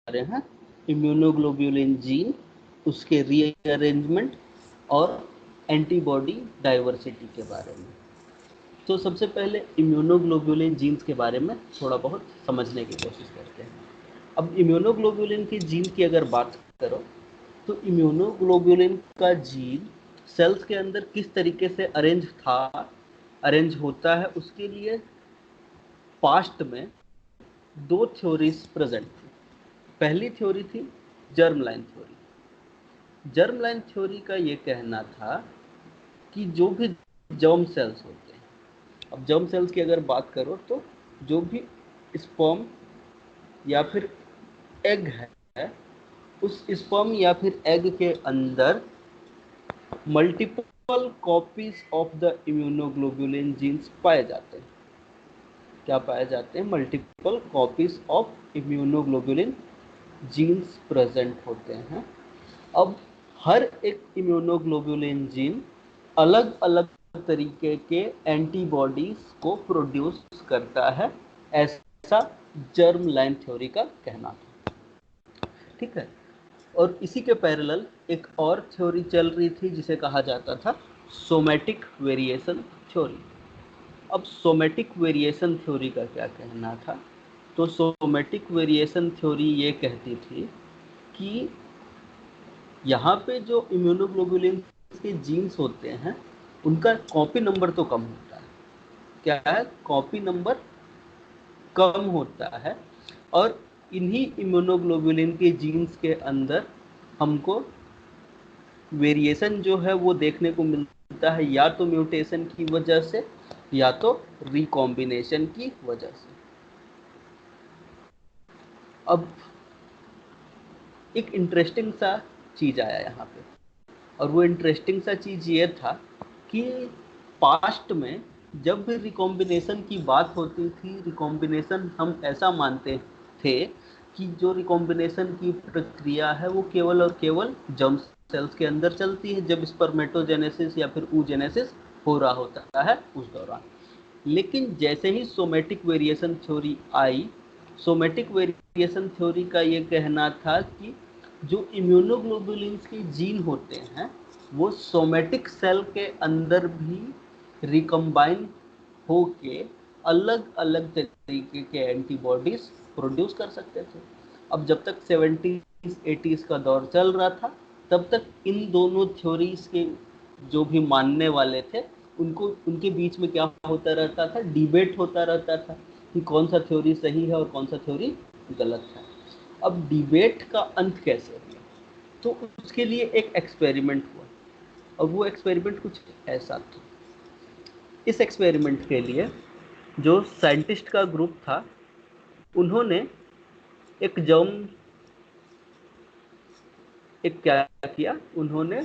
रहे हैं immunoglobulin gene, उसके रीअरेंजमेंट और एंटीबॉडी डाइवर्सिटी के बारे में। तो सबसे पहले इम्यूनोग्लोबुलिन जीन्स के बारे में थोड़ा बहुत समझने की कोशिश करते हैं। अब इम्यूनोग्लोबुलिन के जीन की अगर बात करो तो इम्यूनोग्लोबुलिन का जीन सेल्स के अंदर किस तरीके से अरेंज होता है, उसके लिए पास्ट में दो थ्योरीज प्रेजेंट थी। पहली थ्योरी थी germ line theory. Germ line theory का ये कहना था कि जो भी जर्म सेल्स होते हैं, अब जर्म सेल्स की अगर बात करो तो जो भी स्पर्म या फिर एग है, उस स्पर्म या फिर एग के अंदर multiple copies of the immunoglobulin genes पाए जाते हैं। क्या पाए जाते हैं? Multiple copies of immunoglobulin genes present होते हैं। अब हर एक इम्यूनोग्लोबुलिन जीन अलग अलग तरीके के एंटीबॉडीज को प्रोड्यूस करता है, ऐसा जर्म लाइन थ्योरी का कहना था। ठीक है। और इसी के पैरेलल एक और थ्योरी चल रही थी जिसे कहा जाता था सोमैटिक वेरिएशन थ्योरी। अब सोमैटिक वेरिएशन थ्योरी का क्या कहना था? तो सोमैटिक वेरिएशन थ्योरी ये कहती थी कि यहाँ पे जो इम्यूनोग्लोबुलिन के जीन्स होते हैं उनका कॉपी नंबर तो कम होता है। क्या है? कॉपी नंबर कम होता है। और इन्हीं इम्यूनोग्लोबुलिन के जीन्स के अंदर हमको वेरिएशन जो है वो देखने को मिलता है, या तो म्यूटेशन की वजह से या तो रिकॉम्बिनेशन की वजह से। अब एक इंटरेस्टिंग सा चीज आया यहाँ पे, और वो इंटरेस्टिंग सा चीज ये था कि पास्ट में जब भी रिकॉम्बिनेशन की बात होती थी, रिकॉम्बिनेशन हम ऐसा मानते थे कि जो रिकॉम्बिनेशन की प्रक्रिया है वो केवल और केवल जर्म सेल्स के अंदर चलती है, जब स्पर्मेटोजेनेसिस या फिर oogenesis हो रहा होता है उस दौरान। लेकिन जैसे ही सोमैटिक वेरिएशन थ्योरी आई, सोमैटिक वेरिएशन थ्योरी का ये कहना था कि जो इम्यूनोग्लोबुलिन्स के जीन होते हैं वो सोमैटिक सेल के अंदर भी रिकम्बाइन होके अलग अलग तरीके के एंटीबॉडीज प्रोड्यूस कर सकते थे। अब जब तक 70s 80s का दौर चल रहा था तब तक इन दोनों थ्योरीज के जो भी मानने वाले थे उनको उनके बीच में क्या होता रहता था? डिबेट होता रहता था कि कौन सा थ्योरी सही है और कौन सा थ्योरी गलत है। अब डिबेट का अंत कैसे हुआ? तो उसके लिए एक एक्सपेरिमेंट हुआ, और वो एक्सपेरिमेंट कुछ ऐसा था। इस एक्सपेरिमेंट के लिए जो साइंटिस्ट का ग्रुप था उन्होंने एक जर्म एक क्या किया, उन्होंने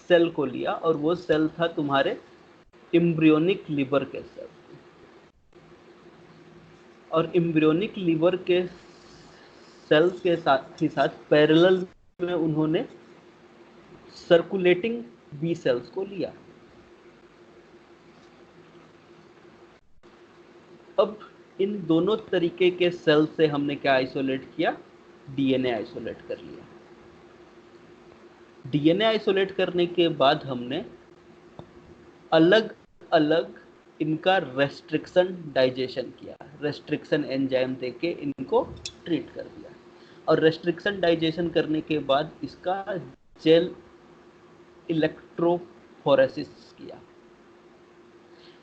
सेल को लिया, और वो सेल था तुम्हारे एम्ब्रियोनिक लिवर के सेल। और एम्ब्रियोनिक लिवर के सेल्स के साथ ही साथ पैरेलल में उन्होंने सर्कुलेटिंग बी सेल्स को लिया। अब इन दोनों तरीके के सेल से हमने क्या आइसोलेट किया? डीएनए आइसोलेट कर लिया। डीएनए आइसोलेट करने के बाद हमने अलग अलग इनका रेस्ट्रिक्शन डाइजेशन किया, रेस्ट्रिक्शन एंजाइम देके इनको ट्रीट कर दिया। और रेस्ट्रिक्शन डाइजेशन करने के बाद इसका जेल इलेक्ट्रोफोरेसिस किया।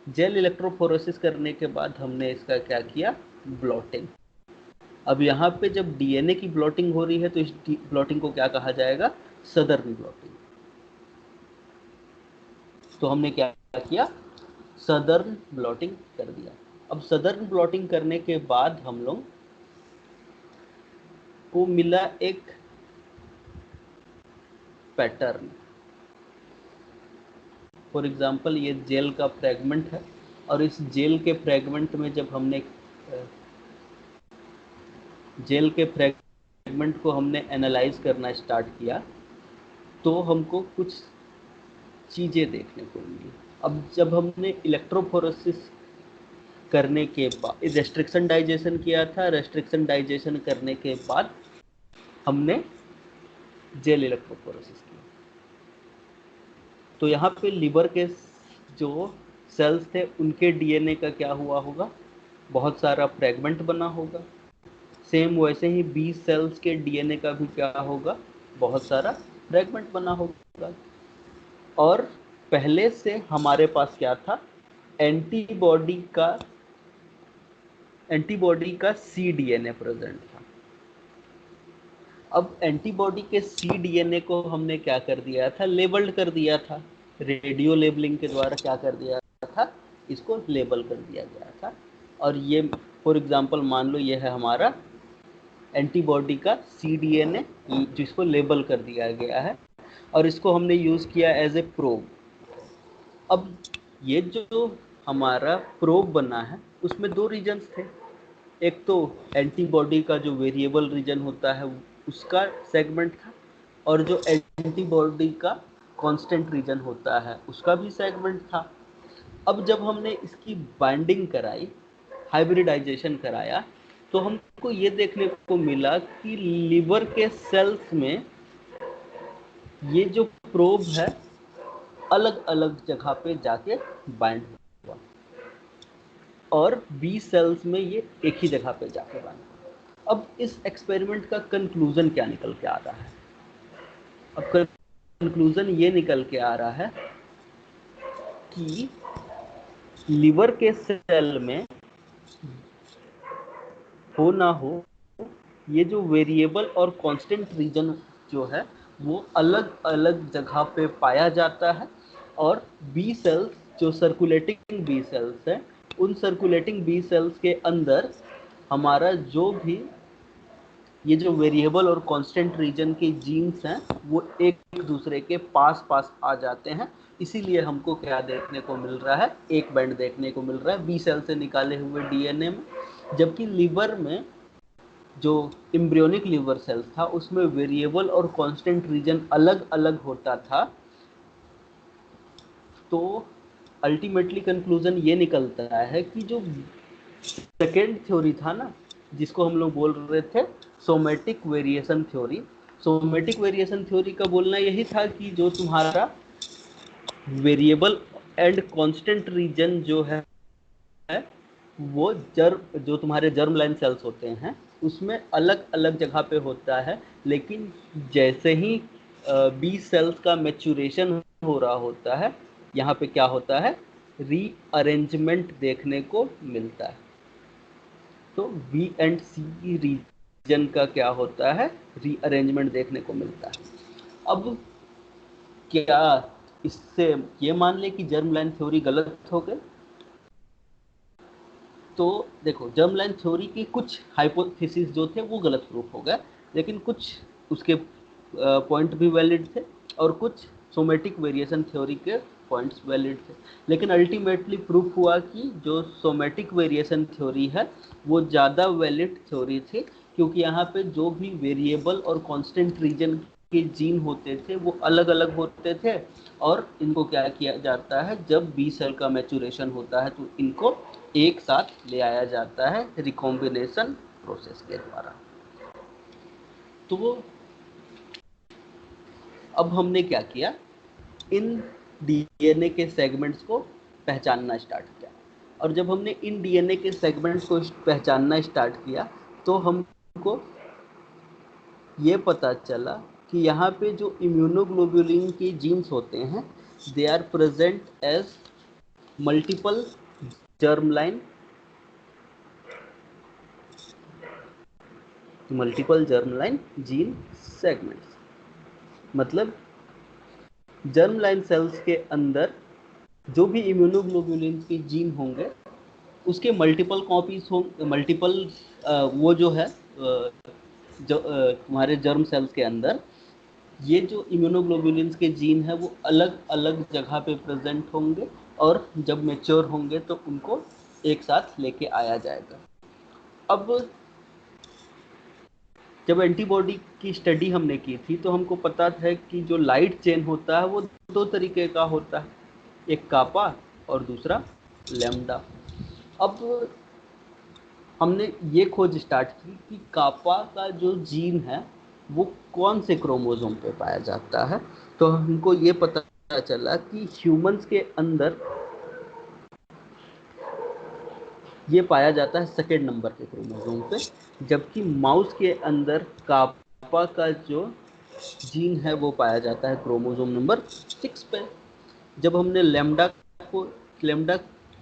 जेल इलेक्ट्रोफोरेसिस करने के बाद हमने इसका क्या किया? ब्लॉटिंग। अब यहाँ पे जब डीएनए की ब्लॉटिंग हो रही है तो इस ब्लॉटिंग को क्या कहा जाएगा? Southern blotting. तो हमने क्या किया? सदर्न ब्लॉटिंग कर दिया। अब सदर्न ब्लॉटिंग करने के बाद हम लोग को मिला एक पैटर्न। फॉर एग्जांपल ये जेल का फ्रेगमेंट है, और इस जेल के फ्रेगमेंट में जब हमने जेल के फ्रेगमेंट को हमने एनालाइज करना स्टार्ट किया तो हमको कुछ चीज़ें देखने को मिली। अब जब हमने इलेक्ट्रोफोरेसिस करने के बाद रेस्ट्रिक्शन डाइजेशन किया था। रेस्ट्रिक्शन डाइजेशन करने के बाद हमने जेल इलेक्ट्रोफोरेसिस किया। तो यहाँ पे लिवर के जो सेल्स थे उनके डीएनए का क्या हुआ होगा, बहुत सारा फ्रेगमेंट बना होगा। सेम वैसे ही बी सेल्स के डीएनए का भी क्या होगा, बहुत सारा फ्रेगमेंट बना होगा। और पहले से हमारे पास क्या था, एंटीबॉडी का सी डीएनए प्रेजेंट था। अब एंटीबॉडी के सी डीएनए को हमने क्या कर दिया था, लेबल्ड कर दिया था। रेडियो लेबलिंग के द्वारा क्या कर दिया था, इसको लेबल कर दिया गया था। और ये फॉर एग्जांपल मान लो ये है हमारा एंटीबॉडी का सी डीएनए जिसको लेबल कर दिया गया है, और इसको हमने यूज़ किया एज ए प्रोब। अब ये जो हमारा प्रोब बना है उसमें दो रीजन्स थे। एक तो एंटीबॉडी का जो वेरिएबल रीजन होता है उसका सेगमेंट था, और जो एंटीबॉडी का कांस्टेंट रीजन होता है उसका भी सेगमेंट था। अब जब हमने इसकी बाइंडिंग कराई, हाइब्रिडाइजेशन कराया, तो हमको ये देखने को मिला कि लिवर के सेल्स में ये जो प्रोब है अलग अलग जगह पे जाके बाइंड हुआ, और बी सेल्स में ये एक ही जगह पे जाके बाइंड हुआ। अब इस एक्सपेरिमेंट का कंक्लूजन क्या निकल के आ रहा है, अब कंक्लूजन ये निकल के आ रहा है कि लिवर के सेल में हो ना हो, ये जो वेरिएबल और कांस्टेंट रीजन जो है वो अलग अलग जगह पे पाया जाता है। और बी सेल्स जो सर्कुलेटिंग बी सेल्स हैं, उन सर्कुलेटिंग बी सेल्स के अंदर हमारा जो भी ये जो वेरिएबल और कांस्टेंट रीजन के जीन्स हैं वो एक दूसरे के पास पास आ जाते हैं। इसीलिए हमको क्या देखने को मिल रहा है, एक बैंड देखने को मिल रहा है बी सेल से निकाले हुए डीएनए में। जबकि लिवर में जो एम्ब्रियोनिक लिवर सेल्स था उसमें वेरिएबल और कांस्टेंट रीजन अलग अलग होता था। तो अल्टीमेटली कंक्लूजन ये निकलता है कि जो सेकेंड थ्योरी था ना, जिसको हम लोग बोल रहे थे somatic variation theory, somatic variation theory का बोलना यही था कि जो तुम्हारा वेरिएबल एंड कांस्टेंट रीजन जो है वो जो तुम्हारे जर्म लाइन सेल्स होते हैं उसमें अलग अलग जगह पे होता है। लेकिन जैसे ही बी सेल्स का मैच्योरेशन हो रहा होता है, यहाँ पे क्या होता है, रीअरेंजमेंट देखने को मिलता है। तो बी एंड सी रीजन का क्या होता है, रीअरेंजमेंट देखने को मिलता है। अब क्या इससे ये मान ले कि जर्म लाइन थ्योरी गलत हो गई? तो देखो, जर्म लाइन थ्योरी की कुछ हाइपोथेसिस जो थे वो गलत प्रूफ हो गए, लेकिन कुछ उसके पॉइंट भी वैलिड थे और कुछ सोमेटिक वेरिएशन थ्योरी के पॉइंट्स वैलिड थे। लेकिन अल्टीमेटली प्रूफ हुआ कि जो सोमेटिक वेरिएशन थ्योरी है वो ज़्यादा वैलिड थ्योरी थी, क्योंकि यहाँ पे जो भी वेरिएबल और कांस्टेंट रीजन के जीन होते थे वो अलग अलग होते थे। और इनको क्या किया जाता है, जब बी सेल का मैच्योरेशन होता है तो इनको एक साथ ले आया जाता है रिकॉम्बिनेशन प्रोसेस के द्वारा। तो अब हमने क्या किया, इन डीएनए के सेगमेंट्स को पहचानना स्टार्ट किया। और जब हमने इन डीएनए के सेगमेंट्स को पहचानना स्टार्ट किया तो हमको ये पता चला कि यहाँ पे जो इम्यूनोग्लोबुलिन के जीन्स होते हैं they are present as multiple germ line gene segments. मतलब जर्म लाइन सेल्स के अंदर जो भी इम्यूनोग्लोबुलिन के जीन होंगे उसके मल्टीपल कॉपीज होंगे, मल्टीपल वो जो है जो तुम्हारे जर्म सेल्स के अंदर ये जो इम्यूनोग्लोबुलिन के जीन है वो अलग अलग जगह पे प्रेजेंट होंगे, और जब मैच्योर होंगे तो उनको एक साथ लेके आया जाएगा। अब जब एंटीबॉडी की स्टडी हमने की थी तो हमको पता था कि जो लाइट चेन होता है वो दो तरीके का होता है, एक कापा और दूसरा लैम्डा। अब हमने ये खोज स्टार्ट की कि कापा का जो जीन है वो कौन से क्रोमोसोम पे पाया जाता है। तो हमको ये पता चला कि ह्यूमंस के अंदर ये पाया जाता है सेकेंड नंबर के क्रोमोसोम पे, जबकि माउस के अंदर कापा का जो जीन है वो पाया जाता है क्रोमोसोम नंबर 6 पे। जब हमने लेमडा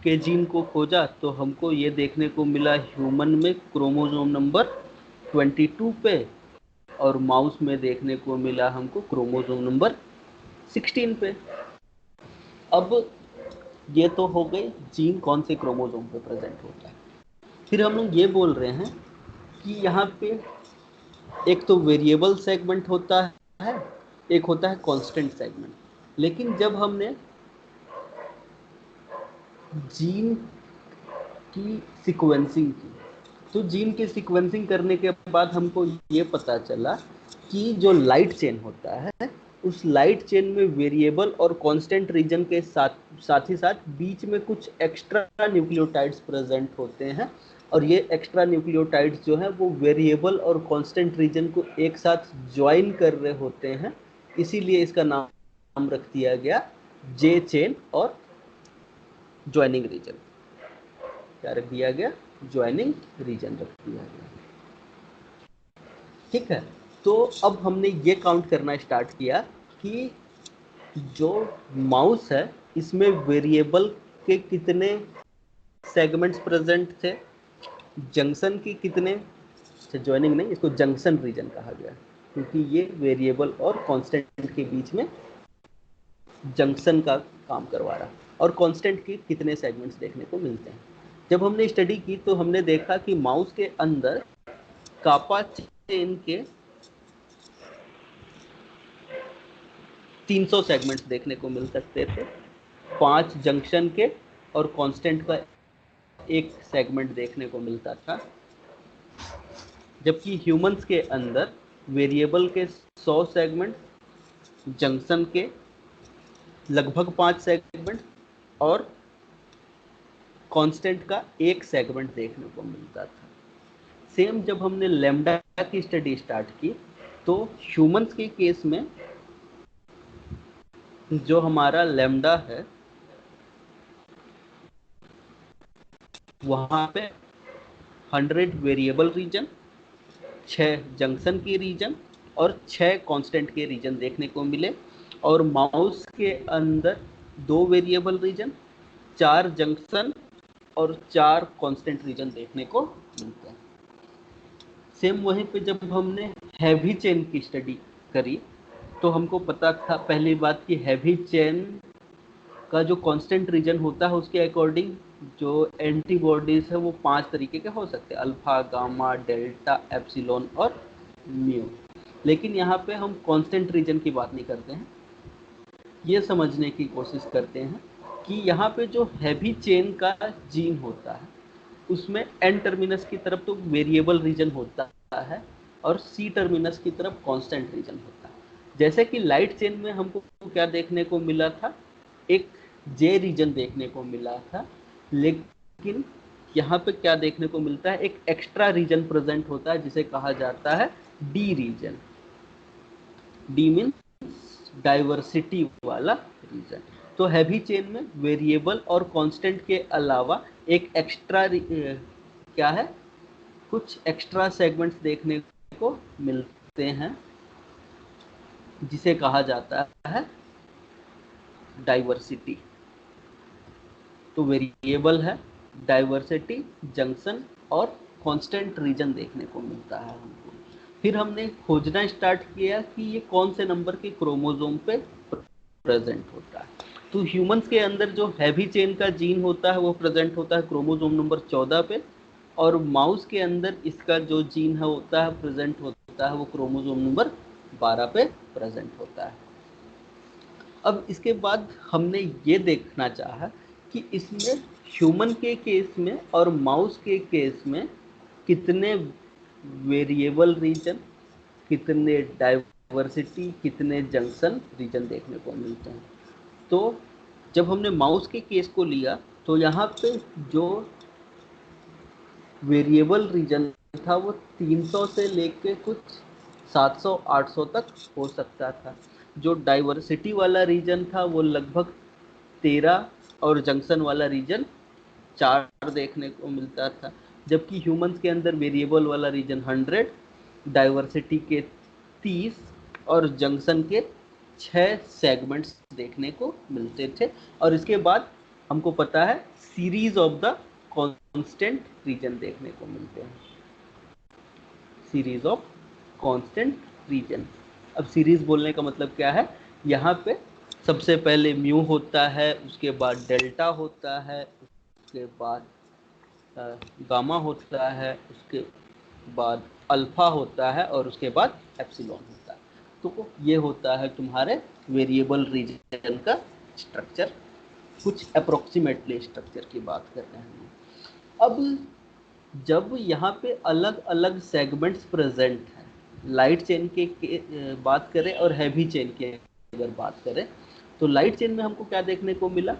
के जीन को खोजा तो हमको ये देखने को मिला ह्यूमन में क्रोमोसोम नंबर 22 पे, और माउस में देखने को मिला हमको क्रोमोसोम नंबर 16 पे। अब ये तो हो गए जीन कौन से क्रोमोसोम पे प्रेजेंट होता है। फिर हम लोग ये बोल रहे हैं कि यहाँ पे एक तो वेरिएबल सेगमेंट होता है, एक होता है कांस्टेंट सेगमेंट। लेकिन जब हमने जीन की सीक्वेंसिंग की तो जीन की सीक्वेंसिंग करने के बाद हमको ये पता चला कि जो लाइट चेन होता है उस लाइट चेन में वेरिएबल और कांस्टेंट रीजन के साथ ही साथ बीच में कुछ एक्स्ट्रा न्यूक्लियोटाइड्स प्रेजेंट होते हैं, और ये एक्स्ट्रा न्यूक्लियोटाइड्स जो है वो वेरिएबल और कांस्टेंट रीजन को एक साथ ज्वाइन कर रहे होते हैं। इसीलिए इसका नाम रख दिया गया जे चेन और ज्वाइनिंग रीजन। क्या रख दिया गया? ज्वाइनिंग रीजन रख दिया गया। ठीक है, तो अब हमने ये काउंट करना स्टार्ट किया कि जो माउस है इसमें वेरिएबल के कितने सेगमेंट्स प्रेजेंट थे, जंक्शन के कितने, ज्वाइनिंग नहीं, इसको जंक्शन रीजन कहा गया क्योंकि ये वेरिएबल और कांस्टेंट के बीच में जंक्शन का काम करवा रहा, और कांस्टेंट के कितने सेगमेंट्स देखने को मिलते हैं। जब हमने स्टडी की तो हमने देखा कि माउस के अंदर कापा चेन के 300 सेगमेंट्स देखने को मिल सकते थे, 5 जंक्शन के और कांस्टेंट का एक सेगमेंट देखने को मिलता था। जबकि ह्यूमंस के अंदर वेरिएबल के 100 सेगमेंट, जंक्शन के लगभग 5 सेगमेंट और कांस्टेंट का एक सेगमेंट देखने को मिलता था। सेम जब हमने लैम्डा की स्टडी स्टार्ट की तो ह्यूमंस के केस में जो हमारा लैम्डा है वहां पे 100 वेरिएबल रीजन, 6 जंक्शन के रीजन और 6 कांस्टेंट के रीजन देखने को मिले, और माउस के अंदर 2 वेरिएबल रीजन, 4 जंक्शन और 4 कांस्टेंट रीजन देखने को मिलते हैं। सेम वहीं पे जब हमने हैवी चेन की स्टडी करी तो हमको पता था पहली बात कि हैवी चेन का जो कांस्टेंट रीजन होता है उसके अकॉर्डिंग जो एंटीबॉडीज है वो 5 तरीके के हो सकते हैं, अल्फा, गामा, डेल्टा, एप्सिलॉन और म्यू। लेकिन यहाँ पे हम कांस्टेंट रीजन की बात नहीं करते हैं, ये समझने की कोशिश करते हैं कि यहाँ पे जो हैवी चेन का जीन होता है उसमें एन टर्मिनस की तरफ तो वेरिएबल रीजन होता है और सी टर्मिनस की तरफ कांस्टेंट रीजन होता है। जैसे कि लाइट चेन में हमको क्या देखने को मिला था, एक जे रीजन देखने को मिला था, लेकिन यहाँ पे क्या देखने को मिलता है, एक एक्स्ट्रा रीजन प्रेजेंट होता है जिसे कहा जाता है D reason. D mean diversity वाला रीजन। तो हैवी चेन में वेरिएबल और कांस्टेंट के अलावा एक एक्स्ट्रा क्या है, कुछ एक्स्ट्रा सेगमेंट्स देखने को मिलते हैं जिसे कहा जाता है डाइवर्सिटी। तो वेरिएबल है, डाइवर्सिटी, जंक्शन और कांस्टेंट रीजन देखने को मिलता है हमको। फिर हमने खोजना स्टार्ट किया कि ये कौन से नंबर के क्रोमोसोम पे प्रेजेंट होता है। तो ह्यूमंस के अंदर जो हैवी चेन का जीन होता है वो प्रेजेंट होता है क्रोमोसोम नंबर 14 पे, और माउस के अंदर इसका जो जीन है होता है प्रेजेंट होता है वो क्रोमोसोम नंबर 12 पे प्रेजेंट होता है। अब इसके बाद हमने ये देखना चाहा कि इसमें ह्यूमन के केस में और माउस के केस में कितने वेरिएबल रीजन, कितने डाइवर्सिटी, कितने जंक्शन रीजन देखने को मिलते हैं। तो जब हमने माउस के केस को लिया तो यहाँ पे जो वेरिएबल रीजन था वो 300 से लेके कुछ 700-800 तक हो सकता था। जो डाइवर्सिटी वाला रीजन था वो लगभग 13 और जंक्शन वाला रीजन 4 देखने को मिलता था। जबकि ह्यूमंस के अंदर वेरिएबल वाला रीजन 100, डाइवर्सिटी के 30 और जंक्शन के 6 सेगमेंट्स देखने को मिलते थे। और इसके बाद हमको पता है series of the constant region देखने को मिलते हैं, सीरीज ऑफ कांस्टेंट रीजन। अब सीरीज बोलने का मतलब क्या है, यहाँ पे सबसे पहले म्यू होता है, उसके बाद डेल्टा होता है, उसके बाद गामा होता है, उसके बाद अल्फा होता है और उसके बाद एप्सिलॉन होता है। तो ये होता है तुम्हारे वेरिएबल रीजन का स्ट्रक्चर। कुछ अप्रोक्सीमेटली स्ट्रक्चर की बात कर रहे हैं। अब जब यहाँ पे अलग अलग सेगमेंट्स प्रेजेंट हैं, लाइट चेन के बात करें और हैवी चेन की अगर बात करें, तो लाइट चेन में हमको क्या देखने को मिला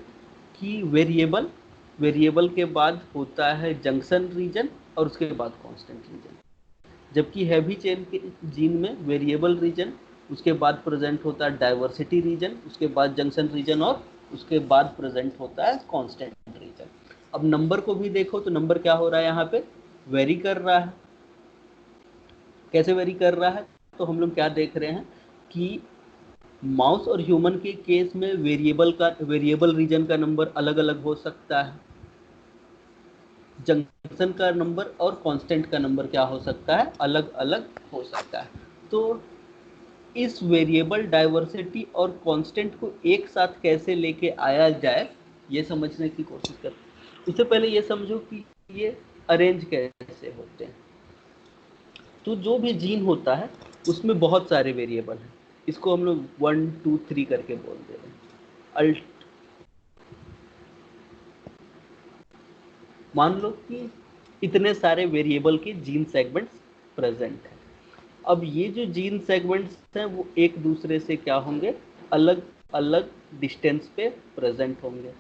कि वेरिएबल के बाद होता है जंक्शन रीजन और उसके बाद कांस्टेंट रीजन। जबकि हैवी चेन के जीन में वेरिएबल रीजन, उसके बाद प्रेजेंट होता है डाइवर्सिटी रीजन, उसके बाद जंक्शन रीजन और उसके बाद प्रेजेंट होता है कांस्टेंट रीजन। अब नंबर को भी देखो तो नंबर क्या हो रहा है, यहाँ पे वेरी कर रहा है। कैसे वेरी कर रहा है, तो हम लोग क्या देख रहे हैं कि माउस और ह्यूमन के केस में वेरिएबल रीजन का नंबर अलग अलग हो सकता है, जंक्शन का नंबर और कांस्टेंट का नंबर क्या हो सकता है, अलग अलग हो सकता है। तो इस वेरिएबल डाइवर्सिटी और कांस्टेंट को एक साथ कैसे लेके आया जाए, ये समझने की कोशिश करते हैं। उससे पहले ये समझो कि ये अरेंज कैसे होते हैं। तो जो भी जीन होता है उसमें बहुत सारे वेरिएबल हैं, इसको हम लोग 1 2 3 करके बोल दे रहे हैं। अल्ट मान लो कि इतने सारे वेरिएबल के जीन सेगमेंट्स प्रेजेंट हैं। अब ये जो जीन सेगमेंट्स हैं वो एक दूसरे से क्या होंगे, अलग अलग डिस्टेंस पे प्रेजेंट होंगे।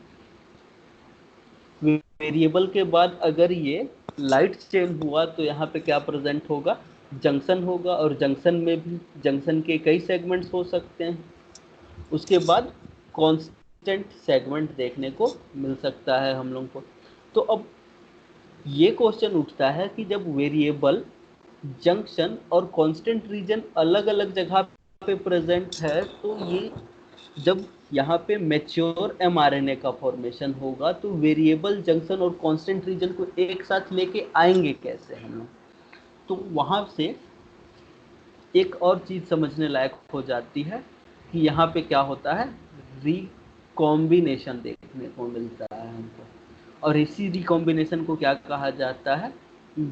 वेरिएबल के बाद अगर ये लाइट चेन हुआ तो यहाँ पे क्या प्रेजेंट होगा, जंक्शन होगा, और जंक्शन में भी जंक्शन के कई सेगमेंट्स हो सकते हैं। उसके बाद कांस्टेंट सेगमेंट देखने को मिल सकता है हम लोग को। तो अब ये क्वेश्चन उठता है कि जब वेरिएबल, जंक्शन और कांस्टेंट रीजन अलग अलग जगह पे प्रेजेंट है, तो ये जब यहाँ पे मैच्योर एमआरएनए का फॉर्मेशन होगा तो वेरिएबल, जंक्शन और कांस्टेंट रीजन को एक साथ लेके आएंगे कैसे हम लोग। तो वहाँ से एक और चीज़ समझने लायक हो जाती है कि यहाँ पे क्या होता है, रिकॉम्बिनेशन देखने को मिलता है हमको। और इसी रिकॉम्बिनेशन को क्या कहा जाता है,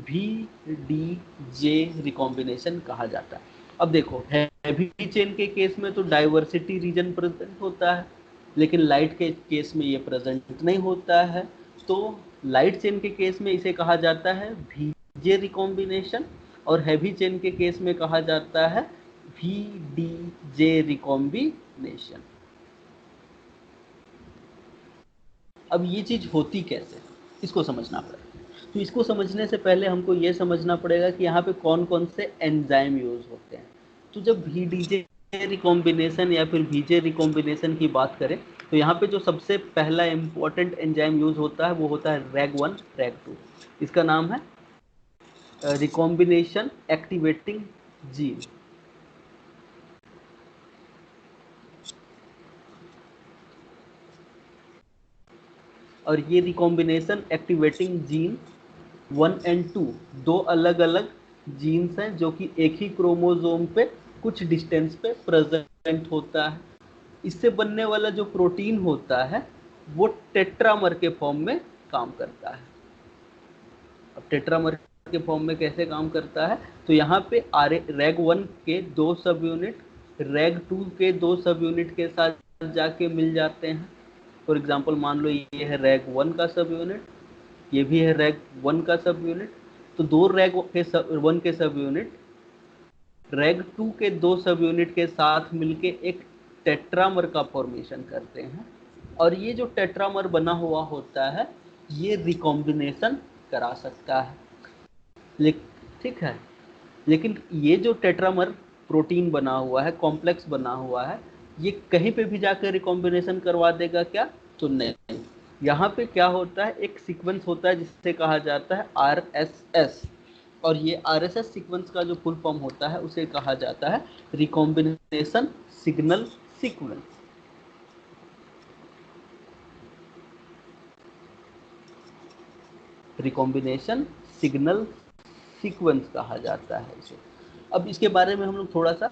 VDJ रिकॉम्बिनेशन कहा जाता है। अब देखो हैवी चेन के केस में तो डाइवर्सिटी रीजन प्रेजेंट होता है, लेकिन लाइट के केस में ये प्रेजेंट नहीं होता है। तो लाइट चेन के केस में इसे कहा जाता है VJ रिकॉम्बिनेशन, और हैवी चेन के केस में कहा जाता है VDJ रिकॉम्बिनेशन। अब ये चीज़ होती कैसे, इसको समझना पड़ेगा। तो इसको समझने से पहले हमको ये समझना पड़ेगा कि यहाँ पे कौन कौन से एंजाइम यूज होते हैं। तो जब VDJ रिकॉम्बिनेशन या फिर VJ रिकॉम्बिनेशन की बात करें, तो यहाँ पे जो सबसे पहला इम्पोर्टेंट एंजाइम यूज होता है वो होता है RAG1 RAG2। इसका नाम है रिकॉम्बिनेशन एक्टिवेटिंग जीन। और ये रिकॉम्बिनेशन एक्टिवेटिंग जीन 1 और 2 दो अलग अलग जीन्स हैं जो कि एक ही क्रोमोसोम पे कुछ डिस्टेंस पे प्रेजेंट होता है। इससे बनने वाला जो प्रोटीन होता है वो टेट्रामर के फॉर्म में काम करता है। अब टेट्रामर के फॉर्म में कैसे काम करता है, तो यहाँ पे RAG1 के 2 सब यूनिट RAG2 के 2 सब यूनिट के साथ जाके मिल जाते हैं। फॉर एग्जांपल मान लो ये है RAG1 का सब यूनिट, ये भी है RAG1 का सब यूनिट। तो दो RAG1 के सब यूनिट RAG2 के 2 सब यूनिट के साथ मिलके एक टेट्रामर का फॉर्मेशन करते हैं। और ये जो टेट्रामर बना हुआ होता है ये रिकॉम्बिनेशन करा सकता है। ठीक है, लेकिन ये जो टेट्रामर प्रोटीन बना हुआ है, कॉम्प्लेक्स बना हुआ है, ये कहीं पे भी जाकर रिकॉम्बिनेशन करवा देगा क्या? तो नहीं। यहाँ पे क्या होता है, एक सीक्वेंस होता है जिससे कहा जाता है RSS, और ये RSS सीक्वेंस का जो फुल फॉर्म होता है उसे कहा जाता है recombination signal sequence. Recombination signal sequence कहा जाता है इसे। अब इसके बारे में हम लोग थोड़ा सा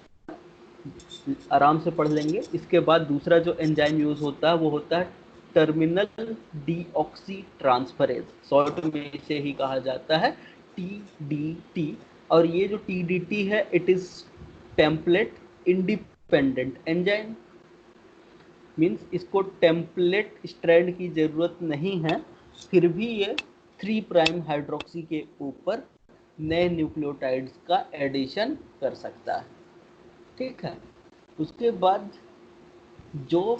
आराम से पढ़ लेंगे। इसके बाद दूसरा जो एंजाइम यूज होता है वो होता है टर्मिनल डीऑक्सी ट्रांसफरेज, शॉर्ट में इसे ही कहा जाता है TDT। और ये जो TDT है, it is template independent enzyme, means इसको टेम्पलेट स्ट्रैंड की जरूरत नहीं है, फिर भी ये 3 प्राइम हाइड्रोक्सी के ऊपर नए न्यूक्लियोटाइड्स का एडिशन कर सकता है। ठीक है, उसके बाद जो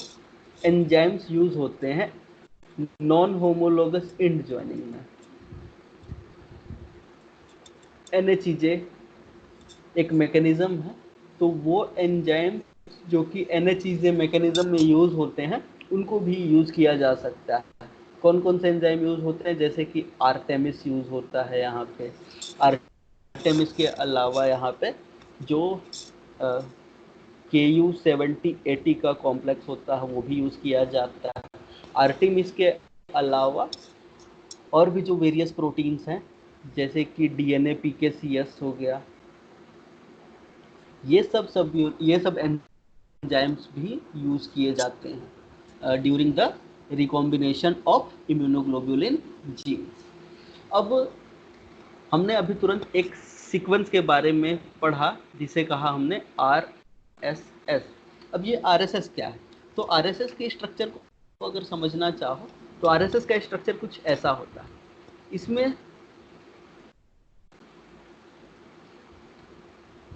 एंजाइम्स यूज होते हैं नॉन होमोलोगस इंड ज्वाइनिंग में, NHEJ एक मैकेनिज्म है, तो वो एंजाइम जो कि NHEJ मैकेनिज्म में यूज होते हैं उनको भी यूज किया जा सकता है। कौन कौन से एंजाइम यूज होते हैं? जैसे कि आर्टेमिस यूज होता है यहाँ पे। आर्टेमिस के अलावा यहाँ पे जो KU7080 का कॉम्प्लेक्स होता है वो भी यूज किया जाता है। आर्टेमिस के अलावा और भी जो वेरियस प्रोटीन्स हैं जैसे कि DNA PKCS हो गया, ये सब एंजाइम्स भी यूज किए जाते हैं during the recombination of immunoglobulin gene. अब हमने अभी तुरंत एक सीक्वेंस के बारे में पढ़ा जिसे कहा हमने RSS। अब ये RSS क्या है? तो RSS के स्ट्रक्चर को अगर समझना चाहो तो RSS का स्ट्रक्चर कुछ ऐसा होता है। इसमें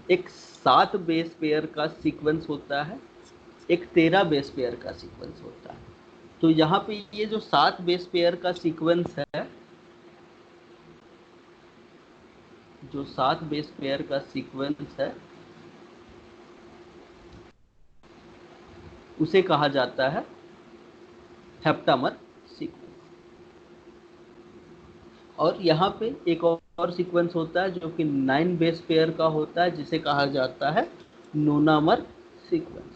एक 7 बेस पेयर का सीक्वेंस होता है, एक 13 बेस पेयर का सीक्वेंस होता है। तो यहाँ पे ये जो 7 बेस पेयर का सीक्वेंस है, जो 7 बेस पेयर का सीक्वेंस है उसे कहा जाता है हेप्टामर सीक्वेंस। और यहाँ पे एक और सीक्वेंस होता है जो कि 9 बेस पेयर का होता है जिसे कहा जाता है नोनामर सीक्वेंस।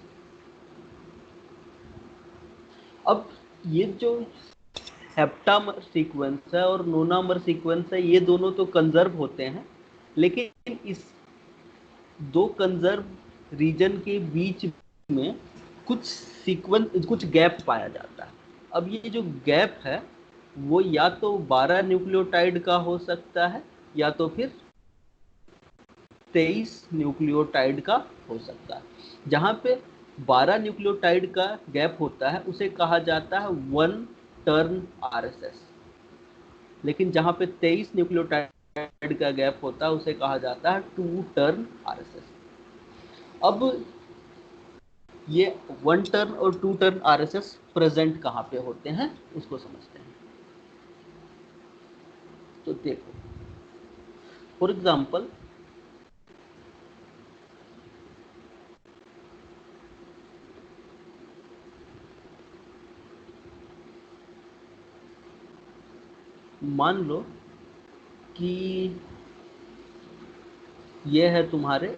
अब ये जो हेप्टामर सीक्वेंस है और नोनामर सीक्वेंस है, ये दोनों तो कंजर्व होते हैं, लेकिन इस दो कंजर्व रीजन के बीच में कुछ गैप पाया जाता है। अब ये जो गैप है वो या तो 12 न्यूक्लियोटाइड का हो सकता है या तो फिर 23 न्यूक्लियोटाइड का हो सकता है। जहाँ पे 12 न्यूक्लियोटाइड का गैप होता है उसे कहा जाता है 1 टर्न RSS, लेकिन जहाँ पे 23 न्यूक्लियोटाइड का गैप होता है उसे कहा जाता है 2 टर्न RSS। अब ये 1 टर्न और 2 टर्न RSS प्रेजेंट कहाँ पे होते हैं उसको समझते हैं। तो देखो, फॉर एग्जाम्पल मान लो कि ये है तुम्हारे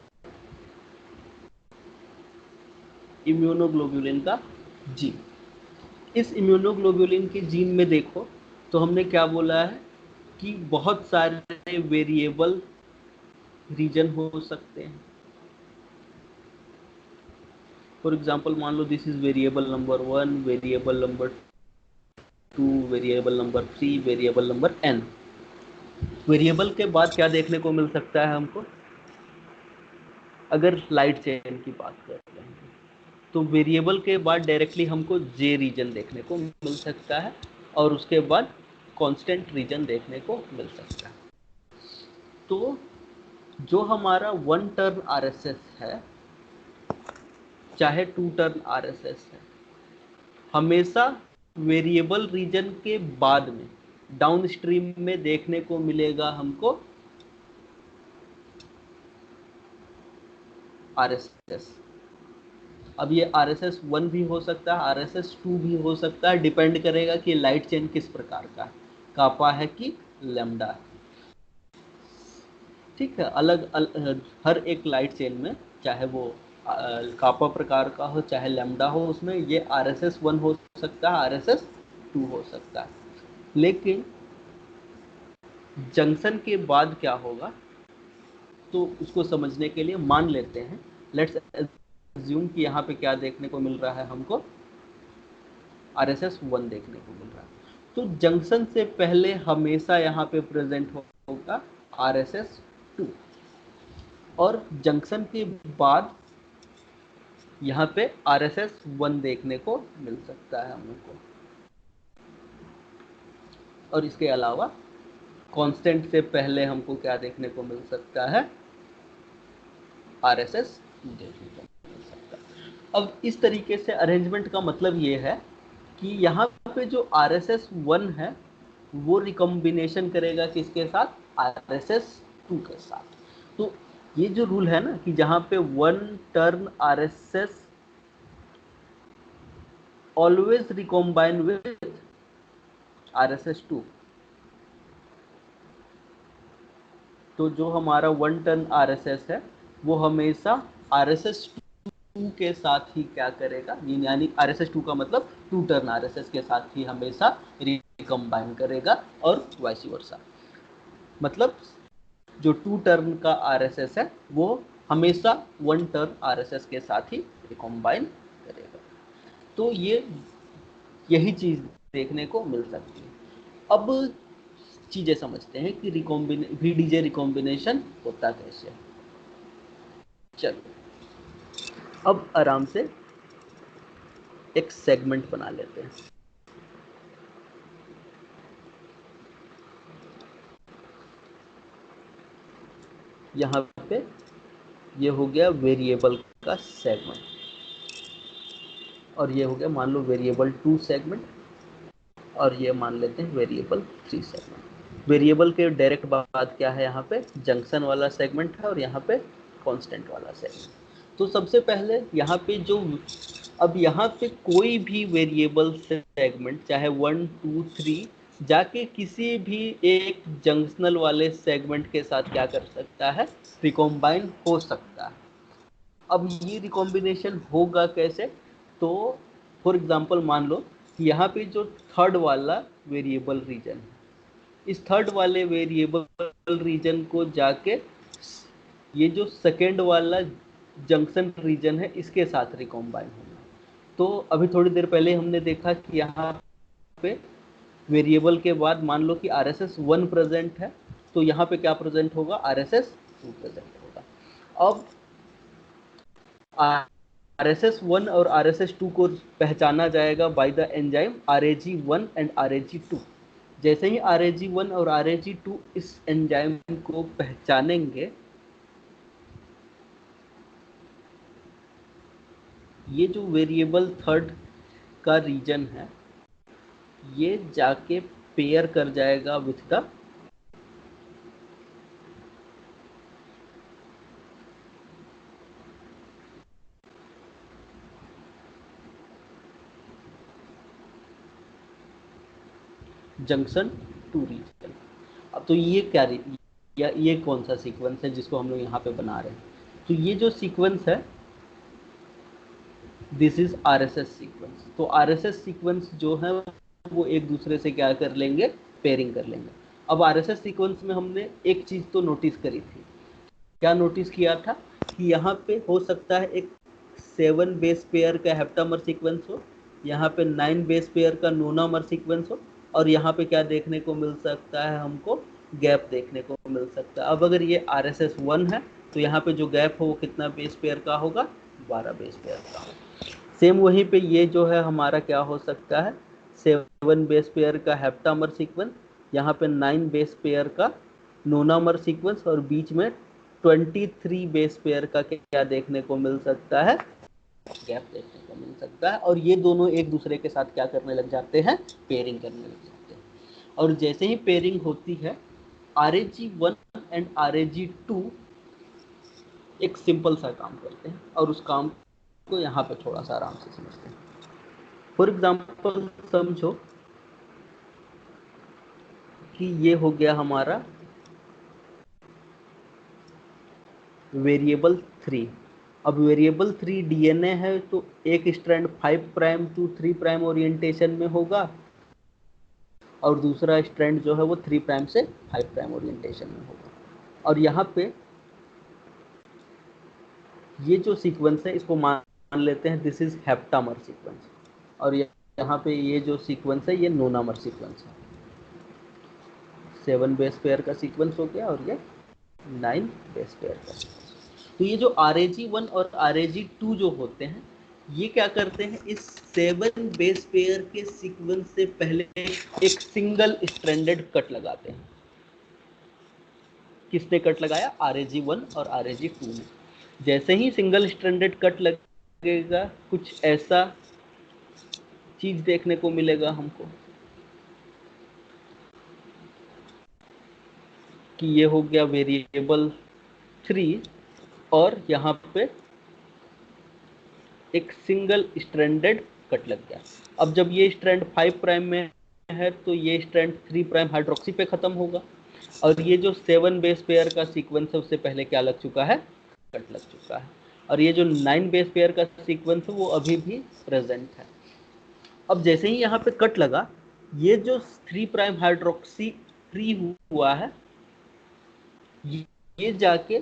इम्यूनोग्लोबुलिन का जीन। इस इम्यूनोग्लोबुलिन के जीन में देखो तो हमने क्या बोला है कि बहुत सारे वेरिएबल रीजन हो सकते हैं। फॉर एग्जांपल मान लो this is variable number 1, variable number 2, variable number 3, variable number n। Variable के बाद क्या देखने को मिल सकता है हमको? अगर लाइट चेन की बात करते हैं तो वेरिएबल के बाद डायरेक्टली हमको जे रीजन देखने को मिल सकता है और उसके बाद कांस्टेंट रीजन देखने को मिल सकता है। तो जो हमारा 1 टर्न RSS है चाहे 2 टर्न RSS है, हमेशा वेरिएबल रीजन के बाद में डाउन स्ट्रीम में देखने को मिलेगा हमको RSS। अब ये RSS1 भी हो सकता है, RSS2 भी हो सकता है, डिपेंड करेगा कि लाइट चेन किस प्रकार का है, कापा है कि लैम्डा है। ठीक है, हर एक लाइट चेन में, चाहे वो कापा प्रकार का हो चाहे लैम्डा हो, उसमें ये RSS1 हो सकता है, RSS2 हो सकता है। लेकिन जंक्शन के बाद क्या होगा, तो उसको समझने के लिए मान लेते हैं, लेट्स अज्यूम कि यहाँ पे क्या देखने को मिल रहा है हमको, RSS1 देखने को मिल रहा है। तो जंक्शन से पहले हमेशा यहाँ पे प्रेजेंट होगा RSS2, और जंक्शन के बाद यहाँ पे RSS1 देखने को मिल सकता है हमको। और इसके अलावा कांस्टेंट से पहले हमको क्या देखने को मिल सकता है, RSS2 देखने को मिल सकता है। अब इस तरीके से अरेंजमेंट का मतलब ये है कि यहाँ पे जो RSS1 है वो रिकॉम्बिनेशन करेगा किसके साथ, RSS2 के साथ। तो ये जो रूल है ना कि जहाँ पे one turn RSS always recombine with RSS2, तो जो हमारा वन टर्न RSS है वो हमेशा RSS2 के साथ ही क्या करेगा, यानी RSS2 का मतलब टू टर्न RSS के साथ ही हमेशा रिकम्बाइन करेगा, और वाइस वर्सा। मतलब जो टू टर्न का RSS है वो हमेशा वन टर्न RSS के साथ ही रिकम्बाइन करेगा। तो यही चीज देखने को मिल सकती है। अब चीजें समझते हैं कि VDJ रिकॉम्बिनेशन होता कैसे है। चलो अब आराम से एक सेगमेंट बना लेते हैं। यहाँ पे ये हो गया वेरिएबल का सेगमेंट, और ये हो गया मान लो वेरिएबल 2 सेगमेंट, और ये मान लेते हैं वेरिएबल 3 सेगमेंट। वेरिएबल के डायरेक्ट बाद क्या है, यहाँ पे जंक्शन वाला सेगमेंट है, और यहाँ पे कांस्टेंट वाला सेगमेंट। तो सबसे पहले यहाँ पे अब यहाँ पे कोई भी वेरिएबल सेगमेंट चाहे 1 2 3 जाके किसी भी एक जंक्शनल वाले सेगमेंट के साथ क्या कर सकता है, रिकॉम्बाइन हो सकता है। अब ये रिकॉम्बिनेशन होगा कैसे, तो फॉर एग्जांपल मान लो कि यहाँ पे जो थर्ड वाला वेरिएबल रीजन है, इस थर्ड वाले वेरिएबल रीजन को जाके ये जो सेकेंड वाला जंक्शन रीजन है इसके साथ रिकॉम्बाइन होगा। तो अभी थोड़ी देर पहले हमने देखा कि यहाँ पे वेरिएबल के बाद मान लो कि RSS1 प्रेजेंट है, तो यहाँ पे क्या प्रेजेंट होगा, RSS2 प्रेजेंट होगा। अब RSS1 और RSS2 को पहचाना जाएगा by the enzyme RAG1 and RAG2। जैसे ही RAG1 और RAG2 इस एंजाइम को पहचानेंगे, ये जो वेरिएबल थर्ड का रीजन है ये जाके पेयर कर जाएगा विथ द जंक्शन 2 रीजन। अब तो ये ये कौन सा सीक्वेंस है जिसको हम लोग यहाँ पे बना रहे हैं, तो ये जो सीक्वेंस है दिस इज RSS सीक्वेंस। तो RSS सीक्वेंस जो है वो एक दूसरे से क्या कर लेंगे, पेयरिंग कर लेंगे। अब RSS सीक्वेंस में हमने एक चीज तो नोटिस करी थी, क्या नोटिस किया था कि यहाँ पे हो सकता है एक 7 बेस पेयर का हेप्टामर सीक्वेंस हो, यहाँ पे 9 बेस पेयर का नोनामर सीक्वेंस हो, और यहाँ पे क्या देखने को मिल सकता है हमको, गैप देखने को मिल सकता है। अब अगर ये RSS1 है तो यहाँ पे जो गैप हो वो कितना बेस पेयर का होगा, 12 बेस पेयर का होगा। सेम वहीं पे ये जो है हमारा क्या हो सकता है, 7 बेस पेयर का हेप्टामर सीक्वेंस, यहाँ पे 9 बेस पेयर का नोनामर सीक्वेंस, और बीच में 23 बेस पेयर का क्या देखने को मिल सकता है, गैप देखने को मिल सकता है। और ये दोनों एक दूसरे के साथ क्या करने लग जाते हैं, पेयरिंग करने लग जाते हैं। और जैसे ही पेयरिंग होती है RAG1 एंड RAG2 एक सिंपल सा काम करते हैं और उस काम को यहाँ पे थोड़ा सा आराम से समझते हैं। फॉर एग्जाम्पल समझो कि ये हो गया हमारा वेरिएबल 3। अब वेरिएबल 3 डीएनए है तो एक strand 5 prime to 3 prime orientation में होगा और दूसरा स्ट्रैंड जो है वो 3 प्राइम से 5 प्राइम ओरिएंटेशन में होगा। और यहाँ पे ये जो सीक्वेंस है इसको मान लेते हैं दिस इज हेप्टामर सीक्वेंस, और यहाँ पे ये जो सीक्वेंस है ये नोनामर सीक्वेंस है। 7 बेस पेयर का सीक्वेंस हो गया और ये 9 बेस पेयर का। तो ये जो RAG1 और RAG2 जो होते हैं ये क्या करते हैं, इस 7 बेस पेयर के सीक्वेंस से पहले एक सिंगल स्ट्रैंडेड कट लगाते हैं। किसने कट लगाया? RAG1 और RAG2 ने। जैसे ही सिंगल स्ट्रैंडेड कट लगेगा कुछ ऐसा चीज देखने को मिलेगा हमको कि ये हो गया वेरिएबल 3 और यहाँ पे एक सिंगल स्ट्रैंडेड कट लग गया। अब जब ये स्ट्रैंड 5 प्राइम में है तो ये स्ट्रैंड 3 प्राइम हाइड्रोक्सी पे खत्म होगा और ये जो 7 बेस पेयर का सीक्वेंस है उससे पहले क्या लग चुका है? कट लग चुका है। और ये जो 9 बेस पेयर का सीक्वेंस है वो अभी भी प्रेजेंट है। अब जैसे ही यहाँ पे कट लगा ये जो 3 प्राइम हाइड्रोक्सी फ्री हुआ है ये जाके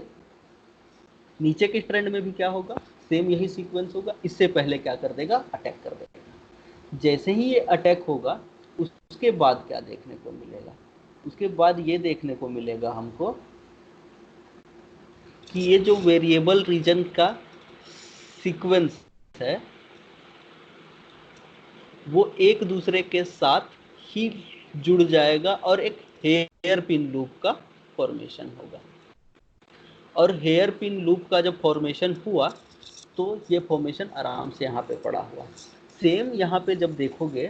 नीचे के स्ट्रैंड में भी क्या होगा? सेम यही सीक्वेंस होगा। इससे पहले क्या कर देगा? अटैक कर देगा। जैसे ही ये अटैक होगा उसके बाद क्या देखने को मिलेगा? उसके बाद ये देखने को मिलेगा हमको कि ये जो वेरिएबल रीजन का सीक्वेंस है वो एक दूसरे के साथ ही जुड़ जाएगा और एक हेयर पिन लूप का फॉर्मेशन होगा। और हेयर पिन लूप का जब फॉर्मेशन हुआ तो ये फॉर्मेशन आराम से यहाँ पे पड़ा हुआ। सेम यहाँ पे जब देखोगे,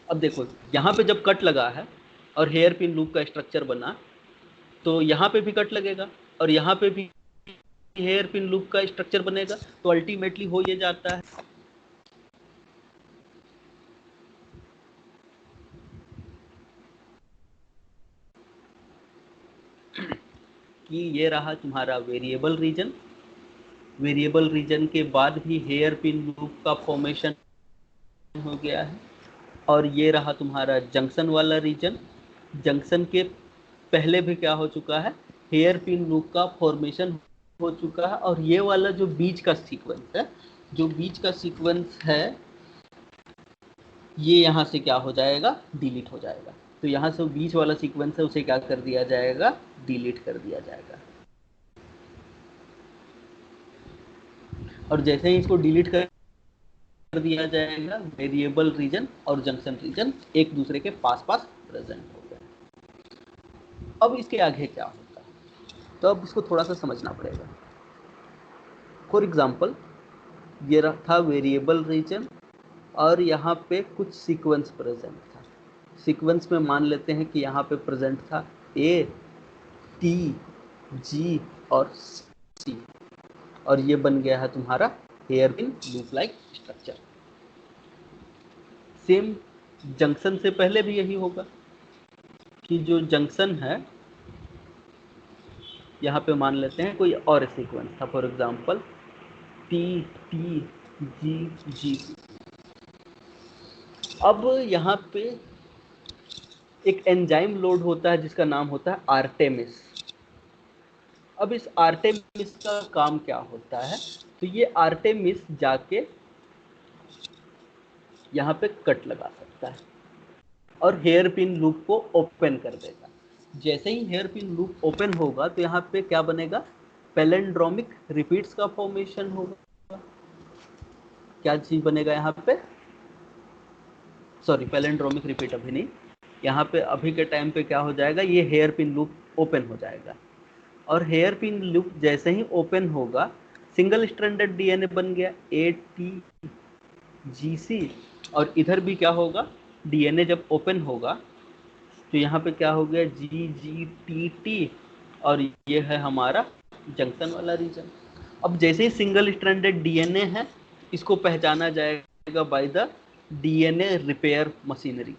अब देखो यहाँ पे जब कट लगा है और हेयर पिन लूप का स्ट्रक्चर बना तो यहाँ पे भी कट लगेगा और यहाँ पे भी हेयर पिन लूप का स्ट्रक्चर बनेगा। तो अल्टीमेटली हो ये जाता है कि ये रहा तुम्हारा वेरिएबल रीजन। वेरिएबल रीजन के बाद भी हेयर पिन लूप का फॉर्मेशन हो गया है और ये रहा तुम्हारा जंक्शन वाला रीजन। जंक्शन के पहले भी क्या हो चुका है? हेयर पिन लूप का फॉर्मेशन हो चुका है। और ये वाला जो बीच का सीक्वेंस है, जो बीच का सीक्वेंस है ये यहाँ से क्या हो जाएगा? डिलीट हो जाएगा। तो यहाँ से बीच वाला सीक्वेंस है उसे क्या कर दिया जाएगा? डिलीट कर दिया जाएगा। और जैसे ही इसको डिलीट कर दिया जाएगा वेरिएबल रीजन और जंक्शन रीजन एक दूसरे के पास पास प्रेजेंट हो गए। अब इसके आगे क्या होता है तो अब इसको थोड़ा सा समझना पड़ेगा। फॉर एग्जाम्पल ये था वेरिएबल रीजन और यहाँ पे कुछ सीक्वेंस प्रेजेंट था। सीक्वेंस में मान लेते हैं कि यहाँ पे प्रेजेंट था A, T, G और C और ये बन गया है तुम्हारा hair pin loop like structure. Same junction से पहले भी यही होगा कि जो जंक्शन है यहाँ पे मान लेते हैं कोई और सीक्वेंस था, for example T, T, G, G। अब यहाँ पे एक एंजाइम लोड होता है जिसका नाम होता है आर्टेमिस। अब इस आर्टेमिस का काम क्या होता है? तो ये आर्टेमिस जाके यहाँ पे कट लगा सकता है और हेयर पिन लूप को ओपन कर देगा। जैसे ही हेयर पिन लूप ओपन होगा तो यहाँ पे क्या बनेगा? पैलिंड्रोमिक रिपीट्स का फॉर्मेशन होगा। क्या चीज बनेगा यहाँ पे? सॉरी, पैलिंड्रोमिक रिपीट अभी नहीं। यहाँ पे अभी के टाइम पे क्या हो जाएगा? ये हेयर पिन लूप ओपन हो जाएगा और हेयर पिन लूप जैसे ही ओपन होगा सिंगल स्ट्रैंडेड डीएनए बन गया ATGC। और इधर भी क्या होगा? डीएनए जब ओपन होगा तो यहाँ पे क्या हो गया, GGTT, और ये है हमारा जंक्शन वाला रीजन। अब जैसे ही सिंगल स्ट्रैंडेड डीएनए है, इसको पहचाना जाएगा by the DNA repair machinery.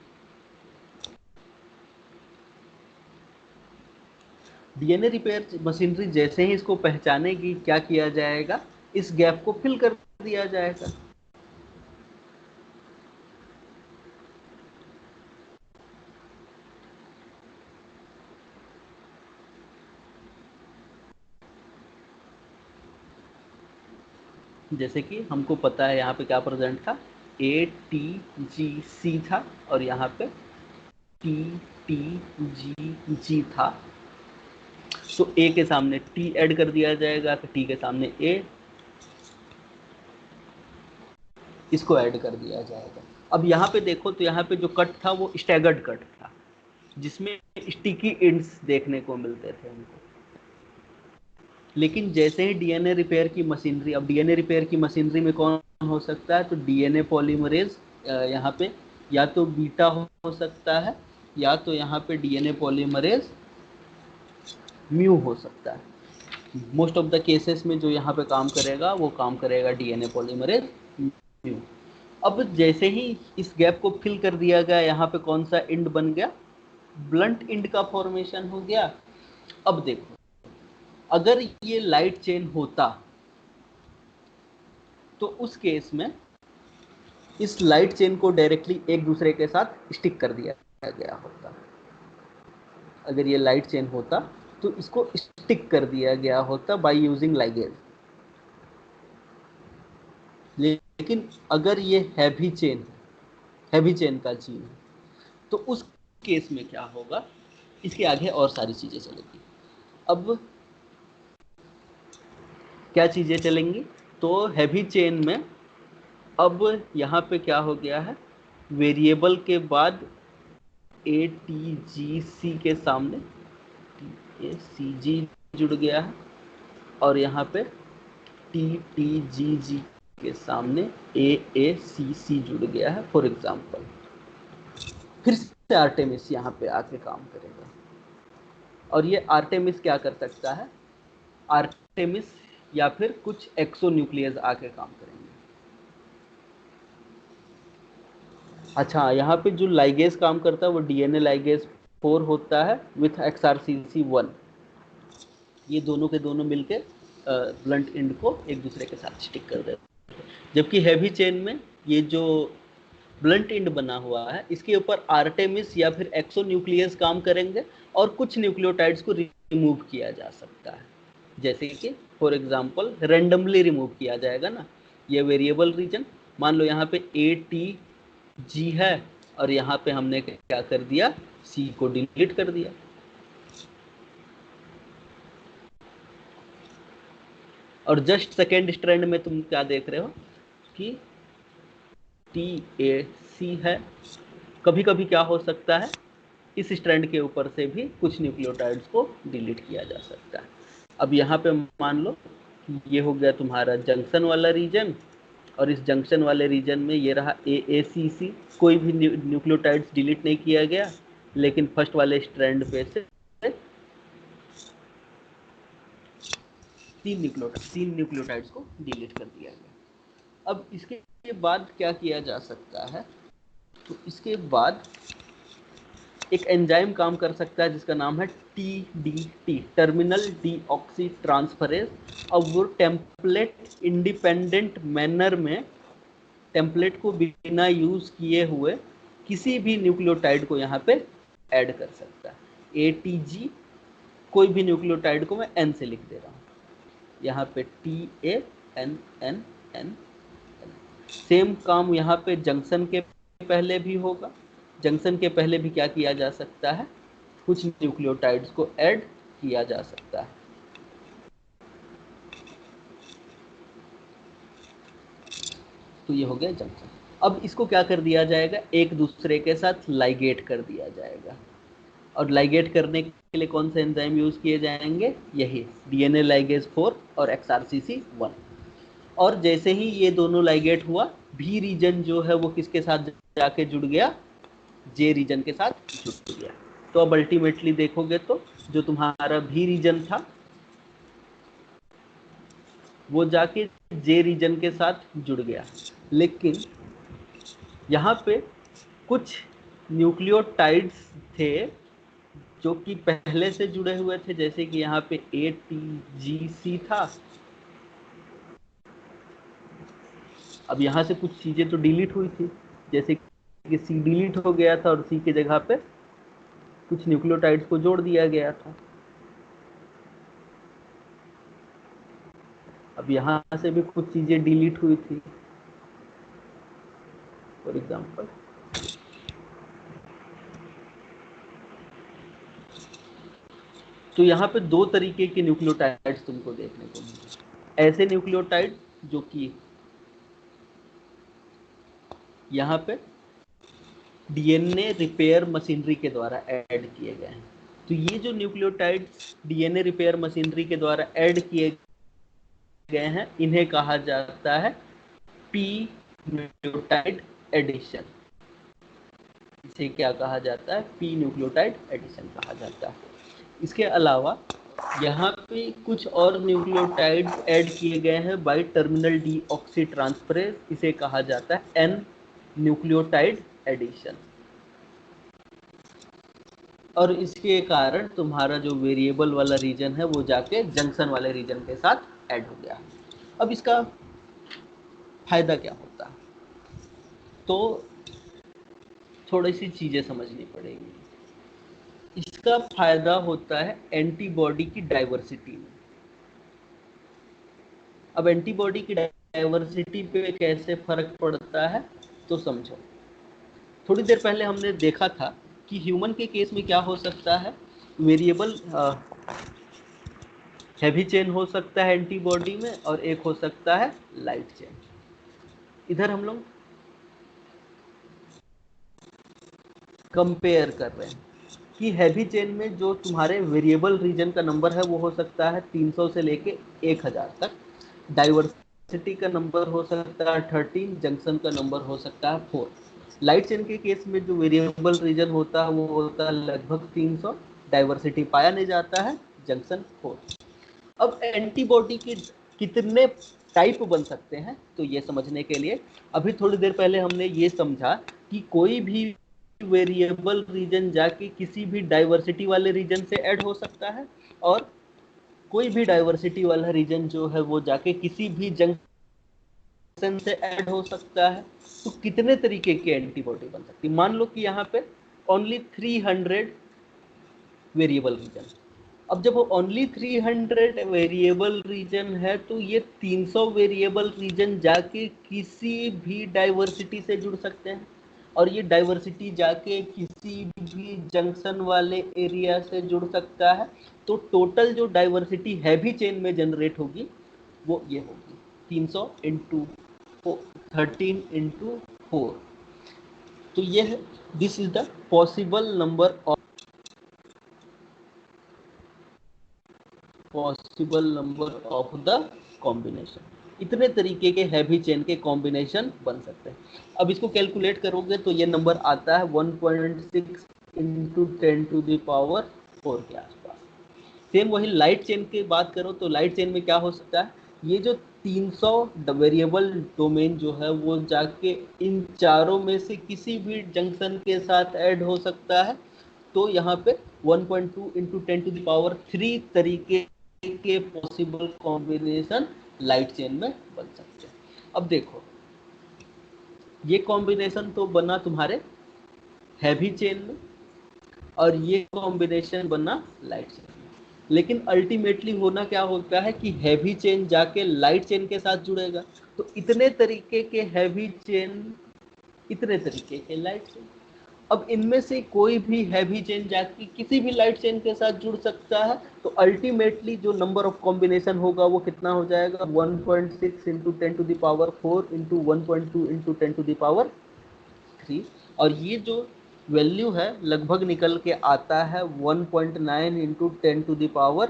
DNA repair machinery जैसे ही इसको पहचानेगी, क्या किया जाएगा, इस गैप को फिल कर दिया जाएगा। जैसे कि हमको पता है यहाँ पे क्या प्रेजेंट था, ATGC था, और यहाँ पे TTGG था। तो A के सामने T ऐड कर दिया जाएगा, तो T के सामने A, इसको ऐड कर दिया जाएगा। अब यहाँ पे देखो, तो यहाँ पे जो कट था वो स्टैगर्ड कट था, जिसमें स्टिकी एंड्स देखने को मिलते थे हमको। लेकिन जैसे ही डीएनए रिपेयर की मशीनरी, अब डीएनए रिपेयर की मशीनरी में कौन हो सकता है, तो डीएनए पॉलीमरेज यहाँ पे या तो बीटा हो सकता है, या तो यहाँ पे डीएनए पॉलीमरेज म्यू हो सकता है। मोस्ट ऑफ द केसेस में जो यहाँ पे काम करेगा, वो काम करेगा डीएनए पॉलीमरेज म्यू। अब जैसे ही इस गैप को फिल कर दिया गया, यहाँ पे कौन सा इंड बन गया, ब्लंट इंड का फॉर्मेशन हो गया। अब देखो, अगर ये लाइट चेन होता तो उस केस में इस लाइट चेन को डायरेक्टली एक दूसरे के साथ स्टिक कर दिया गया होता। अगर ये लाइट चेन होता तो इसको स्टिक कर दिया गया होता बाय यूजिंग लाइगेज। लेकिन अगर ये हैवी चेन का चीन है, तो उस केस में क्या होगा, इसके आगे और सारी चीजें चलेंगी। अब क्या चीजें चलेंगी, तो हैवी चेन में अब यहाँ पे क्या हो गया है, वेरिएबल के बाद ATGC के सामने TACG जुड़ गया है, और यहाँ पे TTGG के सामने AACC जुड़ गया है। फॉर एग्जाम्पल फिर से आर्टेमिस यहाँ पे आके काम करेगा, और ये आर्टेमिस क्या कर सकता है, आर्टेमिस या फिर कुछ एक्सोन्यूक्लियस आके काम करेंगे। अच्छा, यहाँ पे जो लाइगेज काम करता है वो डीएनए लाइगेज 4 होता है विथ XRCC 1। ये दोनों के दोनों मिलके ब्लंट एंड को एक दूसरे के साथ स्टिक कर देते हैं। जबकि हैवी चेन में ये जो ब्लंट एंड बना हुआ है, इसके ऊपर आर्टेमिस या फिर एक्सोन्यूक्लियस काम करेंगे, और कुछ न्यूक्लियोटाइड्स को रिमूव किया जा सकता है। जैसे कि फॉर एग्जांपल रैंडमली रिमूव किया जाएगा ना, ये वेरिएबल रीजन, मान लो यहाँ पे ATG है, और यहाँ पे हमने क्या कर दिया, C को डिलीट कर दिया। और जस्ट सेकेंड स्ट्रैंड में तुम क्या देख रहे हो कि TAC है। कभी कभी क्या हो सकता है, इस स्ट्रैंड के ऊपर से भी कुछ न्यूक्लियोटाइड्स को डिलीट किया जा सकता है। अब यहाँ पे मान लो ये हो गया तुम्हारा जंक्शन वाला रीजन, और इस जंक्शन वाले रीजन में ये रहा AACC। कोई भी न्यूक्लियोटाइड्स डिलीट नहीं किया गया, लेकिन फर्स्ट वाले स्ट्रैंड पे से तीन न्यूक्लियोटाइड्स को डिलीट कर दिया गया। अब इसके बाद क्या किया जा सकता है, तो इसके बाद एक एंजाइम काम कर सकता है जिसका नाम है TDT, टर्मिनल डीऑक्सी ट्रांसफरेज। अब वो टेम्पलेट इंडिपेंडेंट मैनर में टेम्पलेट को बिना यूज किए हुए किसी भी न्यूक्लियोटाइड को यहाँ पे ऐड कर सकता है। ATG, कोई भी न्यूक्लियोटाइड को मैं N से लिख दे रहा हूँ, यहाँ पे TANNN। सेम काम यहाँ पे जंक्शन के पहले भी होगा। जंक्शन के पहले भी क्या किया जा सकता है, कुछ न्यूक्लियोटाइड्स को ऐड किया जा सकता है। तो ये हो गया जंक्शन। अब इसको क्या कर दिया जाएगा, एक दूसरे के साथ लाइगेट कर दिया जाएगा। और लाइगेट करने के लिए कौन से एंजाइम यूज किए जाएंगे, यही डीएनए लाइगेज 4 और XRCC 1। और जैसे ही ये दोनों लाइगेट हुआ, भी रीजन जो है वो किसके साथ जाके जुड़ गया, J रीजन के साथ जुड़ गया। तो अब अल्टीमेटली देखोगे तो जो तुम्हारा भी रीजन था वो जाके जे रीजन के साथ जुड़ गया। लेकिन यहाँ पे कुछ न्यूक्लियोटाइड्स थे जो कि पहले से जुड़े हुए थे, जैसे कि यहाँ पे ATGC था। अब यहाँ से कुछ चीजें तो डिलीट हुई थी, जैसे कि C डिलीट हो गया था और C की जगह पे कुछ न्यूक्लियोटाइड्स को जोड़ दिया गया था। अब यहाँ से भी कुछ चीजें डिलीट हुई थी, फॉर एग्जाम्पल तो यहाँ पे दो तरीके के न्यूक्लियोटाइड्स तुमको देखने को मिले। ऐसे न्यूक्लियोटाइड जो कि यहाँ पे डीएनए रिपेयर मशीनरी के द्वारा ऐड किए गए हैं। तो ये जो न्यूक्लियोटाइड डीएनए रिपेयर मशीनरी के द्वारा ऐड किए गए हैं, इन्हें कहा जाता है पी न्यूक्लियोटाइड एडिशन। इसे क्या कहा जाता है? पी न्यूक्लियोटाइड एडिशन कहा जाता है। इसके अलावा यहाँ पे कुछ और न्यूक्लियोटाइड ऐड किए गए हैं बाई टर्मिनल डीऑक्सी ट्रांसफरेज, इसे कहा जाता है एन न्यूक्लियोटाइड एडिशन। और इसके कारण तुम्हारा जो वेरिएबल वाला रीजन है वो जाके जंक्शन वाले रीजन के साथ ऐड हो गया। अब इसका फायदा क्या होता है? तो थोड़ी सी चीजें समझनी पड़ेगी। इसका फायदा होता है एंटीबॉडी की डाइवर्सिटी में। अब एंटीबॉडी की डाइवर्सिटी पे कैसे फर्क पड़ता है तो समझो। थोड़ी देर पहले हमने देखा था कि ह्यूमन के केस में क्या हो सकता है, वेरिएबल हैवी चेन हो सकता है एंटीबॉडी में और एक हो सकता है लाइट चेन। इधर हम लोग कंपेयर कर रहे हैं कि हैवी चेन में जो तुम्हारे वेरिएबल रीजन का नंबर है वो हो सकता है 300 से लेके 1000 तक, डाइवर्सिटी का नंबर हो सकता है 13, जंक्शन का नंबर हो सकता है 4। लाइट चेन के केस में जो वेरिएबल रीजन होता है वो होता है लगभग 300, डाइवर्सिटी पाया नहीं जाता है, जंक्शन 4। अब एंटीबॉडी के कितने टाइप बन सकते हैं तो ये समझने के लिए अभी थोड़ी देर पहले हमने ये समझा कि कोई भी वेरिएबल रीजन जाके किसी भी डाइवर्सिटी वाले रीजन से ऐड हो सकता है और कोई भी डाइवर्सिटी वाला रीजन जो है वो जाके किसी भी जंक्शन से ऐड हो सकता है। तो कितने तरीके की एंटीबॉडी बन सकती है? मान लो कि यहाँ पे ओनली 300 वेरिएबल रीजन। अब जब वो ओनली 300 वेरिएबल रीजन है तो ये 300 वेरिएबल रीजन जाके किसी भी डाइवर्सिटी से जुड़ सकते हैं और ये डाइवर्सिटी जाके किसी भी जंक्शन वाले एरिया से जुड़ सकता है। तो टोटल जो डाइवर्सिटी हैवी चेन में जनरेट होगी वो ये होगी 300 इंटू 13 इंटू 4। तो ये है, this is the possible number of the combination. इतने तरीके के हैवी चेन के कॉम्बिनेशन बन सकते हैं। अब इसको कैलकुलेट करोगे तो ये नंबर आता है 1.6 इंटू 10⁴ के आसपास। सेम वही लाइट चेन की बात करो तो लाइट चेन में क्या हो सकता है, ये जो 300 वेरिएबल डोमेन जो है वो जाके इन चारों में से किसी भी जंक्शन के साथ ऐड हो सकता है। तो यहाँ पे 1.2 इंटू 10⁻³ तरीके के पॉसिबल कॉम्बिनेशन लाइट चेन में बन सकते हैं। अब देखो ये कॉम्बिनेशन तो बना तुम्हारे हैवी चेन में और ये कॉम्बिनेशन बना लाइट चेन में, लेकिन अल्टीमेटली होना क्या होता है कि हैवी चेन जाके लाइट चेन के साथ जुड़ेगा। तो इतने तरीके के हैवी चेन, इतने तरीके के लाइट चेन। अब इनमें से कोई भी हैवी चेन जाके किसी भी लाइट चेन के साथ जुड़ सकता है। तो अल्टीमेटली जो नंबर ऑफ कॉम्बिनेशन होगा वो कितना हो जाएगा, 1.6 इंटू 10⁴ इंटू 1.2 इंटू 10⁻³ और ये जो वैल्यू है लगभग निकल के आता है 1.9 इंटू 10⁻⁷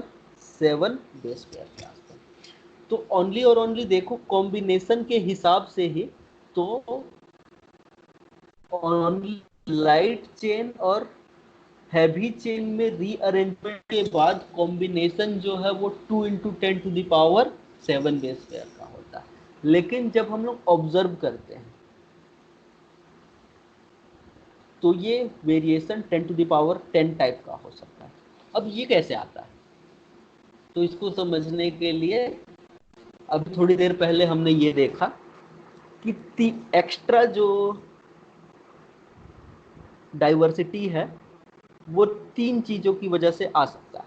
बेस पेयर के आसपास। तो ओनली और ओनली देखो कॉम्बिनेशन के हिसाब से ही तो ओनली लाइट चेन और हैवी चेन में रीअरेंजमेंट के बाद कॉम्बिनेशन जो है वो 2 × 10⁻7 बेस पेयर का होता है। लेकिन जब हम लोग ऑब्जर्व करते हैं तो ये वेरिएशन 10⁻10 टाइप का हो सकता है। अब ये कैसे आता है, तो इसको समझने के लिए अब थोड़ी देर पहले हमने ये देखा कि एक्स्ट्रा जो डाइवर्सिटी है वो 3 चीजों की वजह से आ सकता है।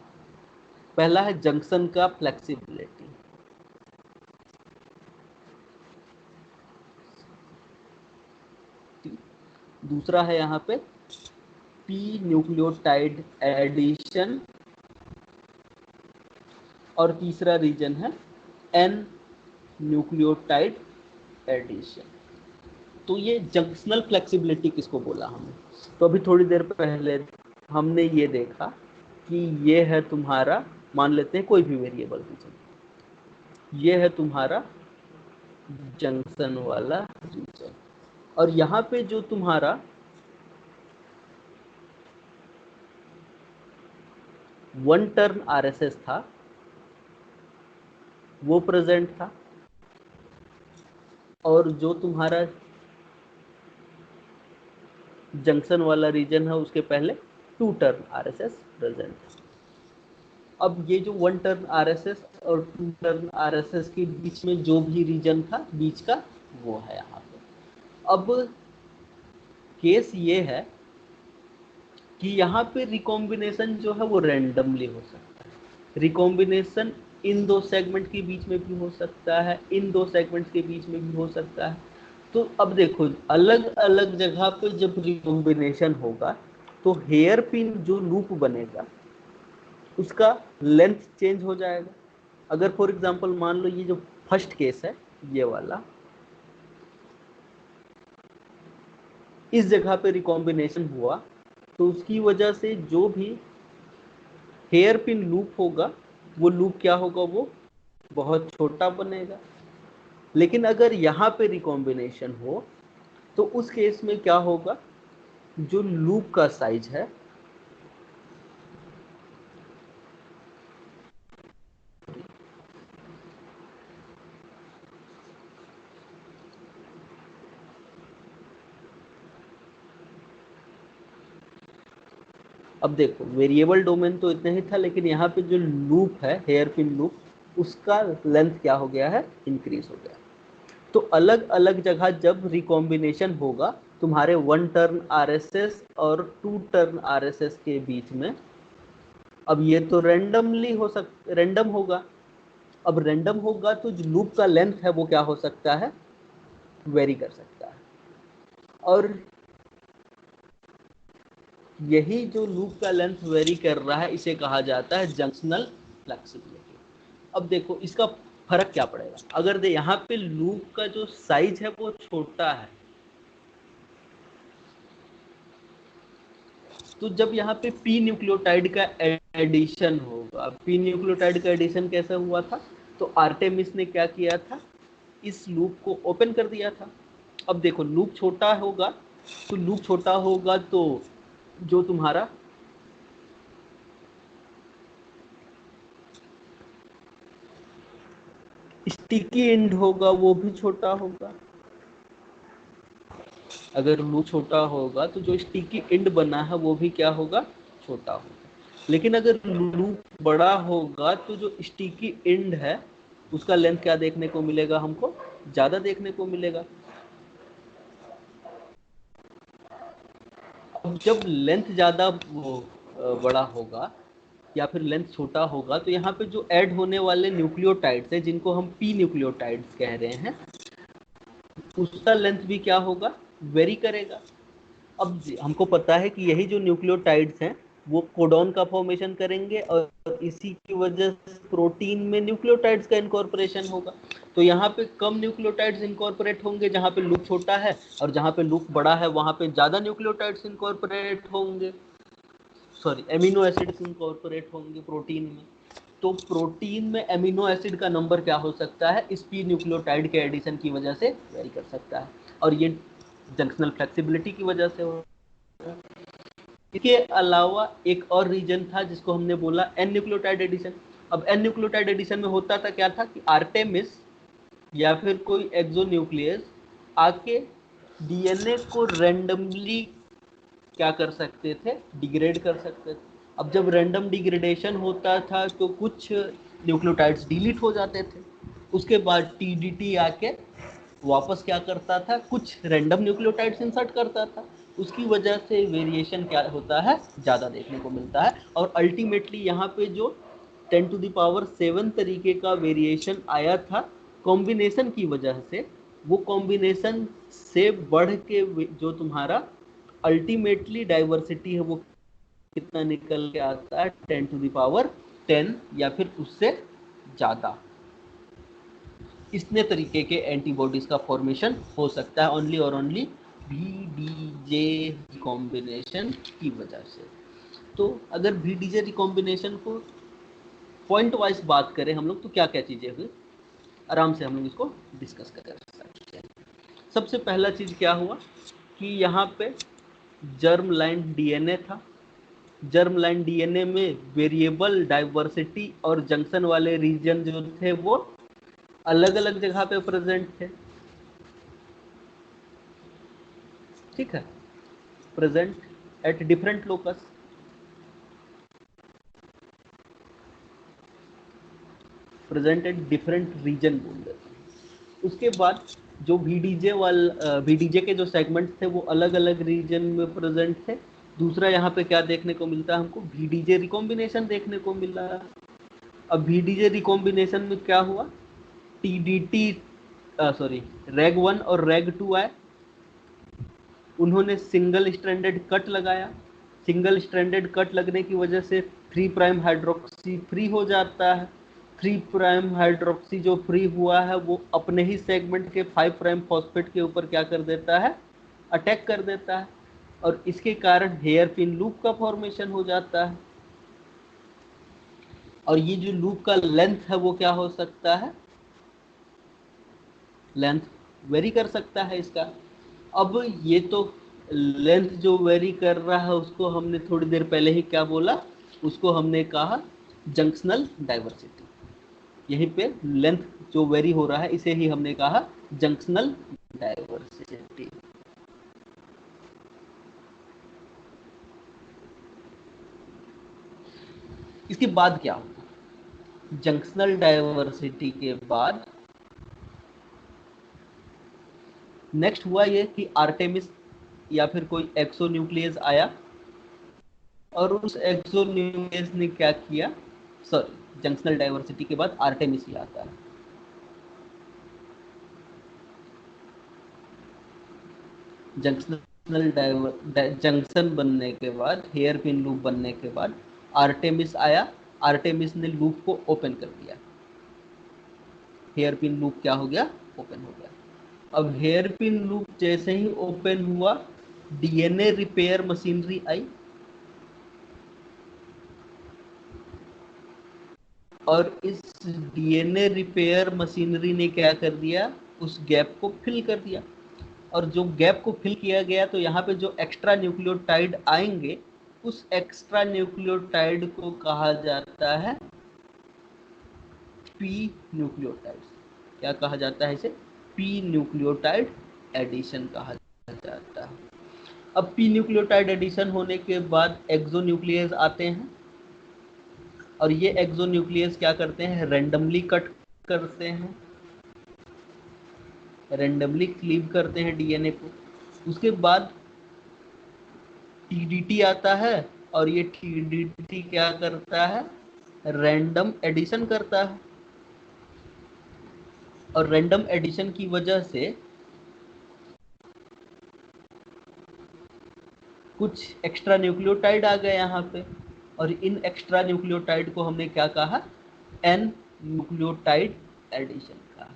पहला है जंक्शन का फ्लेक्सिबिलिटी, दूसरा है यहाँ पे पी न्यूक्लियोटाइड एडिशन, और तीसरा रीजन है एन न्यूक्लियोटाइड एडिशन। तो ये जंक्शनल फ्लेक्सिबिलिटी किसको बोला हमने, तो अभी थोड़ी देर पहले हमने ये देखा कि ये है तुम्हारा, मान लेते हैं कोई भी वेरिएबल रीजन, ये है तुम्हारा जंक्शन वाला रीजन, और यहाँ पे जो तुम्हारा वन टर्न आरएसएस था वो प्रेजेंट था, और जो तुम्हारा जंक्शन वाला रीजन है उसके पहले 2 टर्न आरएसएस प्रेजेंट है। अब ये जो 1 टर्न आरएसएस और 2 टर्न आरएसएस के बीच में जो भी रीजन था बीच का, वो है यहाँ पे। अब केस ये है कि यहाँ पे रिकॉम्बिनेशन जो है वो रैंडमली हो सकता है। रिकॉम्बिनेशन इन 2 सेगमेंट के बीच में भी हो सकता है, इन 2 सेगमेंट्स के बीच में भी हो सकता है। तो अब देखो अलग अलग जगह पे जब रिकॉम्बिनेशन होगा तो हेयर पिन जो लूप बनेगा उसका लेंथ चेंज हो जाएगा। अगर फॉर एग्जांपल मान लो ये जो फर्स्ट केस है ये वाला, इस जगह पे रिकॉम्बिनेशन हुआ तो उसकी वजह से जो भी हेयर पिन लूप होगा वो लूप क्या होगा, वो बहुत छोटा बनेगा। लेकिन अगर यहाँ पे रिकॉम्बिनेशन हो तो उस केस में क्या होगा, जो लूप का साइज है अब देखो वेरिएबल डोमेन तो इतना ही था, लेकिन यहाँ पे जो लूप है हेयर पिन लूप उसका लेंथ क्या हो गया है, इंक्रीज हो गया। तो अलग अलग जगह जब रिकॉम्बिनेशन होगा तुम्हारे 1 टर्न आरएसएस और 2 टर्न आरएसएस के बीच में, अब ये तो रैंडम होगा। अब रैंडम होगा तो जो लूप का लेंथ है वो क्या हो सकता है, वेरी कर सकता है। और यही जो लूप का लेंथ वेरी कर रहा है इसे कहा जाता है जंक्शनल फ्लेक्सिबिलिटी। अब देखो इसका फर्क क्या पड़ेगा, अगर दे यहाँ पे लूप का जो साइज है वो छोटा है, तो जब यहाँ पे पी न्यूक्लियोटाइड का एडिशन होगा, पी न्यूक्लियोटाइड का एडिशन कैसे हुआ था, तो आर्टेमिस ने क्या किया था, इस लूप को ओपन कर दिया था। अब देखो लूप छोटा होगा तो लूप छोटा होगा तो जो तुम्हारा स्टिकी एंड होगा वो भी छोटा होगा। अगर लूप छोटा होगा तो जो स्टिकी एंड बना है वो भी क्या होगा, छोटा होगा। लेकिन अगर लूप बड़ा होगा तो जो स्टिकी एंड है उसका लेंथ क्या देखने को मिलेगा, हमको ज्यादा देखने को मिलेगा। अब जब लेंथ ज्यादा बड़ा होगा या फिर लेंथ छोटा होगा तो यहाँ पे जो ऐड होने वाले न्यूक्लियोटाइड्स हैं जिनको हम पी न्यूक्लियोटाइड्स कह रहे हैं, उसका लेंथ भी क्या होगा, वेरी करेगा। अब हमको पता है कि यही जो न्यूक्लियोटाइड्स हैं वो कोडॉन का फॉर्मेशन करेंगे और इसी की वजह से प्रोटीन में न्यूक्लियोटाइड्स का इनकॉर्पोरेशन होगा। तो यहाँ पे कम न्यूक्लियोटाइड्स इनकॉर्पोरेट होंगे जहाँ पे लूप छोटा है, और जहाँ पे लूप बड़ा है वहाँ पे ज़्यादा न्यूक्लियोटाइड्स इनकॉर्पोरेट होंगे, सॉरी एमिनो एसिड्स इनकॉर्पोरेट होंगे प्रोटीन में। तो प्रोटीन में एमिनो एसिड का नंबर क्या हो सकता है, इस पी न्यूक्लियोटाइड के एडिशन की वजह से वेरी कर सकता है, और ये जंक्शनल फ्लेक्सिबिलिटी की वजह से हो। इसके अलावा एक और रीजन था जिसको हमने बोला एन न्यूक्लियोटाइड एडिशन। अब एन न्यूक्लियोटाइड एडिशन में होता था क्या था कि आर्टेमिस या फिर कोई एक्सोन्यूक्लियस आके डीएनए को रैंडमली क्या कर सकते थे, डिग्रेड कर सकते थे। अब जब रैंडम डिग्रेडेशन होता था तो कुछ न्यूक्लियोटाइड्स डिलीट हो जाते थे, उसके बाद टीडीटी आके वापस क्या करता था, कुछ रैंडम न्यूक्लियोटाइड्स इंसर्ट करता था। उसकी वजह से वेरिएशन क्या होता है, ज़्यादा देखने को मिलता है। और अल्टीमेटली यहाँ पे जो 10⁻7 तरीके का वेरिएशन आया था कॉम्बिनेशन की वजह से, वो कॉम्बिनेशन से बढ़ के जो तुम्हारा अल्टीमेटली डाइवर्सिटी है वो कितना निकल के आता है, 10⁻10 या फिर उससे ज़्यादा। इतने तरीके के एंटीबॉडीज का फॉर्मेशन हो सकता है ओनली और ओनली VDJ रिकॉम्बिनेशन की वजह से। तो अगर VDJ रिकॉम्बिनेशन को पॉइंट वाइज बात करें हम लोग तो क्या क्या चीज़ें हुई, आराम से हम लोग इसको डिस्कस कर सकते हैं। सबसे पहला चीज़ क्या हुआ कि यहाँ पे जर्म लाइन डीएनए था। जर्म लाइन डीएनए में वेरिएबल डाइवर्सिटी और जंक्शन वाले रीजन जो थे वो अलग अलग जगह पे प्रेजेंट थे। ठीक है, present at different locus. Present at different region बोल देते हैं। उसके बाद जो VDJ के जो सेगमेंट थे वो अलग अलग रीजन में प्रेजेंट थे। दूसरा यहाँ पे क्या देखने को मिलता है हमको, VDJ रिकॉम्बिनेशन देखने को मिला। अब VDJ रिकॉम्बिनेशन में क्या हुआ, TDT सॉरी रैग 1 और रैग 2 आए, उन्होंने सिंगल स्ट्रैंडेड कट लगाया। सिंगल स्ट्रैंडेड कट लगने की वजह से 3' हाइड्रोक्सी फ्री हो जाता है। 3' हाइड्रोक्सी जो फ्री हुआ है वो अपने ही सेगमेंट के 5' फॉस्फेट के ऊपर क्या कर देता है, अटैक कर देता है, और इसके कारण हेयर पिन लूप का फॉर्मेशन हो जाता है। और ये जो लूप का लेंथ है वो क्या हो सकता है, लेंथ वेरी कर सकता है इसका। अब ये तो लेंथ जो वेरी कर रहा है उसको हमने थोड़ी देर पहले ही क्या बोला, उसको हमने कहा जंक्शनल डाइवर्सिटी। यहीं पे लेंथ जो वेरी हो रहा है इसे ही हमने कहा जंक्शनल डाइवर्सिटी। इसके बाद क्या होगा, जंक्शनल डाइवर्सिटी के बाद नेक्स्ट हुआ ये कि आर्टेमिस या फिर कोई एक्सोन्यूक्लियस आया, और उस एक्सोन्यूक्लियस ने क्या किया, सॉरी जंक्शनल डाइवर्सिटी के बाद आर्टेमिस ही आता है। जंक्शन बनने के बाद, हेयर पिन लूप बनने के बाद आर्टेमिस आया। आर्टेमिस ने लूप को ओपन कर दिया, हेयर पिन लूप क्या हो गया, ओपन हो गया। अब हेयर पिन लूप जैसे ही ओपन हुआ, डीएनए रिपेयर मशीनरी आई, और इस डीएनए रिपेयर मशीनरी ने क्या कर दिया, उस गैप को फिल कर दिया। और जो गैप को फिल किया गया तो यहाँ पे जो एक्स्ट्रा न्यूक्लियोटाइड आएंगे, उस एक्स्ट्रा न्यूक्लियोटाइड को कहा जाता है पी न्यूक्लियोटाइड। क्या कहा जाता है इसे, पी न्यूक्लियोटाइड एडिशन कहा जाता है। अब पी न्यूक्लियोटाइड एडिशन होने के बाद एक्सोन्यूक्लियस आते हैं, और ये एक्सोन्यूक्लियस क्या करते हैं, रैंडमली कट करते हैं, रैंडमली क्लीव करते हैं डीएनए को। उसके बाद टीडीटी आता है, और ये टीडीटी क्या करता है, रैंडम एडिशन करता है। और रैंडम एडिशन की वजह से कुछ एक्स्ट्रा न्यूक्लियोटाइड आ गए यहाँ पे, और इन एक्स्ट्रा न्यूक्लियोटाइड को हमने क्या कहा, एन न्यूक्लियोटाइड एडिशन कहा।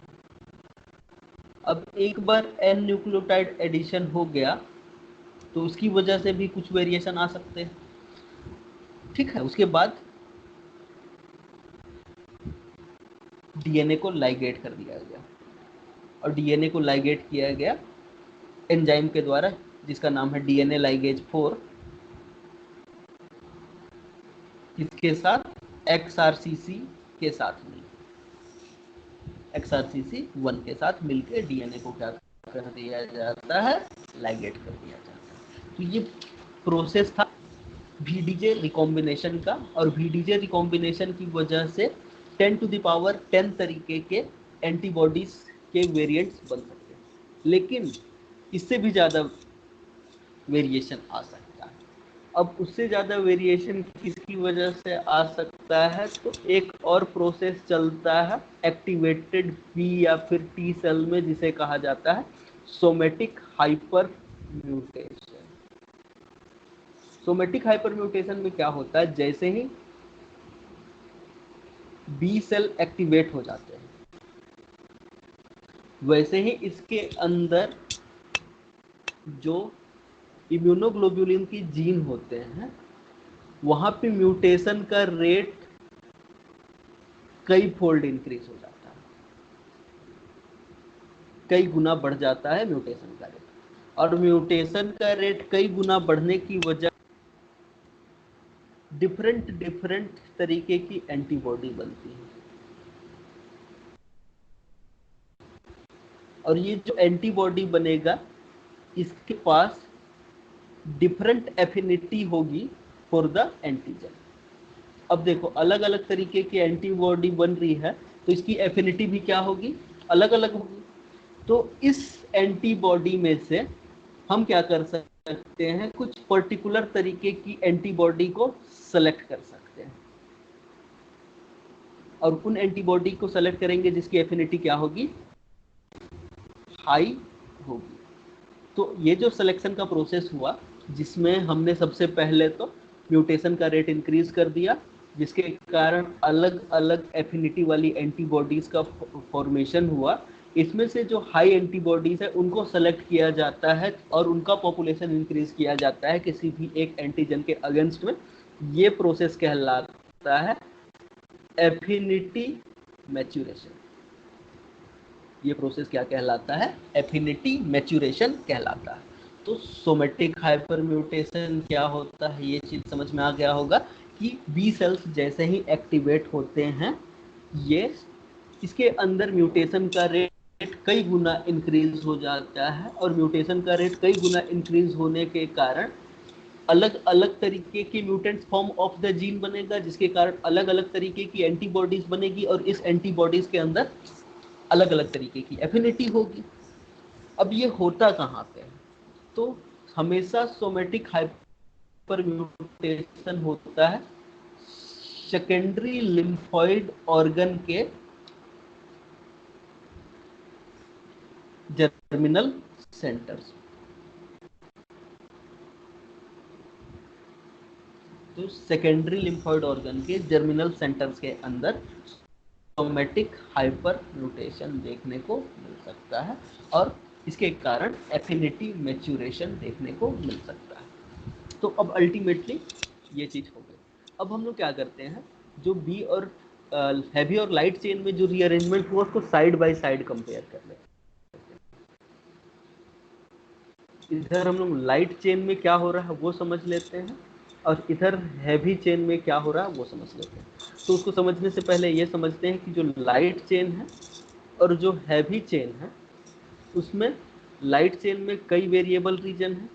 अब एक बार एन न्यूक्लियोटाइड एडिशन हो गया तो उसकी वजह से भी कुछ वेरिएशन आ सकते हैं। ठीक है, उसके बाद डीएनए को लाइगेट कर दिया गया, और डीएनए को लाइगेट किया गया एंजाइम के द्वारा जिसका नाम है डीएनए लाइगेज 4। किसके साथ? XRCC के साथ मिलकर, XRCC 1 के साथ मिलकर डीएनए को क्या कर दिया जाता है? लाइगेट कर दिया जाता है। तो ये प्रोसेस था VDJ रिकॉम्बिनेशन का, और VDJ रिकॉम्बिनेशन की वजह से 10 to the power 10 तरीके के एंटीबॉडीज के वेरिएंट्स बन सकते हैं, लेकिन इससे भी ज़्यादा वेरिएशन आ सकता है। अब उससे ज़्यादा वेरिएशन किसकी वजह से आ सकता है? तो एक और प्रोसेस चलता है एक्टिवेटेड B या फिर T सेल में, जिसे कहा जाता है somatic hyper mutation. Somatic hyper mutation में क्या होता है? जैसे ही B सेल एक्टिवेट हो जाते हैं, वैसे ही इसके अंदर जो इम्यूनोग्लोबुलिन की जीन होते हैं, वहां पे म्यूटेशन का रेट कई फोल्ड इंक्रीज हो जाता है, कई गुना बढ़ जाता है म्यूटेशन का रेट। और म्यूटेशन का रेट कई गुना बढ़ने की वजह डिफरेंट तरीके की एंटीबॉडी बनती है, और ये जो एंटीबॉडी बनेगा इसके पास डिफरेंट एफिनिटी होगी फॉर द एंटीजन। अब देखो अलग अलग तरीके की एंटीबॉडी बन रही है, तो इसकी एफिनिटी भी क्या होगी? अलग अलग होगी। तो इस एंटीबॉडी में से हम क्या कर सकते हैं? कुछ पर्टिकुलर तरीके की एंटीबॉडी को सेलेक्ट कर सकते हैं, और उन एंटीबॉडी को सेलेक्ट करेंगे जिसकी एफिनिटी क्या होगी? हाई होगी। तो ये जो सिलेक्शन का प्रोसेस हुआ, जिसमें हमने सबसे पहले तो म्यूटेशन का रेट इंक्रीज कर दिया, जिसके कारण अलग अलग एफिनिटी वाली एंटीबॉडीज का फॉर्मेशन हुआ। इसमें से जो हाई एंटीबॉडीज है उनको सेलेक्ट किया जाता है और उनका पॉपुलेशन इंक्रीज किया जाता है किसी भी एक एंटीजन के अगेंस्ट में। ये प्रोसेस कहलाता है एफिनिटी मैच्योरेशन। ये प्रोसेस क्या कहलाता है? एफिनिटी मैच्योरेशन कहलाता है। तो सोमेटिक हाइपर म्यूटेशन क्या होता है, ये चीज समझ में आ गया होगा कि बी सेल्स जैसे ही एक्टिवेट होते हैं, ये इसके अंदर म्यूटेशन का रेट कई गुना इंक्रीज हो जाता है, और म्यूटेशन का रेट कई गुना इंक्रीज होने के कारण अलग अलग तरीके के mutants form of the gene बनेगा, जिसके कारण अलग अलग तरीके की एंटीबॉडीज बनेगी, और इस एंटीबॉडीज के अंदर अलग अलग तरीके की एफिनिटी होगी। अब ये होता कहाँ पे है? तो हमेशा सोमेटिक हाइपर म्यूटेशन होता है सेकेंडरी लिम्फोइड ऑर्गन के जर्मिनल सेंटर्स। तो सेकेंडरी लिम्फोइड ऑर्गन के जर्मिनल सेंटर्स के अंदर सोमेटिक हाइपर म्यूटेशन देखने को मिल सकता है, और इसके कारण एफिनिटी मैच्योरेशन देखने को मिल सकता है। तो अब अल्टीमेटली ये चीज हो गई। अब हम लोग क्या करते हैं, जो बी और हैवी और लाइट चेन में जो रीअरेंजमेंट हुआ उसको साइड बाय साइड कंपेयर कर लेते हैं। इधर हम लोग लाइट चेन में क्या हो रहा है वो समझ लेते हैं, और इधर हैवी चेन में क्या हो रहा है वो समझ लेते हैं। तो उसको समझने से पहले ये समझते हैं कि जो लाइट चेन है और जो हैवी चेन है, उसमें लाइट चेन में कई वेरिएबल रीजन है,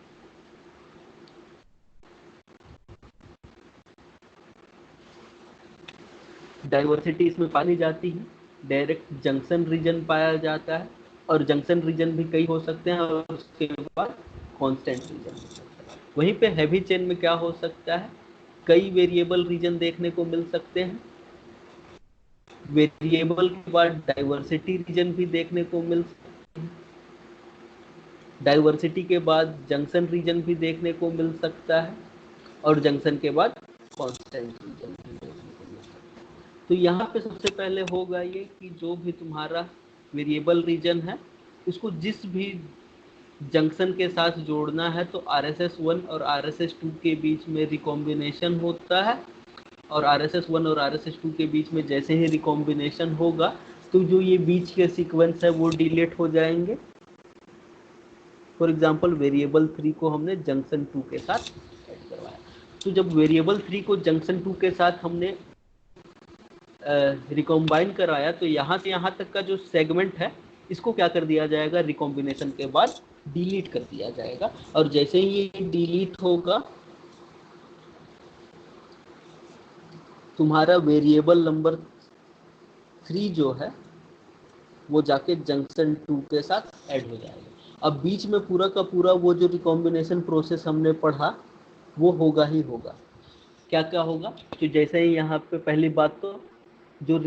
डाइवर्सिटी इसमें पाई जाती है, डायरेक्ट जंक्शन रीजन पाया जाता है, और जंक्शन रीजन भी कई हो सकते हैं, और उसके बाद कांस्टेंट रीजन हो सकता है। वहीं पे हैवी चेन में क्या हो सकता है? कई वेरिएबल रीजन देखने को मिल सकते हैं, वेरिएबल के बाद डाइवर्सिटी रीजन भी देखने को मिल सकते हैं, डाइवर्सिटी के बाद जंक्शन रीजन भी देखने को मिल सकता है, और जंक्शन के बाद कांस्टेंट रीजन भी देखने को मिल सकता है। तो यहाँ पे सबसे पहले होगा ये कि जो भी तुम्हारा वेरिएबल रीजन है उसको जिस भी जंक्शन के साथ जोड़ना है, तो RSS1 और RSS2 के बीच में रिकॉम्बिनेशन होता है, और RSS1 और RSS2 के बीच में जैसे ही रिकॉम्बिनेशन होगा तो जो ये बीच के सीक्वेंस है वो डिलीट हो जाएंगे। फॉर एग्जाम्पल वेरिएबल 3 को हमने जंक्शन 2 के साथ ऐड करवाया, तो जब वेरिएबल 3 को जंक्शन 2 के साथ हमने रिकॉम्बाइन कराया तो यहाँ से यहाँ तक का जो सेगमेंट है इसको क्या कर दिया जाएगा, रिकॉम्बिनेशन के बाद डिलीट कर दिया जाएगा। और जैसे ही ये डिलीट होगा तुम्हारा वेरिएबल नंबर 3 जो है वो जाके जंक्शन 2 के साथ ऐड हो जाएगा। अब बीच में पूरा का पूरा वो जो रिकॉम्बिनेशन प्रोसेस हमने पढ़ा वो होगा ही होगा। क्या क्या होगा, तो जैसे ही यहाँ पे पहली बात तो जो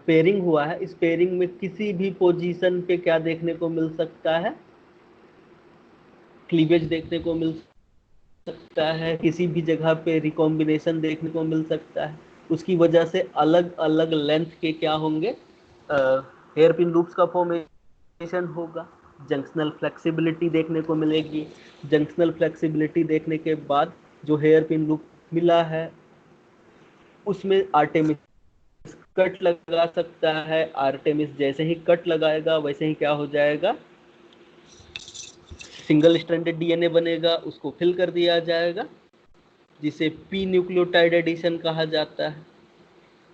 पेयरिंग हुआ है, इस पेयरिंग में किसी भी पोजीशन पे क्या देखने को मिल सकता है, क्लीवेज देखने को मिल सकता है, किसी भी जगह पे रिकॉम्बिनेशन देखने को मिल सकता है। उसकी वजह से अलग अलग लेंथ के क्या होंगे, हेयर पिन लूप्स का फॉर्मेशन होगा, जंक्शनल फ्लेक्सिबिलिटी देखने को मिलेगी। जंक्शनल फ्लेक्सिबिलिटी देखने के बाद जो हेयर पिन लूप मिला है उसमें आर्टेमिस कट लगा सकता है। आर्टेमिस जैसे ही कट लगाएगा वैसे ही क्या हो जाएगा, सिंगल स्ट्रैंडेड डीएनए बनेगा, उसको फिल कर दिया जाएगा जिसे पी न्यूक्लियोटाइड एडिशन कहा जाता है।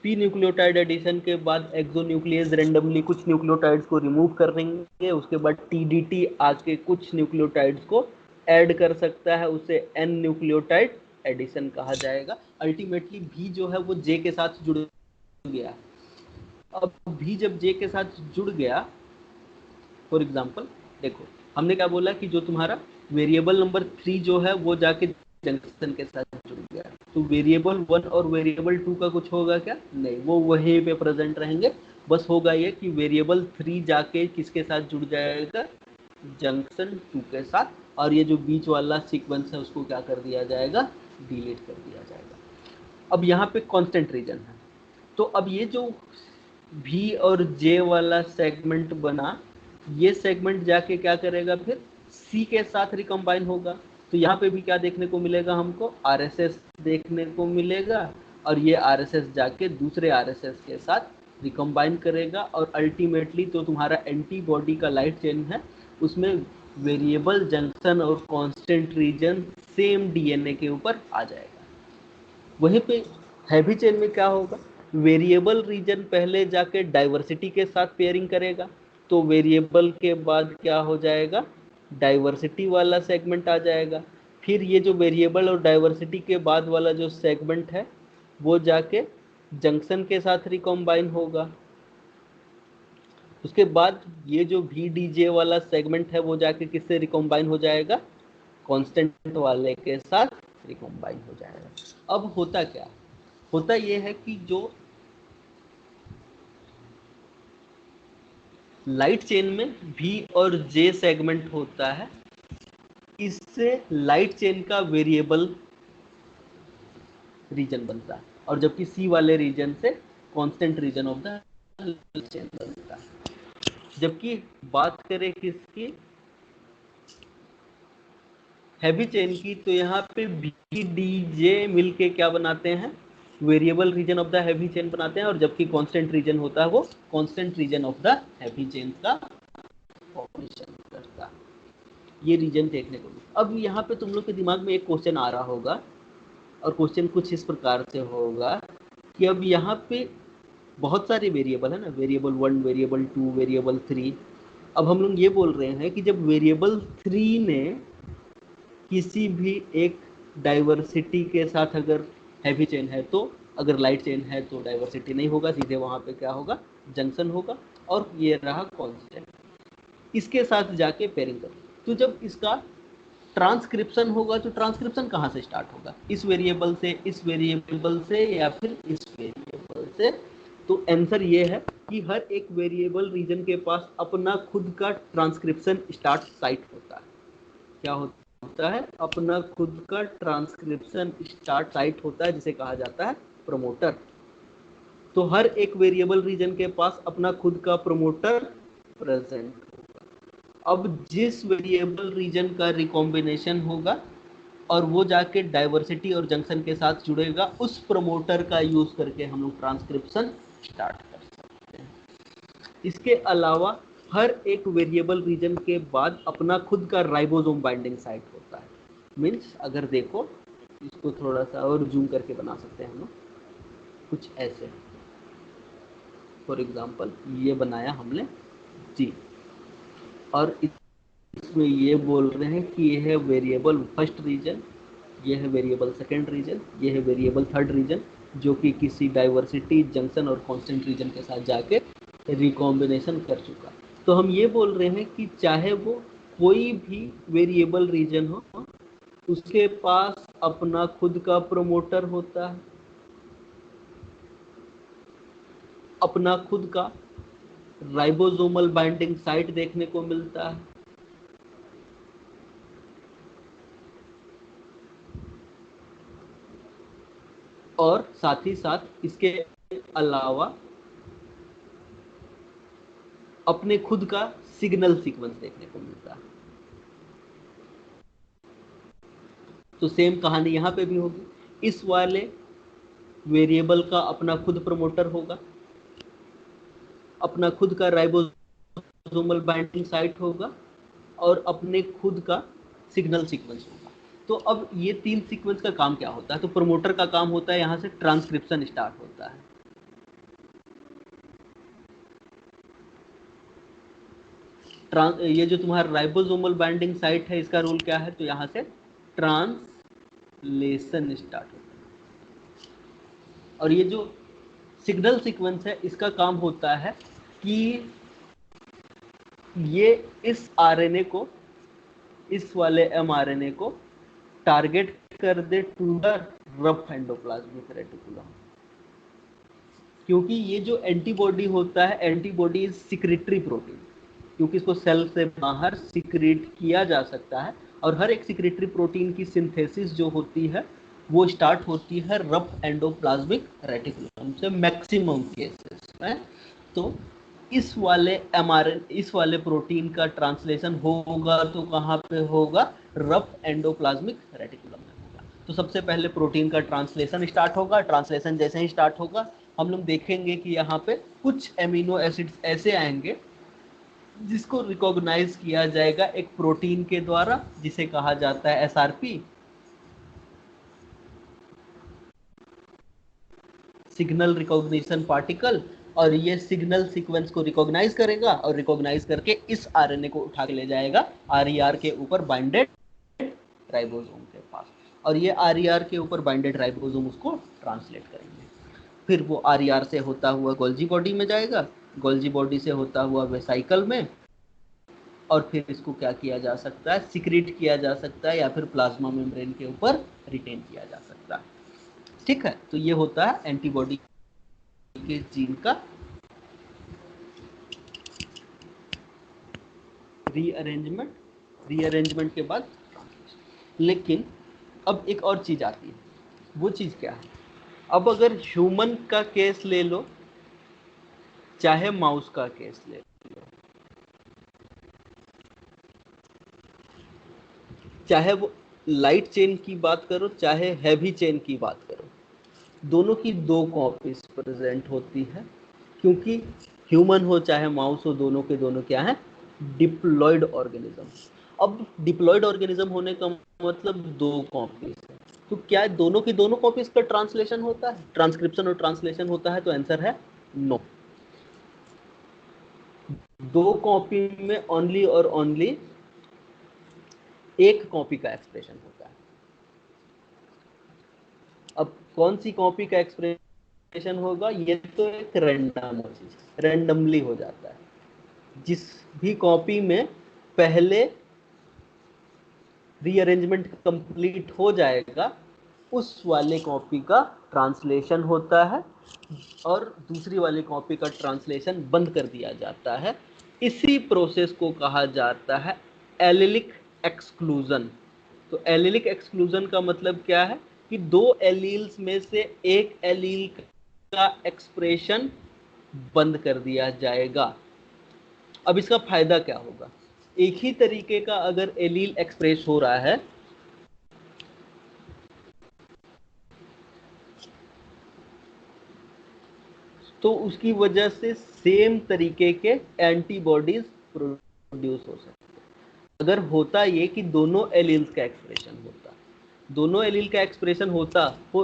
पी न्यूक्लियोटाइड एडिशन के बाद एक्सोन्यूक्लियस रेंडमली कुछ न्यूक्लियोटाइड्स को रिमूव कर देंगे, उसके बाद टीडीटी आके कुछ न्यूक्लियोटाइड्स को ऐड कर सकता है, उसे एन न्यूक्लियोटाइड एडिशन कहा जाएगा। अल्टीमेटली भी जो है वो जे के साथ जुड़ गया। अब भी जब जे के साथ जुड़ गया, फॉर एग्जांपल देखो हमने क्या बोला कि जो तुम्हारा वेरिएबल नंबर 3 जो है वो जाके जंक्शन के साथ जुड़ गया, तो वेरिएबल 1 और वेरिएबल 2 का कुछ होगा क्या, नहीं, वो वहीं पे प्रेजेंट रहेंगे। बस होगा ये कि वेरिएबल 3 जाके किसके साथ जुड़ जाएगा, जंक्शन 2 के साथ, और ये जो बीच वाला सीक्वेंस है उसको क्या कर दिया जाएगा, डिलीट कर दिया जाएगा। अब यहाँ पे कांस्टेंट रीजन है, तो अब ये जो भी और जे वाला सेगमेंट बना, ये सेगमेंट जाके क्या करेगा, फिर सी के साथ रिकम्बाइन होगा। तो यहाँ पे भी क्या देखने को मिलेगा, हमको आरएसएस देखने को मिलेगा, और ये आरएसएस जाके दूसरे आरएसएस के साथ रिकम्बाइन करेगा, और अल्टीमेटली तो तुम्हारा एंटीबॉडी का लाइट चेन है उसमें वेरिएबल जंक्शन और कांस्टेंट रीजन सेम डीएनए के ऊपर आ जाएगा। वहीं पे हैवी चेन में क्या होगा, वेरिएबल रीजन पहले जाके डाइवर्सिटी के साथ पेयरिंग करेगा, तो वेरिएबल के बाद क्या हो जाएगा, डाइवर्सिटी वाला सेगमेंट आ जाएगा। फिर ये जो वेरिएबल और डाइवर्सिटी के बाद वाला जो सेगमेंट है वो जाके जंक्शन के साथ रिकॉम्बाइन होगा। उसके बाद ये जो वी डी जे वाला सेगमेंट है वो जाके किससे रिकॉम्बाइन हो जाएगा, कांस्टेंट वाले के साथ रिकॉम्बाइन हो जाएगा। अब होता क्या, होता ये है कि जो लाइट चेन में भी और जे सेगमेंट होता है, इससे लाइट चेन का वेरिएबल रीजन बनता है, और जबकि सी वाले रीजन से constant region of the chain बनता है। जबकि बात करें किसकी, हैवी चेन की, तो यहाँ पे बी डी जे मिलके क्या बनाते हैं, variable region of the heavy chain बनाते हैं, और जबकि कांस्टेंट रीजन होता है वो constant region of the heavy chain का फॉर्मेशन करता है। ये रीजन देखने को। अब यहाँ पे तुम लोग के दिमाग में एक क्वेश्चन आ रहा होगा, और क्वेश्चन कुछ इस प्रकार से होगा कि अब यहाँ पे बहुत सारे वेरिएबल है ना, वेरिएबल 1, वेरिएबल 2, वेरिएबल 3। अब हम लोग ये बोल रहे हैं कि जब वेरिएबल 3 ने किसी भी एक डाइवर्सिटी के साथ अगर हैवी चेन है, तो अगर लाइट चेन है तो डाइवर्सिटी नहीं होगा, सीधे वहां पे क्या होगा, जंक्शन होगा, और ये रहा कांस्टेंट, इसके साथ जाके पेयरिंग कर। तो जब इसका ट्रांसक्रिप्शन होगा, तो ट्रांसक्रिप्शन कहाँ से स्टार्ट होगा, इस वेरिएबल से, इस वेरिएबल से, या फिर इस वेरिएबल से। तो आंसर ये है कि हर एक वेरिएबल रीजन के पास अपना खुद का ट्रांसक्रिप्शन स्टार्ट साइट होता है। क्या होता है, अपना खुद का ट्रांसक्रिप्शन स्टार्ट साइट होता है, जिसे कहा जाता है प्रमोटर। तो हर एक वेरिएबल रीजन के पास अपना खुद का प्रमोटर प्रेजेंट होगा। अब जिस वेरिएबल रीजन का रिकॉम्बिनेशन होगा और वो जाके डाइवर्सिटी और जंक्शन के साथ जुड़ेगा, उस प्रमोटर का यूज करके हम लोग ट्रांसक्रिप्शन स्टार्ट कर सकते हैं। इसके अलावा हर एक वेरिएबल रीजन के बाद अपना खुद का राइबोसोम बाइंडिंग साइट होता है। मीन्स अगर देखो इसको थोड़ा सा और जूम करके बना सकते हैं हम लोग, कुछ ऐसे। फॉर एग्जांपल ये बनाया हमने जी, और इसमें ये बोल रहे हैं कि ये है वेरिएबल फर्स्ट रीजन, ये है वेरिएबल सेकेंड रीजन, ये है वेरिएबल थर्ड रीजन, जो कि किसी डाइवर्सिटी जंक्शन और कांस्टेंट रीजन के साथ जाके रिकॉम्बिनेशन कर चुका। तो हम ये बोल रहे हैं कि चाहे वो कोई भी वेरिएबल रीजन हो, उसके पास अपना खुद का प्रोमोटर होता है, अपना खुद का राइबोसोमल बाइंडिंग साइट देखने को मिलता है, और साथ ही साथ इसके अलावा अपने खुद का सिग्नल सीक्वेंस देखने को मिलता है। तो सेम कहानी यहां पे भी होगी। इस वाले वेरिएबल का अपना खुद प्रमोटर होगा, अपना खुद का राइबोसोमल बाइंडिंग साइट होगा, और अपने खुद का सिग्नल सीक्वेंस होगा। तो अब ये तीन सीक्वेंस का काम क्या होता है? तो प्रमोटर का काम होता है, यहां से ट्रांसक्रिप्शन स्टार्ट होता है। ये जो तुम्हारा राइबोसोमल बाइंडिंग साइट है, इसका रोल क्या है? तो यहां से ट्रांसलेशन स्टार्ट होता है। और ये जो सिग्नल सीक्वेंस है, इसका काम होता है कि ये इस आरएनए को, इस वाले एमआरएनए को टारगेट कर दे to the rough endoplasmic reticulum. क्योंकि ये जो एंटीबॉडी होता है, एंटीबॉडी इज सिक्रेटरी प्रोटीन, क्योंकि इसको सेल से बाहर सिक्रेट किया जा सकता है, और हर एक सिक्रेटरी प्रोटीन की सिंथेसिस जो होती है वो स्टार्ट होती है रफ एंडोप्लाज्मिक रेटिकुलम से मैक्सिमम केसेस में। तो इस वाले एमआरएन, इस वाले प्रोटीन का ट्रांसलेशन होगा तो कहाँ पे होगा? रफ एंडोप्लाज्मिक रेटिकुलम में होगा। तो सबसे पहले प्रोटीन का ट्रांसलेशन स्टार्ट होगा। ट्रांसलेशन जैसे ही स्टार्ट होगा, हम लोग देखेंगे कि यहाँ पे कुछ एमिनो एसिड्स ऐसे आएंगे जिसको रिकॉग्नाइज किया जाएगा एक प्रोटीन के द्वारा, जिसे कहा जाता है एसआरपी, सिग्नल रिकॉग्निशन पार्टिकल। और ये सिग्नल सीक्वेंस को रिकॉग्नाइज करेगा, और रिकॉग्नाइज करके इस आरएनए को उठा के ले जाएगा आरईआर के ऊपर बाइंडेड राइबोसोम के पास, और ये आरईआर के ऊपर बाइंडेड राइबोसोम उसको ट्रांसलेट करेंगे। फिर वो आरईआर से होता हुआ गोल्जी बॉडी में जाएगा, गोल्जी बॉडी से होता हुआ वेसाइकल में, और फिर इसको क्या किया जा सकता है? सिक्रीट किया जा सकता है, या फिर प्लाज्मा मेम्ब्रेन के ऊपर रिटेन किया जा सकता है। ठीक है, तो ये होता है एंटीबॉडी के जीन का रीअरेंजमेंट। रीअरेंजमेंट के बाद, लेकिन अब एक और चीज आती है। वो चीज क्या है? अब अगर ह्यूमन का केस ले लो, चाहे माउस का केस ले लो, चाहे वो लाइट चेन की बात करो, चाहे हैवी चेन की बात करो, दोनों की दो कॉपीज प्रेजेंट होती है। क्योंकि ह्यूमन हो चाहे माउस हो, दोनों के दोनों क्या है? Diploid organism. अब डिप्लॉयड ऑर्गेनिज्म होने का मतलब दो कॉपीज है। तो क्या दोनों की दोनों कॉपीज का ट्रांसलेशन होता है, ट्रांसक्रिप्शन और ट्रांसलेशन होता है? तो आंसर है नो। दो कॉपी में ओनली और ओनली एक कॉपी का एक्सप्रेशन होता है। अब कौन सी कॉपी का एक्सप्रेशन होगा? ये तो एक रैंडम चीज, रैंडमली हो जाता है। जिस भी कॉपी में पहले रीअरेंजमेंट कंप्लीट हो जाएगा, उस वाले कॉपी का ट्रांसलेशन होता है, और दूसरी वाली कॉपी का ट्रांसलेशन बंद कर दिया जाता है। इसी प्रोसेस को कहा जाता है एलिलिक एक्सक्लूजन। तो एलिलिक एक्सक्लूजन का मतलब क्या है? कि दो एलील्स में से एक एलील का एक्सप्रेशन बंद कर दिया जाएगा। अब इसका फायदा क्या होगा? एक ही तरीके का अगर एलील एक्सप्रेस हो रहा है, तो उसकी वजह से सेम तरीके के एंटीबॉडीज प्रोड्यूस हो सकते हैं। अगर होता ये कि दोनों एलील्स का एक्सप्रेशन होता, दोनों एलील का एक्सप्रेशन होता हो,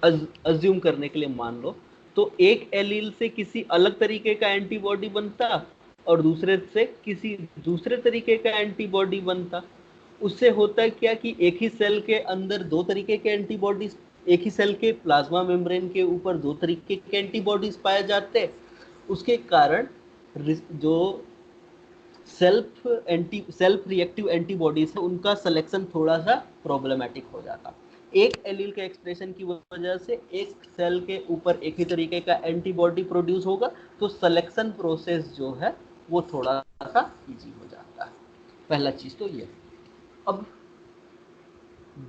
अज्यूम करने के लिए मान लो, तो एक एलील से किसी अलग तरीके का एंटीबॉडी बनता और दूसरे से किसी दूसरे तरीके का एंटीबॉडी बनता। उससे होता क्या कि एक ही सेल के अंदर दो तरीके के एंटीबॉडीज, एक ही सेल के प्लाज्मा मेम्ब्रेन के ऊपर दो तरीके के एंटीबॉडीज पाए जाते। उसके कारण जो सेल्फ रिएक्टिव एंटीबॉडीज है उनका सिलेक्शन थोड़ा सा प्रॉब्लमेटिक हो जाता। एक एलील के एक्सप्रेशन की वजह से एक सेल के ऊपर एक ही तरीके का एंटीबॉडी प्रोड्यूस होगा, तो सिलेक्शन प्रोसेस जो है वो थोड़ा सा इजी हो जाता है। पहला चीज तो ये। अब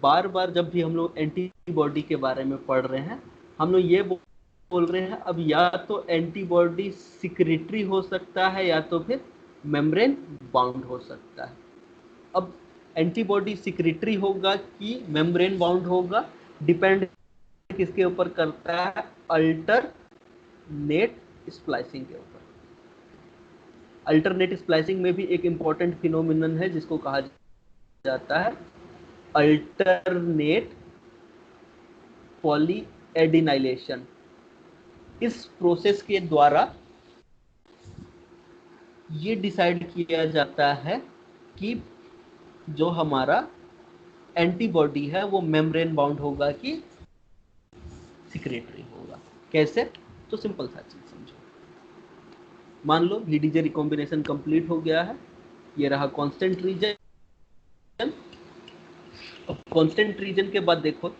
बार बार जब भी हम लोग एंटीबॉडी के बारे में पढ़ रहे हैं, हम लोग ये बोल रहे हैं अब या तो एंटीबॉडी सिक्रेटरी हो सकता है या तो फिर मेम्ब्रेन बाउंड हो सकता है। अब एंटीबॉडी सिक्रेटरी होगा कि मेम्ब्रेन बाउंड होगा, डिपेंड किसके ऊपर करता है? अल्टरनेट स्प्लाइसिंग के ऊपर। अल्टरनेट स्प्लाइसिंग में भी एक इंपॉर्टेंट फिनोमिनन है जिसको कहा जाता है अल्टरनेट पॉलीएडिनाइलेशन। इस प्रोसेस के द्वारा ये डिसाइड किया जाता है कि जो हमारा एंटीबॉडी है वो मेम्ब्रेन बाउंड होगा कि सिक्रेटरी होगा। कैसे? तो सिंपल सा चीज समझो। मान लो लीडीजे रिकॉम्बिनेशन कंप्लीट हो गया है, ये रहा कांस्टेंट रीजन। अब कांस्टेंट रीजन के बाद देखो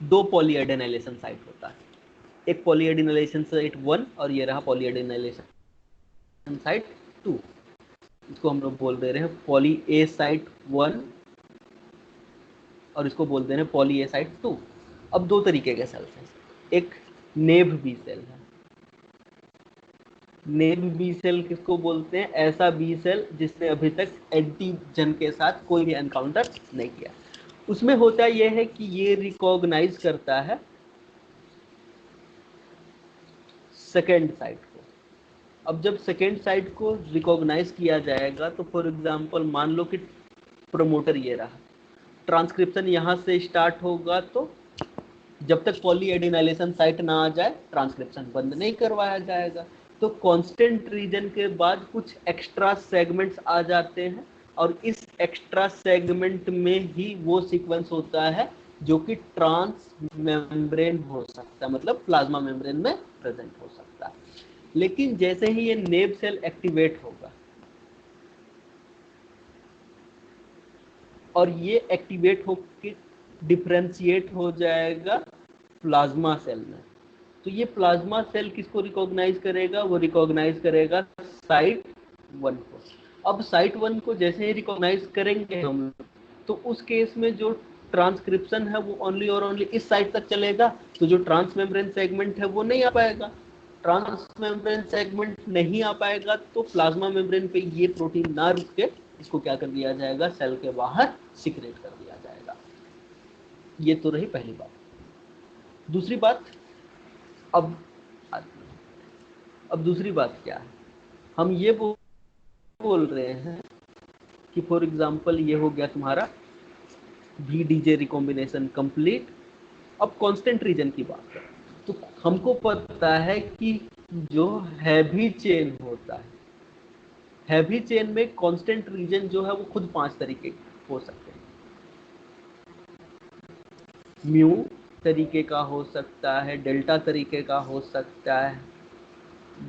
दो पॉलीएडिनाइलेशन साइट होता है, एक पॉलीएडिनाइलेशन साइट 1 और ये रहा पॉलीएडिनाइलेशन साइट 2। इसको हम लोग बोल दे रहे हैं पॉली ए साइट 1 और इसको बोल दे रहे हैं पॉली ए साइट 2। अब दो तरीके के सेल्स हैं, एक नेव बी सेल है। नेव बी सेल किसको बोलते हैं? ऐसा बी सेल जिसने अभी तक एंटीजन के साथ कोई भी एनकाउंटर नहीं किया। उसमें होता यह है कि ये रिकॉग्नाइज करता है सेकेंड साइट को। अब जब सेकेंड साइट को रिकॉग्नाइज किया जाएगा तो फॉर एग्जांपल मान लो कि प्रोमोटर ये रहा, ट्रांसक्रिप्शन यहाँ से स्टार्ट होगा, तो जब तक पॉलीएडिनाइलेशन साइट ना आ जाए ट्रांसक्रिप्शन बंद नहीं करवाया जाएगा। तो कांस्टेंट रीजन के बाद कुछ एक्स्ट्रा सेगमेंट्स आ जाते हैं और इस एक्स्ट्रा सेगमेंट में ही वो सीक्वेंस होता है जो कि ट्रांस मेम्ब्रेन हो सकता है, मतलब प्लाज्मा मेम्ब्रेन में प्रेजेंट हो सकता है। लेकिन जैसे ही ये नेब सेल एक्टिवेट होगा और ये एक्टिवेट होकर डिफरेंशिएट हो जाएगा प्लाज्मा सेल में, तो ये प्लाज्मा सेल किसको रिकॉग्नाइज करेगा? वो रिकॉग्नाइज करेगा साइट 1 को। अब साइट 1 को जैसे ही रिकॉग्नाइज करेंगे हम, तो उस केस में जो ट्रांसक्रिप्शन है वो ओनली और ओनली इस साइट तक चलेगा, तो जो ट्रांस मेम्ब्रेन सेगमेंट है वो नहीं आ पाएगा। ट्रांस मेम्ब्रेन सेगमेंट नहीं आ पाएगा तो प्लाज्मा मेम्ब्रेन पे ये प्रोटीन ना रुक के इसको क्या कर दिया जाएगा? सेल के बाहर सिक्रेट कर दिया जाएगा। ये तो रही पहली बात। दूसरी बात, अब दूसरी बात क्या है? हम ये बोल रहे हैं कि फॉर एग्जांपल ये हो गया तुम्हारा VDJ रिकॉम्बिनेशन कंप्लीट। अब कांस्टेंट रीजन की बात करें तो हमको पता है कि जो हैवी चेन होता है, हैवी चेन में कांस्टेंट रीजन जो है वो खुद 5 तरीके हो सकते हैं। म्यू तरीके का हो सकता है, डेल्टा तरीके का हो सकता है,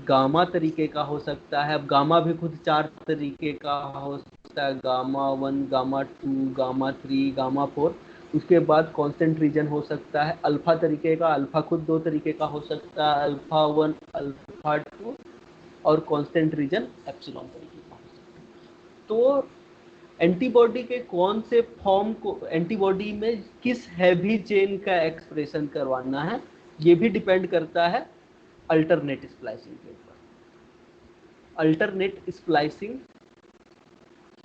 गामा तरीके का हो सकता है। अब गामा भी खुद 4 तरीके का हो सकता है, गामा 1, गामा 2, गामा 3, गामा 4। उसके बाद कांस्टेंट रीजन हो सकता है अल्फा तरीके का, अल्फा खुद 2 तरीके का हो सकता है, अल्फा 1, अल्फा 2, और कांस्टेंट रीजन एप्सिलॉन तरीके का हो सकता है। तो एंटीबॉडी के कौन से फॉर्म को, एंटीबॉडी में किस हैवी चेन का एक्सप्रेशन करवाना है, ये भी डिपेंड करता है अल्टरनेट स्प्लाइसिंग के ऊपर। अल्टरनेट स्प्लाइसिंग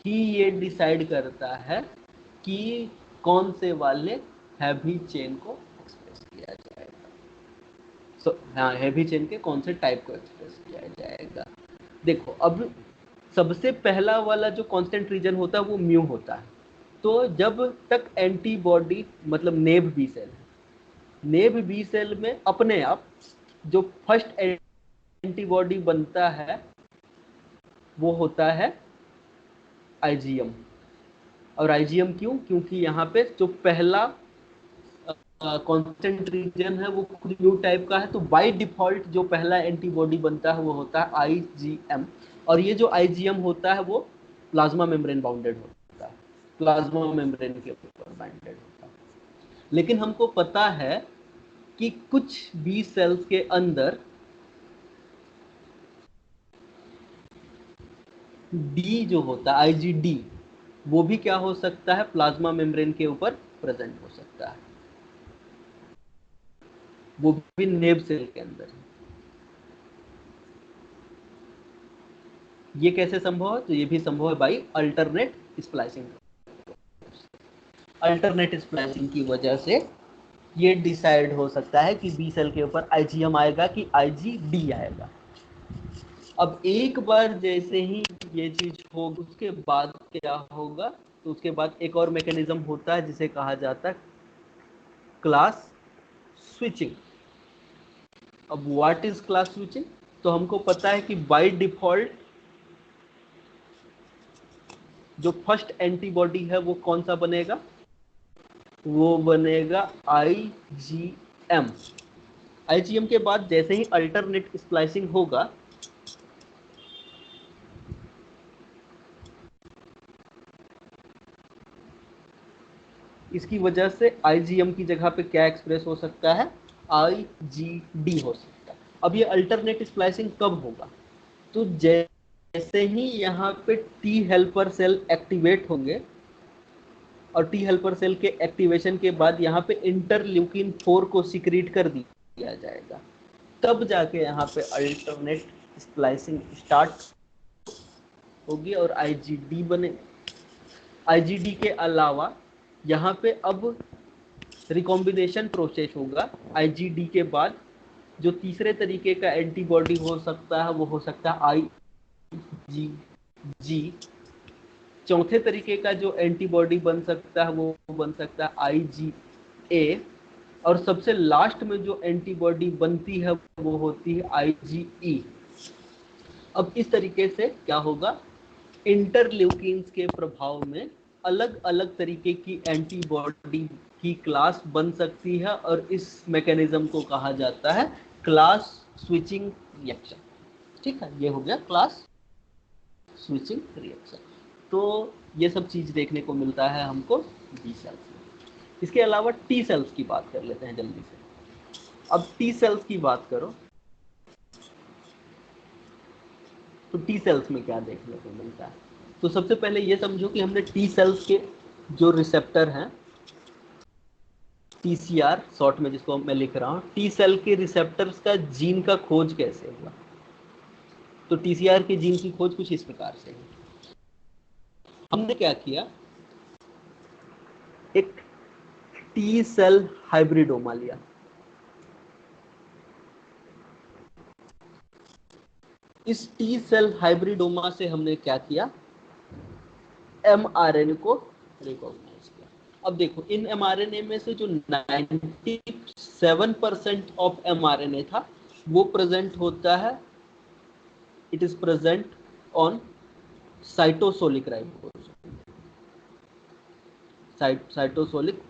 ही ये डिसाइड करता है कि कौन से वाले हैवी चेन को एक्सप्रेस किया जाएगा। हाँ, हैवी चेन के कौन से टाइप को एक्सप्रेस किया जाएगा। देखो अब सबसे पहला वाला जो कांस्टेंट रीजन होता है वो म्यू होता है। तो जब तक एंटीबॉडी मतलब नेब बी सेल है, नेब बी सेल में अपने आप जो फर्स्ट एंटीबॉडी बनता है वो होता है आईजीएम। और आईजीएम क्यों? क्योंकि यहाँ पे जो पहला कांस्टेंट रीजन है वो क्रू टाइप का है, तो बाय डिफॉल्ट जो पहला एंटीबॉडी बनता है वो होता है आईजीएम। और ये जो आईजीएम होता है वो प्लाज्मा मेम्ब्रेन बाउंडेड होता है, प्लाज्मा मेम्ब्रेन के ऊपर बाउंडेड होता है। लेकिन हमको पता है कि कुछ बी सेल्स के अंदर डी जो होता है आईजीडी, वो भी क्या हो सकता है, प्लाज्मा मेम्ब्रेन के ऊपर प्रेजेंट हो सकता है, वो भी नेब सेल के अंदर। ये कैसे संभव है? तो ये भी संभव है by alternate splicing. Alternate splicing की वजह से ये डिसाइड हो सकता है कि बी सेल के ऊपर आईजीएम आएगा कि आईजीडी आएगा। अब एक बार जैसे ही ये चीज हो उसके बाद क्या होगा, तो उसके बाद एक और मैकेनिज्म होता है जिसे कहा जाता है क्लास स्विचिंग। अब व्हाट इज क्लास स्विचिंग? तो हमको पता है कि बाय डिफॉल्ट जो फर्स्ट एंटीबॉडी है वो कौन सा बनेगा, वो बनेगा आईजीएम। आईजीएम के बाद जैसे ही अल्टरनेट स्प्लाइसिंग होगा, इसकी वजह से आईजीएम की जगह पे क्या एक्सप्रेस हो सकता है, आईजीडी हो सकता है। अब ये अल्टरनेट स्प्लाइसिंग कब होगा? तो जैसे ही यहाँ पे टी हेल्पर सेल एक्टिवेट होंगे, और टी हेल्पर सेल के एक्टिवेशन के बाद यहाँ पे इंटरल्यूकिन 4 को सिक्रीट कर दिया जाएगा, तब जाके यहाँ पे अल्टरनेट स्प्लाइसिंग स्टार्ट होगी और आईजीडी बने। आईजीडी के अलावा यहाँ पे अब रिकॉम्बिनेशन प्रोसेस होगा आईजीडी के बाद। जो तीसरे तरीके का एंटीबॉडी हो सकता है वो हो सकता है आईजीजी। चौथे तरीके का जो एंटीबॉडी बन सकता है वो बन सकता है आईजीए। और सबसे लास्ट में जो एंटीबॉडी बनती है वो होती है आईजीई। अब इस तरीके से क्या होगा, इंटरल्यूकिन्स के प्रभाव में अलग अलग तरीके की एंटीबॉडी की क्लास बन सकती है, और इस मैकेनिज्म को कहा जाता है क्लास स्विचिंग रिएक्शन। ठीक है, ये हो गया क्लास स्विचिंग रिएक्शन। तो ये सब चीज देखने को मिलता है हमको बी सेल्स में। इसके अलावा टी सेल्स की बात कर लेते हैं जल्दी से। अब टी सेल्स की बात करो तो टी सेल्स में क्या देखने को मिलता है? तो सबसे पहले ये समझो कि हमने टी सेल्स के जो रिसेप्टर हैं, टीसीआर शॉर्ट में जिसको मैं लिख रहा हूँ, टी सेल के रिसेप्टर्स का जीन का खोज कैसे हुआ। तो टीसीआर के जीन की खोज कुछ इस प्रकार से है। हमने क्या किया, एक टी सेल हाइब्रिडोमा लिया। इस टी सेल हाइब्रिडोमा से हमने क्या किया, एमआरएनए को रिकॉग्नाइज किया। अब देखो, इन एमआरएनए में से जो 97% ऑफ एमआरएनए था वो प्रेजेंट होता है, it is present on cytosolic ribosome, cytosolic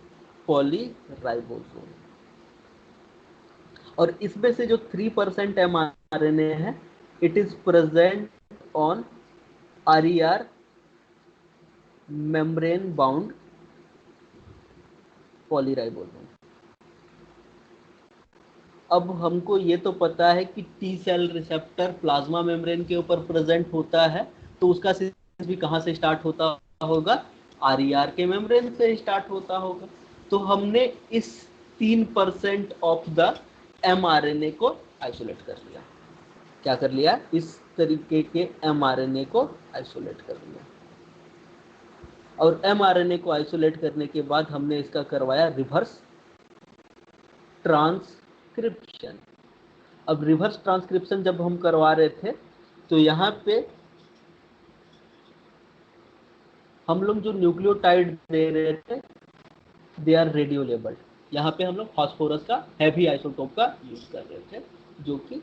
polyribosome. और इसमें से जो 3% एमआरएनए है, it is present on RER membrane bound polyribosome. अब हमको ये तो पता है कि T cell receptor plasma membrane के ऊपर प्रेजेंट होता है, तो उसका सिंथेसिस भी कहाँ से स्टार्ट होता होगा, आरईआर के मेम्ब्रेन से स्टार्ट होता होगा। तो हमने इस 3% ऑफ द एमआरएनए को आइसोलेट कर लिया। क्या कर लिया, इस तरीके के एमआरएनए को आइसोलेट कर लिया। और एमआरएनए को आइसोलेट करने के बाद हमने इसका करवाया रिवर्स ट्रांसक्रिप्शन। अब रिवर्स ट्रांसक्रिप्शन जब हम करवा रहे थे, तो यहाँ पे हम लोग जो न्यूक्लियोटाइड दे रहे थे दे आर रेडियो लेबल्ड। यहाँ पे हम लोग फास्फोरस का हैवी आइसोटोप का यूज कर रहे थे, जो कि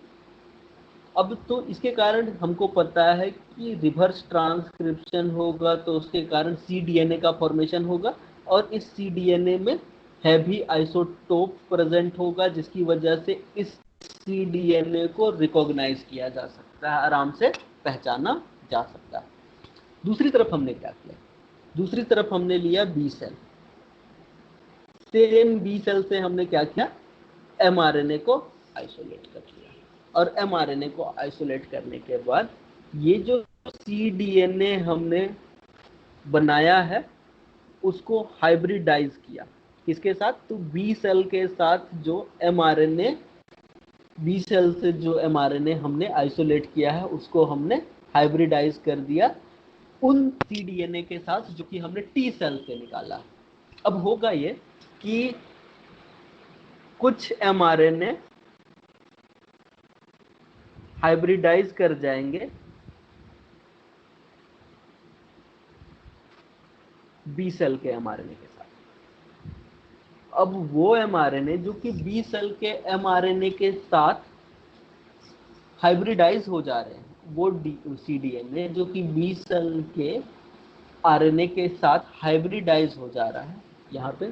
अब तो इसके कारण हमको पता है कि रिवर्स ट्रांसक्रिप्शन होगा तो उसके कारण cDNA का फॉर्मेशन होगा, और इस cDNA में हैवी आइसोटोप प्रेजेंट होगा, जिसकी वजह से इस cDNA को रिकॉग्नाइज किया जा सकता है, आराम से पहचाना जा सकता है। दूसरी तरफ हमने क्या किया, दूसरी तरफ हमने लिया B cell. Same B cell से हमने क्या किया, mRNA को आइसोलेट कर दिया, और mRNA को आइसोलेट करने के बाद ये जो cDNA हमने बनाया है उसको हाइब्रिडाइज किया। किसके साथ, तो बी सेल के साथ जो mRNA, बी सेल से जो mRNA हमने आइसोलेट किया है उसको हमने हाइब्रिडाइज कर दिया उन cDNA के साथ जो कि हमने टी सेल से निकाला। अब होगा ये कि कुछ mRNA हाइब्रिडाइज कर जाएंगे बी सेल के mRNA के साथ। अब वो mRNA जो कि बी सेल के mRNA के साथ हाइब्रिडाइज हो जा रहे हैं, वो cDNA जो कि बी सेल के RNA के साथ हाइब्रिडाइज हो जा रहा है, यहाँ पे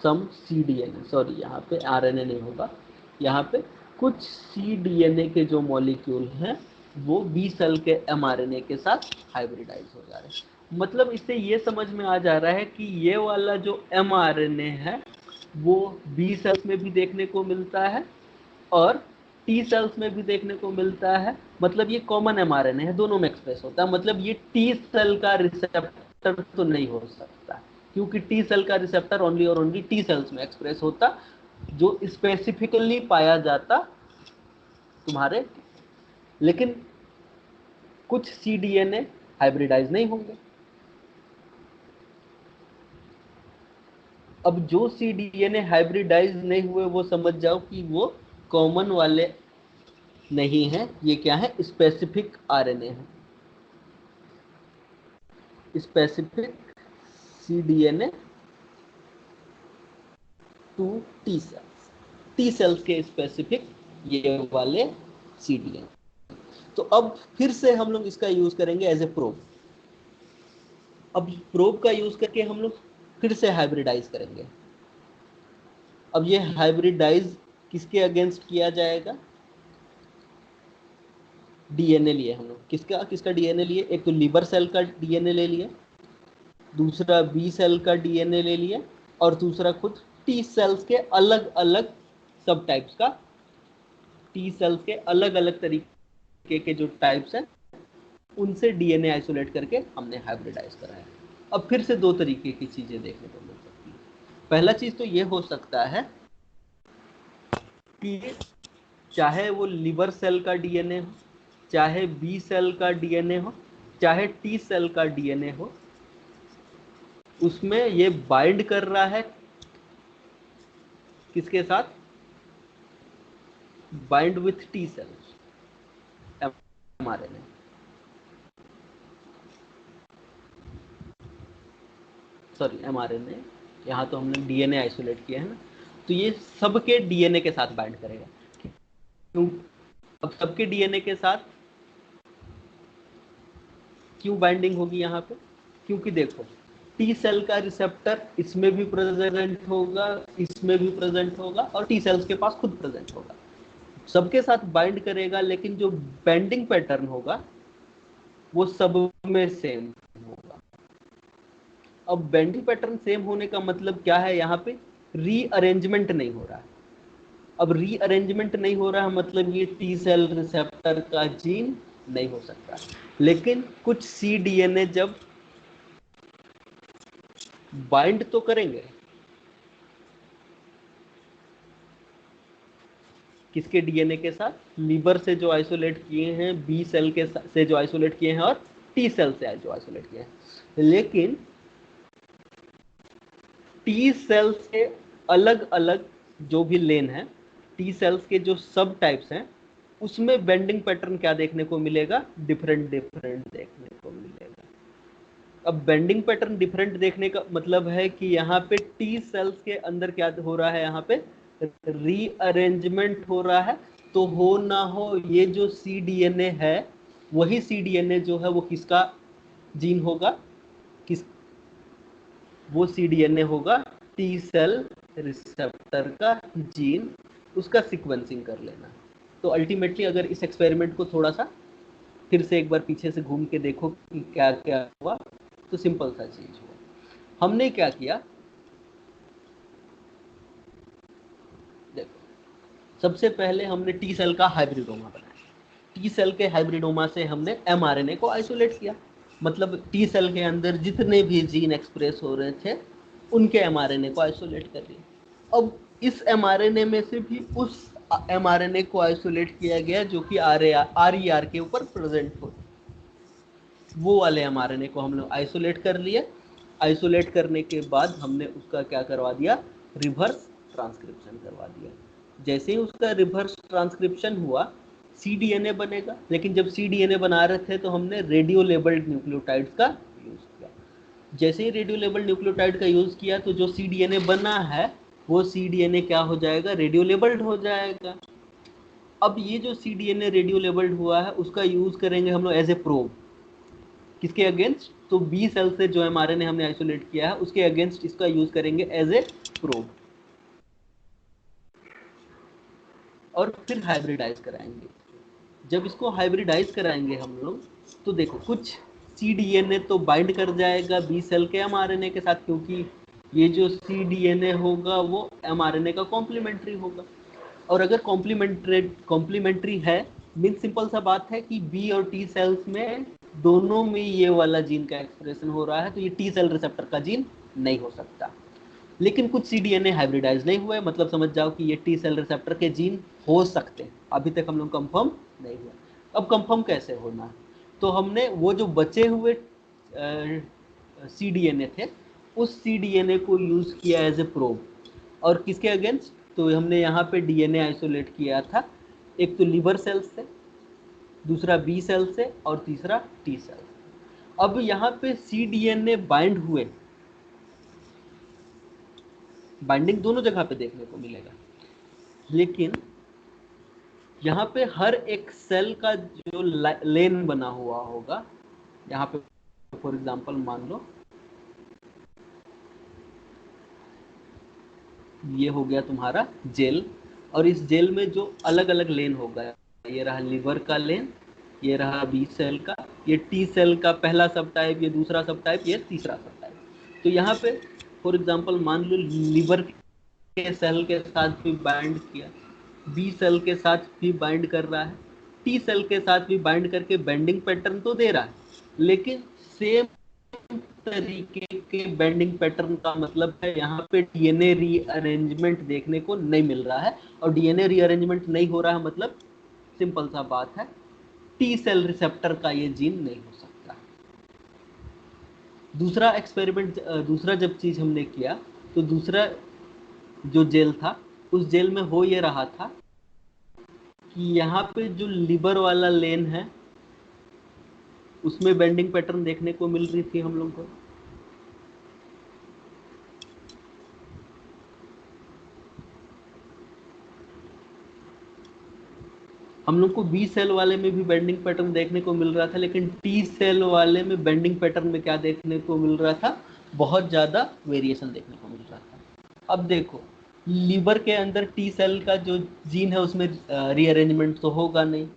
सम cDNA, सॉरी यहाँ पे RNA नहीं होगा, यहाँ पे कुछ cDNA के जो मॉलिक्यूल हैं वो बी सेल के mRNA के साथ हाइब्रिडाइज हो जा रहे हैं। मतलब इससे ये समझ में आ जा रहा है कि ये वाला जो mRNA है वो बी सेल्स में भी देखने को मिलता है और टी सेल्स में भी देखने को मिलता है। मतलब ये कॉमन mRNA है, दोनों में एक्सप्रेस होता है। मतलब ये टी सेल का रिसेप्टर तो नहीं हो सकता, क्योंकि टी सेल का रिसेप्टर ओनली और ओनली टी सेल्स में एक्सप्रेस होता, जो स्पेसिफिकली पाया जाता तुम्हारे। लेकिन कुछ cDNA हाइब्रिडाइज नहीं होंगे। अब जो cDNA हाइब्रिडाइज नहीं हुए वो समझ जाओ कि वो कॉमन वाले नहीं है, ये क्या है, स्पेसिफिक RNA है, specific cDNA to T cells, T cells के स्पेसिफिक ये वाले cDNA। तो अब फिर से हम लोग इसका यूज करेंगे एज ए प्रोब। अब प्रोब का यूज करके हम लोग फिर से हाइब्रिडाइज करेंगे। अब ये हाइब्रिडाइज किसके अगेंस्ट किया जाएगा, डीएनए लिए हम लोग, किसका किसका डीएनए लिए, एक तो लीवर सेल का डीएनए ले लिया, दूसरा बी सेल का डीएनए ले लिया, और दूसरा खुद टी सेल्स के अलग अलग सब टाइप्स का, टी सेल्स के अलग अलग तरीके के जो टाइप्स हैं उनसे डीएनए आइसोलेट करके हमने हाइब्रिडाइज कराया। अब फिर से दो तरीके की चीजें देखने को मिल सकती है। पहला चीज तो ये हो सकता है कि चाहे वो लिवर सेल का डीएनए हो, चाहे बी सेल का डीएनए हो, चाहे टी सेल का डीएनए हो, उसमें ये बाइंड कर रहा है किसके साथ, bind with T cells mRNA। Sorry mRNA, यहाँ तो हमने डीएनए आइसोलेट किया है ना, तो ये सबके डीएनए के साथ बाइंड करेगा। क्यों, अब सबके डीएनए के साथ क्यों बाइंडिंग होगी यहाँ पे, क्योंकि देखो टी सेल का रिसेप्टर इसमें भी प्रेजेंट होगा, इसमें भी प्रेजेंट होगा, और टी सेल्स के पास खुद प्रेजेंट होगा, सबके साथ बाइंड करेगा, लेकिन जो बाइंडिंग पैटर्न होगा वो सब में सेम होगा। अब बाइंडिंग पैटर्न सेम होने का मतलब क्या है, यहाँ पे रीअरेंजमेंट नहीं हो रहा है। अब रीअरेंजमेंट नहीं हो रहा है मतलब ये टी सेल रिसेप्टर का जीन नहीं हो सकता। लेकिन कुछ cDNA जब बाइंड तो करेंगे किसके डीएनए के साथ, लीवर से जो आइसोलेट किए हैं, बी सेल के से जो आइसोलेट किए हैं, और टी सेल से जो आइसोलेट किए हैं। लेकिन टी सेल से अलग अलग जो भी लेन है, टी सेल्स के जो सब टाइप्स हैं, उसमें बेंडिंग पैटर्न क्या देखने को मिलेगा, डिफरेंट डिफरेंट देखने को मिलेगा। अब बेंडिंग पैटर्न डिफरेंट देखने का मतलब है कि यहाँ पे टी सेल्स के अंदर क्या हो रहा है, यहाँ पे रीअरेंजमेंट हो रहा है। तो हो ना हो ये जो cDNA है, वही cDNA जो है वो किसका जीन होगा, किस वो cDNA होगा टी सेल रिसेप्टर का जीन, उसका सीक्वेंसिंग कर लेना। तो अल्टीमेटली अगर इस एक्सपेरिमेंट को थोड़ा सा फिर से एक बार पीछे से घूम के देखो कि क्या क्या हुआ, तो सिंपल सा चीज हुआ। हमने क्या किया, देखो सबसे पहले हमने टी सेल का हाइब्रिडोमा बनाया। टी सेल के हाइब्रिडोमा से हमने एमआरएनए को आइसोलेट किया, मतलब टी सेल के अंदर जितने भी जीन एक्सप्रेस हो रहे थे उनके एमआरएनए को आइसोलेट कर लिया। अब इस एमआरएनए में से भी उस एमआरएनए को आइसोलेट किया गया जो कि आरईआर के ऊपर प्रेजेंट हो, वो वाले एमआरएनए को हम लोग आइसोलेट कर लिए। आइसोलेट करने के बाद हमने उसका क्या करवा दिया, रिवर्स ट्रांसक्रिप्शन करवा दिया। जैसे ही उसका रिवर्स ट्रांसक्रिप्शन हुआ cDNA बनेगा, लेकिन जब cDNA बना रहे थे तो हमने रेडियो लेबल्ड न्यूक्लियोटाइड्स का यूज किया। जैसे ही रेडियो लेबल्ड न्यूक्लियोटाइड का यूज किया तो जो cDNA बना है वो cDNA क्या हो जाएगा, रेडियो लेबल्ड हो जाएगा। अब ये जो cDNA रेडियो लेबल्ड हुआ है उसका यूज करेंगे हम लोग एज ए प्रोब, किसके अगेंस्ट, तो बी सेल से जो एमआरएनए हमने आइसोलेट किया है उसके अगेंस्ट इसका यूज करेंगे एज ए प्रोब, और फिर हाइब्रिडाइज कराएंगे। जब इसको हाइब्रिडाइज कराएंगे हम लोग, तो देखो कुछ cDNA तो बाइंड कर जाएगा बी सेल के एमआरएनए के साथ, क्योंकि ये जो cDNA होगा वो एमआरएनए का कॉम्प्लीमेंट्री होगा। और अगर कॉम्प्लीमेंट्री है, मीन सिंपल सा बात है कि बी और टी सेल्स में दोनों में ये वाला जीन का एक्सप्रेशन हो रहा है, तो ये टी सेल रिसेप्टर का जीन नहीं हो सकता। लेकिन कुछ cDNA हाइब्रिडाइज नहीं हुए, मतलब समझ जाओ कि ये टी सेल रिसेप्टर के जीन हो सकते हैं। अभी तक हम लोग कंफर्म नहीं हुआ। अब कंफर्म कैसे होना है, तो हमने वो जो बचे हुए cDNA थे उस cDNA को यूज किया एज ए प्रोब, और किसके अगेंस्ट, तो हमने यहाँ पे डीएनए आइसोलेट किया था, एक तो लिवर सेल से, दूसरा बी सेल से, और तीसरा टी सेल। अब यहाँ पे cDNA बाइंड हुए, बाइंडिंग दोनों जगह पे देखने को मिलेगा, लेकिन यहाँ पे हर एक सेल का जो लेन बना हुआ होगा, यहाँ पे फॉर एग्जांपल मान लो ये हो गया तुम्हारा जेल, और इस जेल में जो अलग अलग लेन होगा, ये रहा लिवर का लेन, ये रहा बी सेल का, ये टी सेल का पहला सब टाइप, ये दूसरा सब टाइप, ये तीसरा सब टाइप। तो यहाँ पे फॉर एग्जांपल मान लो लिवर के सेल के साथ भी बाइंड किया, बी सेल के साथ भी बाइंड कर रहा है, टी सेल के साथ भी बाइंड करके बेंडिंग पैटर्न तो दे रहा है, लेकिन सेम तरीके के बेंडिंग पैटर्न का मतलब है यहाँ पे डीएनए रीअरेंजमेंट देखने को नहीं मिल रहा है। और डीएनए रीअरेंजमेंट नहीं हो रहा है मतलब सिंपल सा बात है, टी सेल रिसेप्टर का ये जीन नहीं हो सकता। दूसरा एक्सपेरिमेंट, दूसरा जब चीज हमने किया, तो दूसरा जो जेल था उस जेल में हो ये रहा था कि यहाँ पे जो लिवर वाला लेन है उसमें बेंडिंग पैटर्न देखने को मिल रही थी हम लोग को, हम लोग को बी सेल वाले में भी बेंडिंग पैटर्न देखने को मिल रहा था, लेकिन टी सेल वाले में बेंडिंग पैटर्न में क्या देखने को मिल रहा था, बहुत ज़्यादा वेरिएशन देखने को मिल रहा था। अब देखो लीवर के अंदर टी सेल का जो जीन है उसमें रीअरेंजमेंट तो होगा नहीं,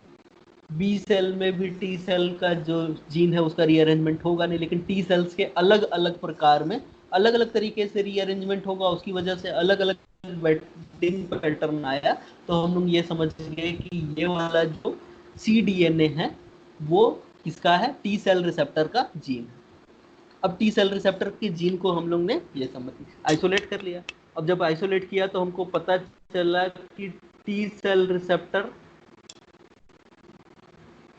बी सेल में भी टी सेल का जो जीन है उसका रीअरेंजमेंट होगा नहीं, लेकिन टी सेल्स के अलग अलग प्रकार में अलग अलग तरीके से रीअरेंजमेंट होगा, उसकी वजह से अलग अलग बेंडिंग पैटर्न आया। तो हम लोग ये समझ गए कि ये वाला जो cDNA है वो किसका है, टी सेल रिसेप्टर का जीन है। अब टी सेल रिसेप्टर के जीन को हम लोग ने ये समझ आइसोलेट कर लिया। अब जब आइसोलेट किया तो हमको पता चला कि टी सेल रिसेप्टर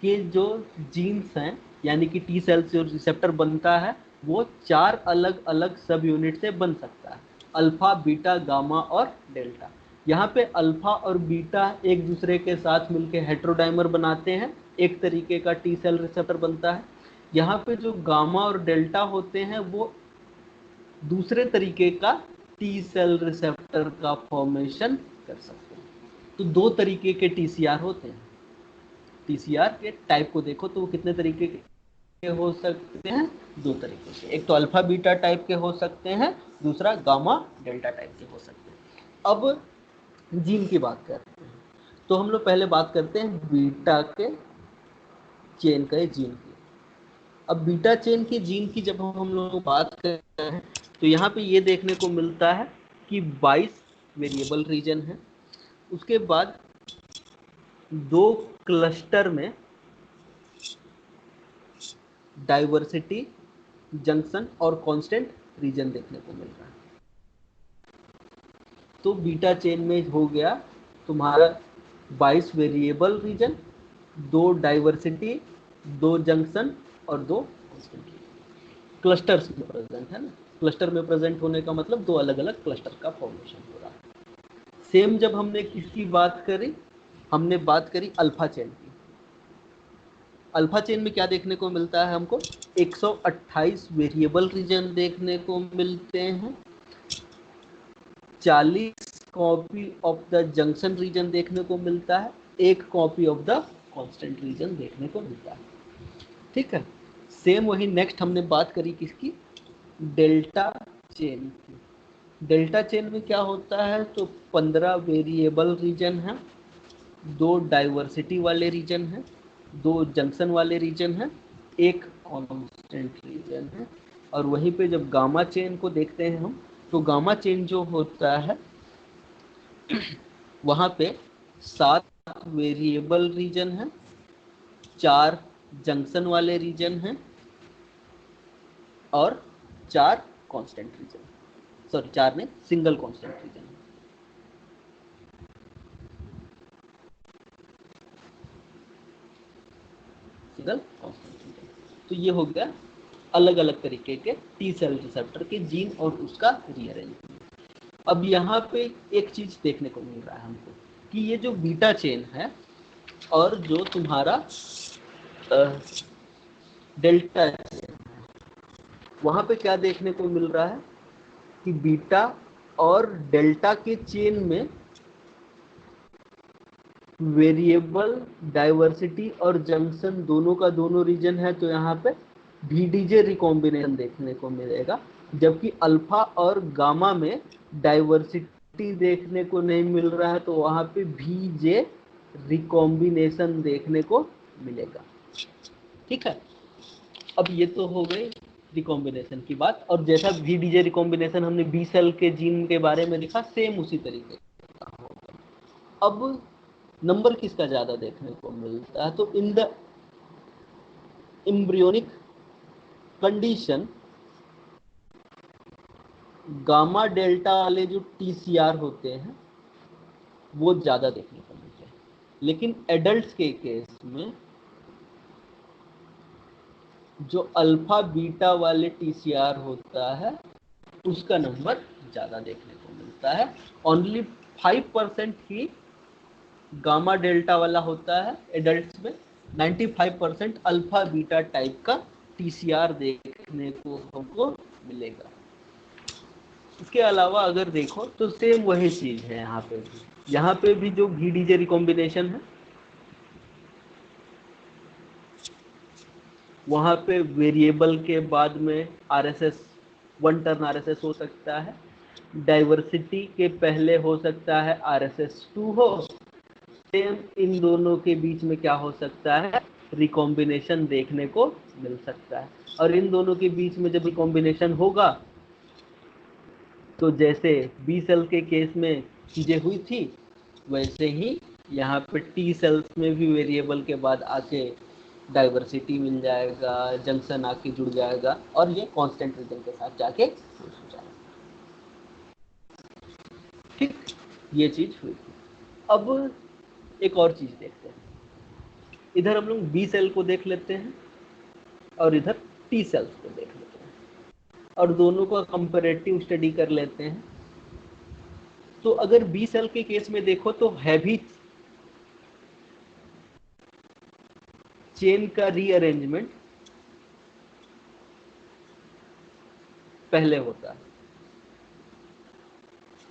के जो जीन्स हैं, यानी कि टी सेल से जो रिसेप्टर बनता है वो 4 अलग अलग सब यूनिट से बन सकता है, अल्फा, बीटा, गामा और डेल्टा। यहाँ पे अल्फा और बीटा एक दूसरे के साथ मिलकर हेटेरोडाइमर बनाते हैं, एक तरीके का टी सेल रिसेप्टर बनता है। यहाँ पे जो गामा और डेल्टा होते हैं वो दूसरे तरीके का टी सेल रिसेप्टर का फॉर्मेशन कर सकते हैं। तो दो तरीके के टीसीआर होते हैं। टीसीआर के टाइप को देखो तो वो कितने तरीके के हो सकते हैं, दो तरीके के। एक तो अल्फा बीटा टाइप के हो सकते हैं, दूसरा गामा डेल्टा टाइप के हो सकते हैं। अब जीन की बात करते हैं, तो हम लोग पहले बात करते हैं बीटा के चेन के जीन की। अब बीटा चेन की जीन की जब हम लोग बात करते हैं तो यहाँ पे ये देखने को मिलता है कि 22 वेरिएबल रीजन है। उसके बाद दो क्लस्टर में डाइवर्सिटी, जंक्शन और कांस्टेंट रीजन देखने को मिल रहा है। तो बीटा चेन में हो गया तुम्हारा 22 वेरिएबल रीजन, दो डाइवर्सिटी, दो जंक्शन और दो कांस्टेंट रीजन। क्लस्टर्स में प्रेजेंट है ना, क्लस्टर में प्रेजेंट होने का मतलब दो अलग अलग क्लस्टर का फॉर्मेशन हो रहा है। सेम जब हमने किसकी बात करी, हमने बात करी अल्फा चेन की। अल्फा चेन में क्या देखने को मिलता है हमको, 128 वेरिएबल रीजन देखने को मिलते हैं, 40 copy of the junction region देखने को मिलता है, एक copy of the constant region देखने को मिलता है। ठीक है, सेम वही नेक्स्ट हमने बात करी किसकी, डेल्टा चेन की। डेल्टा चेन में क्या होता है, तो 15 वेरिएबल रीजन है, दो डाइवर्सिटी वाले रीजन है, दो जंक्शन वाले रीजन है, एक कांस्टेंट रीजन है। और वहीं पे जब गामा चेन को देखते हैं हम, तो गामा चेन जो होता है वहां पे 7 वेरिएबल रीजन है, 4 जंक्शन वाले रीजन हैं और 4 कांस्टेंट रीजन, सॉरी 4 ने सिंगल कांस्टेंट रीजन है। Single constant region. तो ये हो गया अलग अलग तरीके के टी सेल रिसेप्टर के जीन और उसका रीअरेंजमेंट। अब यहाँ पे एक चीज देखने को मिल रहा है हमको कि ये जो बीटा चेन है और जो तुम्हारा डेल्टा चेन है, वहां पे क्या देखने को मिल रहा है कि बीटा और डेल्टा के चेन में वेरिएबल, डाइवर्सिटी और जंक्शन दोनों का दोनों रीजन है, तो यहाँ पे VDJ रिकॉम्बिनेशन देखने को मिलेगा। जबकि अल्फा और गामा में डाइवर्सिटी देखने को नहीं मिल रहा है, तो वहाँ पे VJ रिकॉम्बिनेशन देखने को मिलेगा। ठीक है, अब ये तो हो गई रिकॉम्बिनेशन की बात। और जैसा VDJ रिकॉम्बिनेशन हमने बी सेल के जीन के बारे में देखा, सेम उसी तरीके का होगा। अब नंबर किसका ज्यादा देखने को मिलता है, तो in the embryonic condition gamma delta वाले जो TCR होते हैं वो ज्यादा देखने को मिलते हैं। लेकिन एडल्ट्स के केस में जो अल्फा बीटा वाले TCR होता है उसका नंबर ज्यादा देखने को मिलता है। ओनली 5% ही गामा डेल्टा वाला होता है एडल्ट्स में, 95% अल्फा बीटा टाइप का TCR देखने को हमको मिलेगा। इसके अलावा अगर देखो तो सेम वही चीज है यहाँ पे भी जो VDJ रिकॉम्बिनेशन है वहाँ पे वेरिएबल के बाद में RSS 1 टर्न RSS हो सकता है, डाइवर्सिटी के पहले हो सकता है RSS 2 हो। सेम इन दोनों के बीच में क्या हो सकता है, रिकॉम्बिनेशन देखने को मिल सकता है। और इन दोनों के बीच में जब रिकॉम्बिनेशन होगा तो जैसे बी सेल के केस में चीजें हुई थी वैसे ही यहाँ पे टी सेल्स में भी वेरिएबल के बाद आके डाइवर्सिटी मिल जाएगा, जंक्शन आके जुड़ जाएगा और ये कांस्टेंट रीजन के साथ जाके जुड़ जाएगा। ठीक, ये चीज हुई थी। अब एक और चीज देखते हैं, इधर हम लोग बी सेल को देख लेते हैं और इधर टी सेल्स को देख लेते हैं और दोनों का कंपैरेटिव स्टडी कर लेते हैं। तो अगर बी सेल के केस में देखो तो हैवी चेन का रीअरेंजमेंट पहले होता है।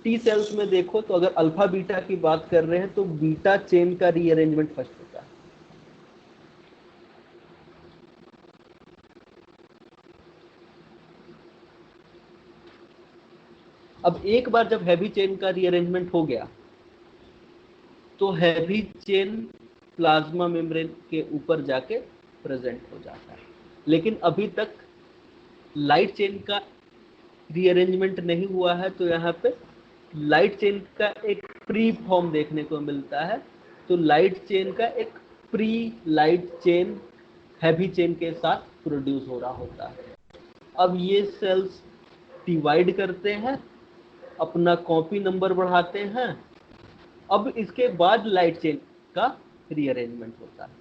टी सेल्स में देखो तो अगर अल्फा बीटा की बात कर रहे हैं तो बीटा चेन का रीअरेंजमेंट फर्स्ट होता है। अब एक बार जब हैवी चेन का रीअरेंजमेंट हो गया तो हैवी चेन प्लाज्मा मेम्ब्रेन के ऊपर जाके प्रेजेंट हो जाता है। लेकिन अभी तक लाइट चेन का रीअरेंजमेंट नहीं हुआ है, तो यहाँ पे लाइट चेन का एक प्री फॉर्म देखने को मिलता है। तो लाइट चेन का एक pre light chain heavy chain के साथ प्रोड्यूस हो रहा होता है। अब ये सेल्स डिवाइड करते हैं, अपना कॉपी नंबर बढ़ाते हैं। अब इसके बाद लाइट चेन का रीअरेंजमेंट होता है।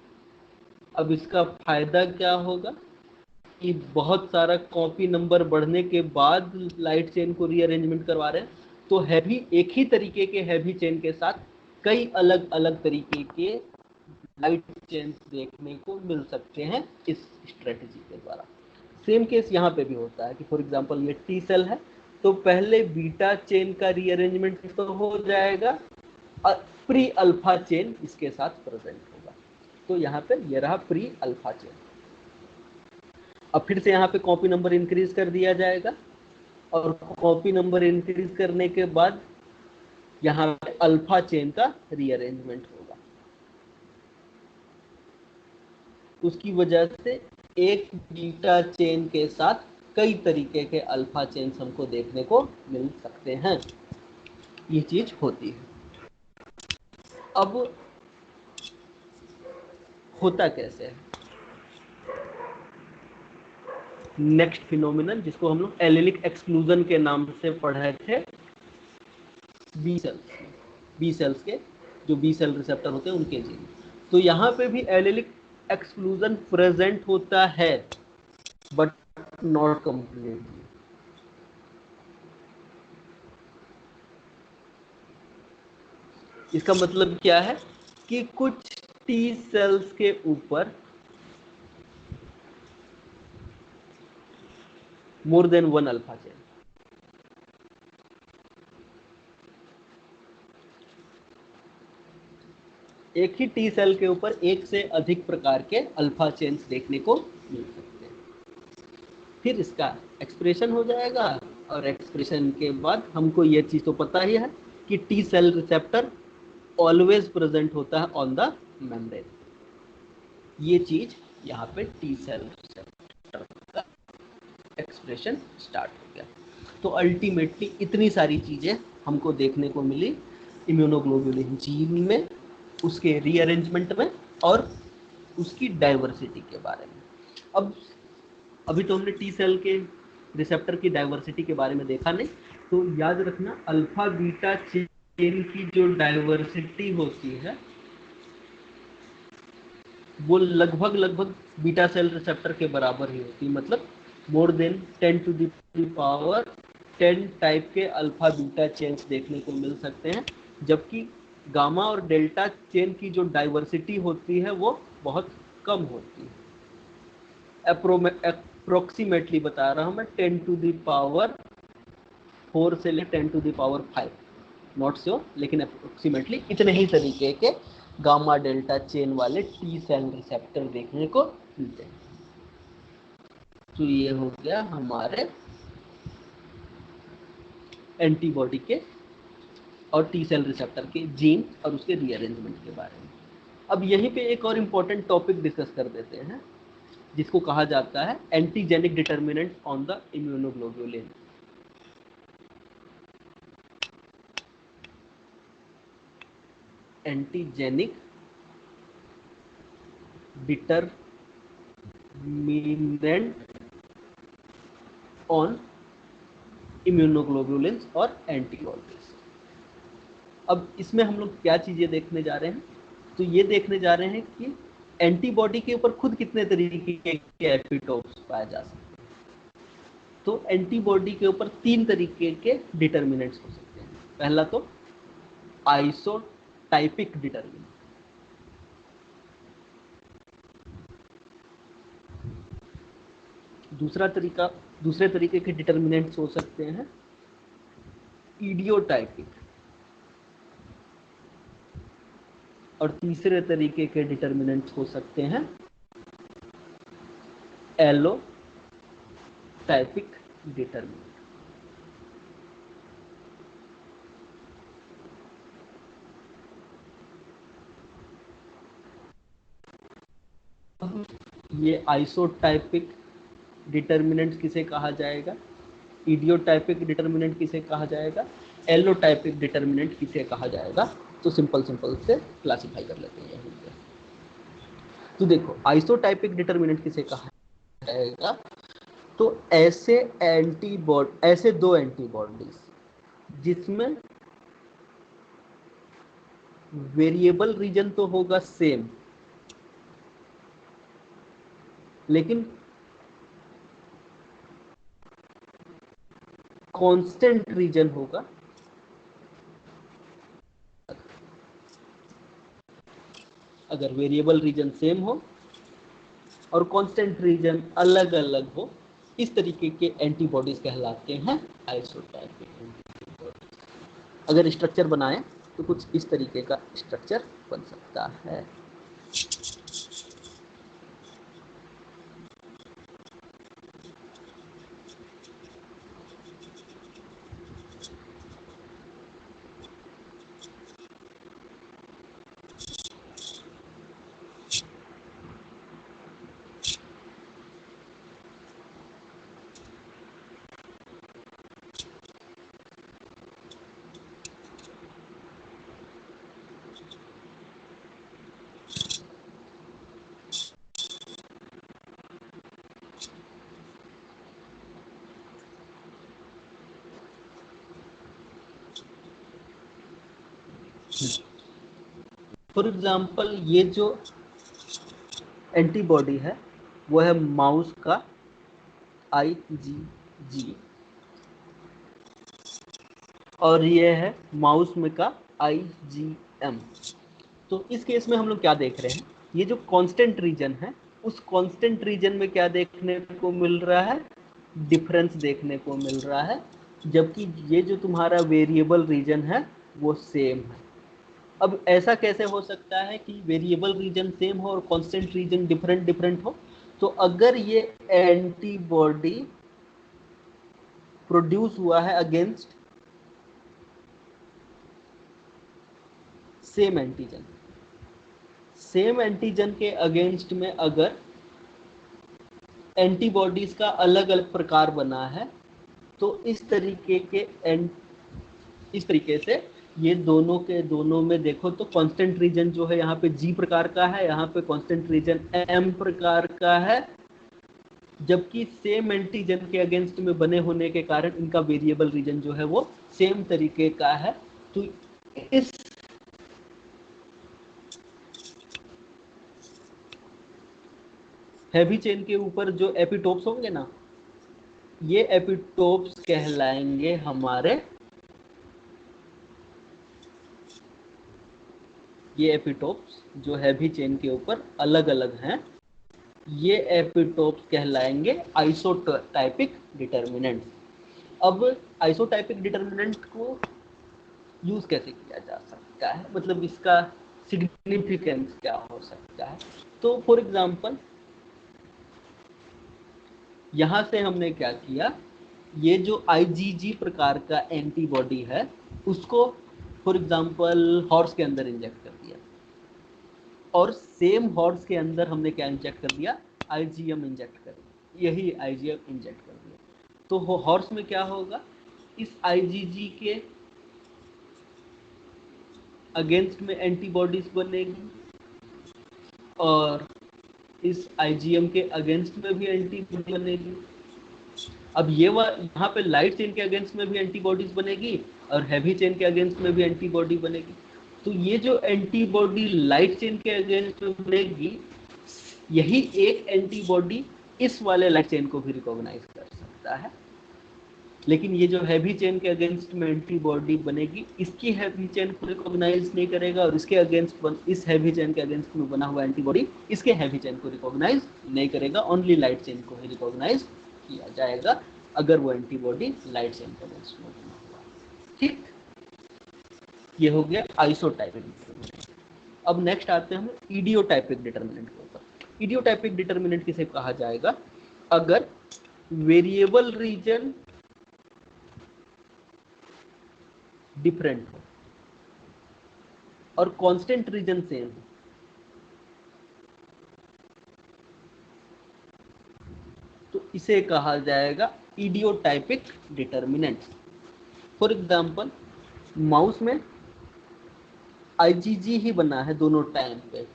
अब इसका फायदा क्या होगा कि बहुत सारा कॉपी नंबर बढ़ने के बाद लाइट चेन को रीअरेंजमेंट करवा रहे हैं, तो हैवी एक ही तरीके के हैवी चेन के साथ कई अलग अलग तरीके के लाइट चेन देखने को मिल सकते हैं इस स्ट्रेटजी के द्वारा। सेम केस यहाँ पे भी होता है कि फॉर एग्जांपल ये टी सेल है, तो पहले बीटा चेन का रीअरेंजमेंट तो हो जाएगा, प्री अल्फा चेन इसके साथ प्रेजेंट होगा। तो यहाँ पे ये रहा प्री अल्फा चेन। अब फिर से यहाँ पे कॉपी नंबर इंक्रीज कर दिया जाएगा, और कॉपी नंबर इंक्रीज करने के बाद यहाँ पे अल्फा चेन का रीअरेंजमेंट होगा। उसकी वजह से एक बीटा चेन के साथ कई तरीके के अल्फा चेन्स हमको देखने को मिल सकते हैं। ये चीज होती है। अब होता कैसे है नेक्स्ट फिनोमिनन, जिसको हम लोग एलिलिक एक्सक्लूजन के नाम से पढ़े थे बी सेल्स के, जो बी सेल रिसेप्टर होते हैं उनके जीन। तो यहाँ पे भी एलिलिक एक्सक्लूजन प्रेजेंट होता है, बट नॉट कंप्लीटली। इसका मतलब क्या है कि कुछ टी सेल्स के ऊपर more than one alpha chain, एक ही टी सेल के ऊपर एक से अधिक प्रकार के अल्फा चेन्स देखने को मिल सकते हैं। फिर इसका एक्सप्रेशन हो जाएगा, और एक्सप्रेशन के बाद हमको ये चीज तो पता ही है कि T cell receptor always present होता है ऑन द मेम्ब्रेन। ये चीज यहाँ पे टी सेल रिसेप्टर का एक्सप्रेशन स्टार्ट हो गया। तो अल्टीमेटली इतनी सारी चीजें हमको देखने को मिली इम्यूनोग्लोबुलिन जीन में, उसके रीअरेंजमेंट में, और उसकी डाइवर्सिटी के बारे में। अब अभी तो हमने टी सेल के रिसेप्टर की डाइवर्सिटी के बारे में देखा नहीं, तो याद रखना अल्फा बीटा चेन की जो डाइवर्सिटी होती है वो लगभग बीटा सेल रिसेप्टर के बराबर ही होती है। मतलब more than 10 to the power 10 type के अल्फा बीटा चेन्स देखने को मिल सकते हैं, जबकि गामा और डेल्टा चेन की जो डाइवर्सिटी होती है वो बहुत कम होती है। अप्रोक्सीमेटली बता रहा हूँ मैं, 10 टू द पावर 4 से ले 10 to the power 5, not sure, लेकिन अप्रोक्सीमेटली इतने ही तरीके के गामा डेल्टा चेन वाले टी सेल रिसेप्टर देखने को मिलते हैं। तो ये हो गया हमारे एंटीबॉडी के और टी सेल रिसेप्टर के जीन और उसके रीअरेंजमेंट के बारे में। अब यहीं पे एक और इम्पोर्टेंट टॉपिक डिस्कस कर देते हैं, जिसको कहा जाता है antigenic determinant on the immunoglobulin. Antigenic determinant on immunoglobulins और एंटीबॉडीज। अब इसमें हम लोग क्या चीजें देखने जा रहे हैं, तो ये देखने जा रहे हैं कि एंटीबॉडी के ऊपर खुद कितने तरीके के एपिटोप्स पाए जा सकते हैं। तो एंटीबॉडी के ऊपर 3 तरीके के डिटर्मिनेंट्स हो सकते हैं। पहला तो आइसोटाइपिक डिटर्मिनेंट, दूसरे तरीके के डिटर्मिनेंट्स हो सकते हैं इडियोटाइपिक, और तीसरे तरीके के डिटर्मिनेंट्स हो सकते हैं एलोटाइपिक डिटर्मिनेंट। ये आइसोटाइपिक डिटर्मिनेंट किसे कहा जाएगा, इडियोटाइपिक डिटर्मिनेंट किसे कहा जाएगा, एलोटाइपिक डिटर्मिनेंट किसे कहा जाएगा, तो सिंपल से क्लासिफाई कर लेते हैं यहीं पे। तो देखो आइसोटाइपिक डिटर्मिनेंट किसे कहा जाएगा, तो ऐसे दो एंटीबॉडीज जिसमें वेरिएबल रीजन तो होगा सेम, लेकिन कांस्टेंट रीजन होगा अगर वेरिएबल रीजन सेम हो और कांस्टेंट रीजन अलग अलग हो, इस तरीके के एंटीबॉडीज कहलाते हैं आइसोटाइपिक एंटीबॉडीज। अगर स्ट्रक्चर बनाए तो कुछ इस तरीके का स्ट्रक्चर बन सकता है। फॉर एग्जाम्पल ये जो एंटीबॉडी है वो है माउस का IgG और ये है माउस में का IgM। तो इस केस में हम लोग क्या देख रहे हैं, ये जो कांस्टेंट रीजन है उस कांस्टेंट रीजन में क्या देखने को मिल रहा है, डिफरेंस देखने को मिल रहा है, जबकि ये जो तुम्हारा वेरिएबल रीजन है वो सेम है। अब ऐसा कैसे हो सकता है कि वेरिएबल रीजन सेम हो और कांस्टेंट रीजन डिफरेंट हो, तो अगर ये एंटीबॉडी प्रोड्यूस हुआ है अगेंस्ट सेम एंटीजन के अगेंस्ट में अगर एंटीबॉडीज का अलग अलग प्रकार बना है, तो इस तरीके से ये दोनों के दोनों में देखो तो कांस्टेंट रीजन जो है यहाँ पे G प्रकार का है, यहाँ पे कांस्टेंट रीजन M प्रकार का है, जबकि सेम एंटीजन के अगेंस्ट में बने होने के कारण इनका वेरिएबल रीजन जो है वो सेम तरीके का है। तो इस हैवी चेन के ऊपर जो एपिटोप्स होंगे ना, ये एपिटोप्स कहलाएंगे हमारे, ये एपिटोप्स जो हैवी चेन के ऊपर अलग अलग हैं, ये एपिटोप्स कहलाएंगे आइसोटाइपिक डिटर्मिनेंट। अब आइसोटाइपिक डिटर्मिनेंट को यूज कैसे किया जा सकता है, मतलब इसका सिग्निफिकेंस क्या हो सकता है। तो फॉर एग्जांपल यहां से हमने क्या किया, ये जो IgG प्रकार का एंटीबॉडी है उसको फॉर एग्जांपल हॉर्स के अंदर इंजेक्ट कर दिया, और सेम हॉर्स के अंदर हमने क्या इंजेक्ट कर दिया, IgM इंजेक्ट कर दिया, यही IgM इंजेक्ट कर दिया। तो हॉर्स में क्या होगा, इस IgG के अगेंस्ट में एंटीबॉडीज बनेगी और इस IgM के अगेंस्ट में भी एंटीबॉडी बनेगी। अब ये यहाँ पे लाइट चेन के अगेंस्ट में भी एंटीबॉडीज बनेगी और हैवी चेन के अगेंस्ट में भी एंटीबॉडी बनेगी। तो ये जो एंटीबॉडी लाइट चेन के अगेंस्ट में बनेगी, यही एक एंटीबॉडी इस वाले लाइट चेन को भी रिकॉग्नाइज कर सकता है, लेकिन ये जो हैवी चेन के अगेंस्ट में एंटीबॉडी बनेगी इसकी हैवी चेन को रिकॉग्नाइज नहीं करेगा, और इसके अगेंस्ट इस हैवी चेन के अगेंस्ट में बना हुआ एंटीबॉडी इसके हैवी चेन को रिकॉग्नाइज नहीं करेगा, ओनली लाइट चेन को ही रिकॉग्नाइज किया जाएगा अगर वो एंटीबॉडी लाइट चेन के अगेंस्ट में बना हुआ है। ठीक, ये हो गया आइसोटाइपिक डिटर्मिनेंट। अब नेक्स्ट आते हैं हम इडियोटाइपिक डिटर्मिनेंट के ऊपर। इडियोटाइपिक डिटर्मिनेंट किसे कहा जाएगा? अगर वेरिएबल रीजन डिफरेंट हो और कांस्टेंट रीजन सेम हो, तो इसे कहा जाएगा इडियोटाइपिक डिटर्मिनेंट। फॉर एग्जांपल, माउस में आईजीजी ही बना है दोनों टाइम पे,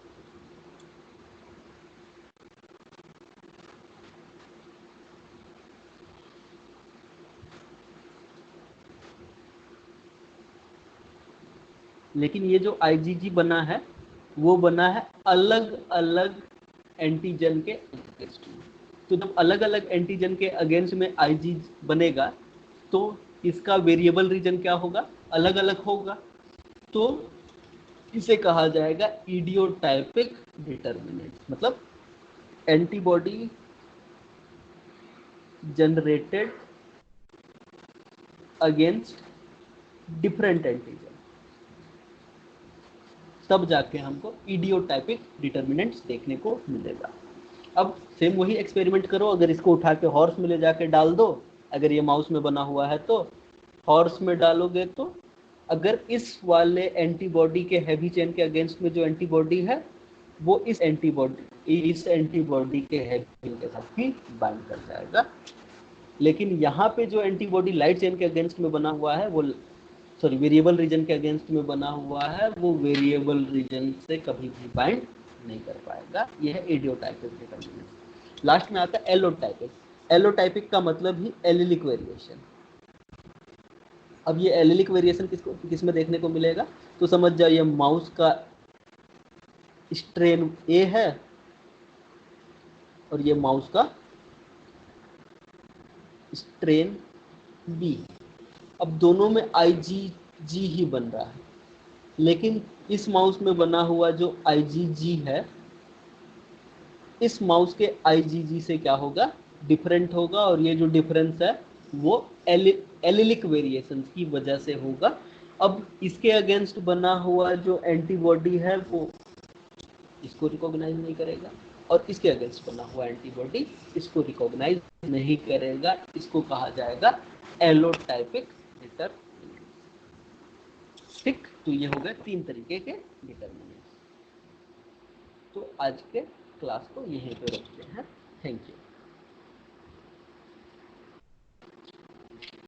लेकिन ये जो आईजीजी बना है वो बना है अलग अलग एंटीजन के अगेंस्ट में। तो जब अलग अलग एंटीजन के अगेंस्ट में आईजी बनेगा तो इसका वेरिएबल रीजन क्या होगा? अलग अलग होगा। तो इसे कहा जाएगा इडियोटाइपिक डिटर्मिनेंट। मतलब antibody generated against different antigen, तब जाके हमको इडियोटाइपिक डिटर्मिनेंट्स देखने को मिलेगा। अब सेम वही एक्सपेरिमेंट करो, अगर इसको उठा के हॉर्स में ले जाके डाल दो, अगर ये माउस में बना हुआ है तो हॉर्स में डालोगे तो अगर इस वाले एंटीबॉडी के हैवी चेन के अगेंस्ट में जो एंटीबॉडी है वो इस एंटीबॉडी के हैवी के साथ भी बाइंड कर जाएगा। लेकिन यहाँ पे जो एंटीबॉडी लाइट चेन के अगेंस्ट में बना हुआ है वो, सॉरी, वेरिएबल रीजन के अगेंस्ट में बना हुआ है, वो वेरिएबल रीजन से कभी भी बाइंड नहीं कर पाएगा। यह है इडियोटाइपिक डिटर्मिनेंट। लास्ट में आता है एलोटाइपिक। एलोटाइपिक का मतलब ही एलिलिक वेरिएशन। अब ये एलिलिक वेरिएशन किस में देखने को मिलेगा? तो समझ जाओ ये माउस का स्ट्रेन ए है और ये माउस का स्ट्रेन बी। अब दोनों में आईजीजी ही बन रहा है, लेकिन इस माउस में बना हुआ जो आईजीजी है इस माउस के आईजीजी से क्या होगा? डिफरेंट होगा। और ये जो डिफरेंस है वो एलिलिक वेरिएशन की वजह से होगा। अब इसके अगेंस्ट बना हुआ जो एंटीबॉडी है वो इसको रिकॉग्नाइज नहीं करेगा और इसके अगेंस्ट बना हुआ एंटीबॉडी इसको रिकॉग्नाइज नहीं करेगा। इसको कहा जाएगा एलोटाइपिक डिटर्मिनेंट। ठीक, तो ये हो गए 3 तरीके के डिटर्मिनेंट। तो आज के क्लास को यहीं पे रोकते हैं। Thank you.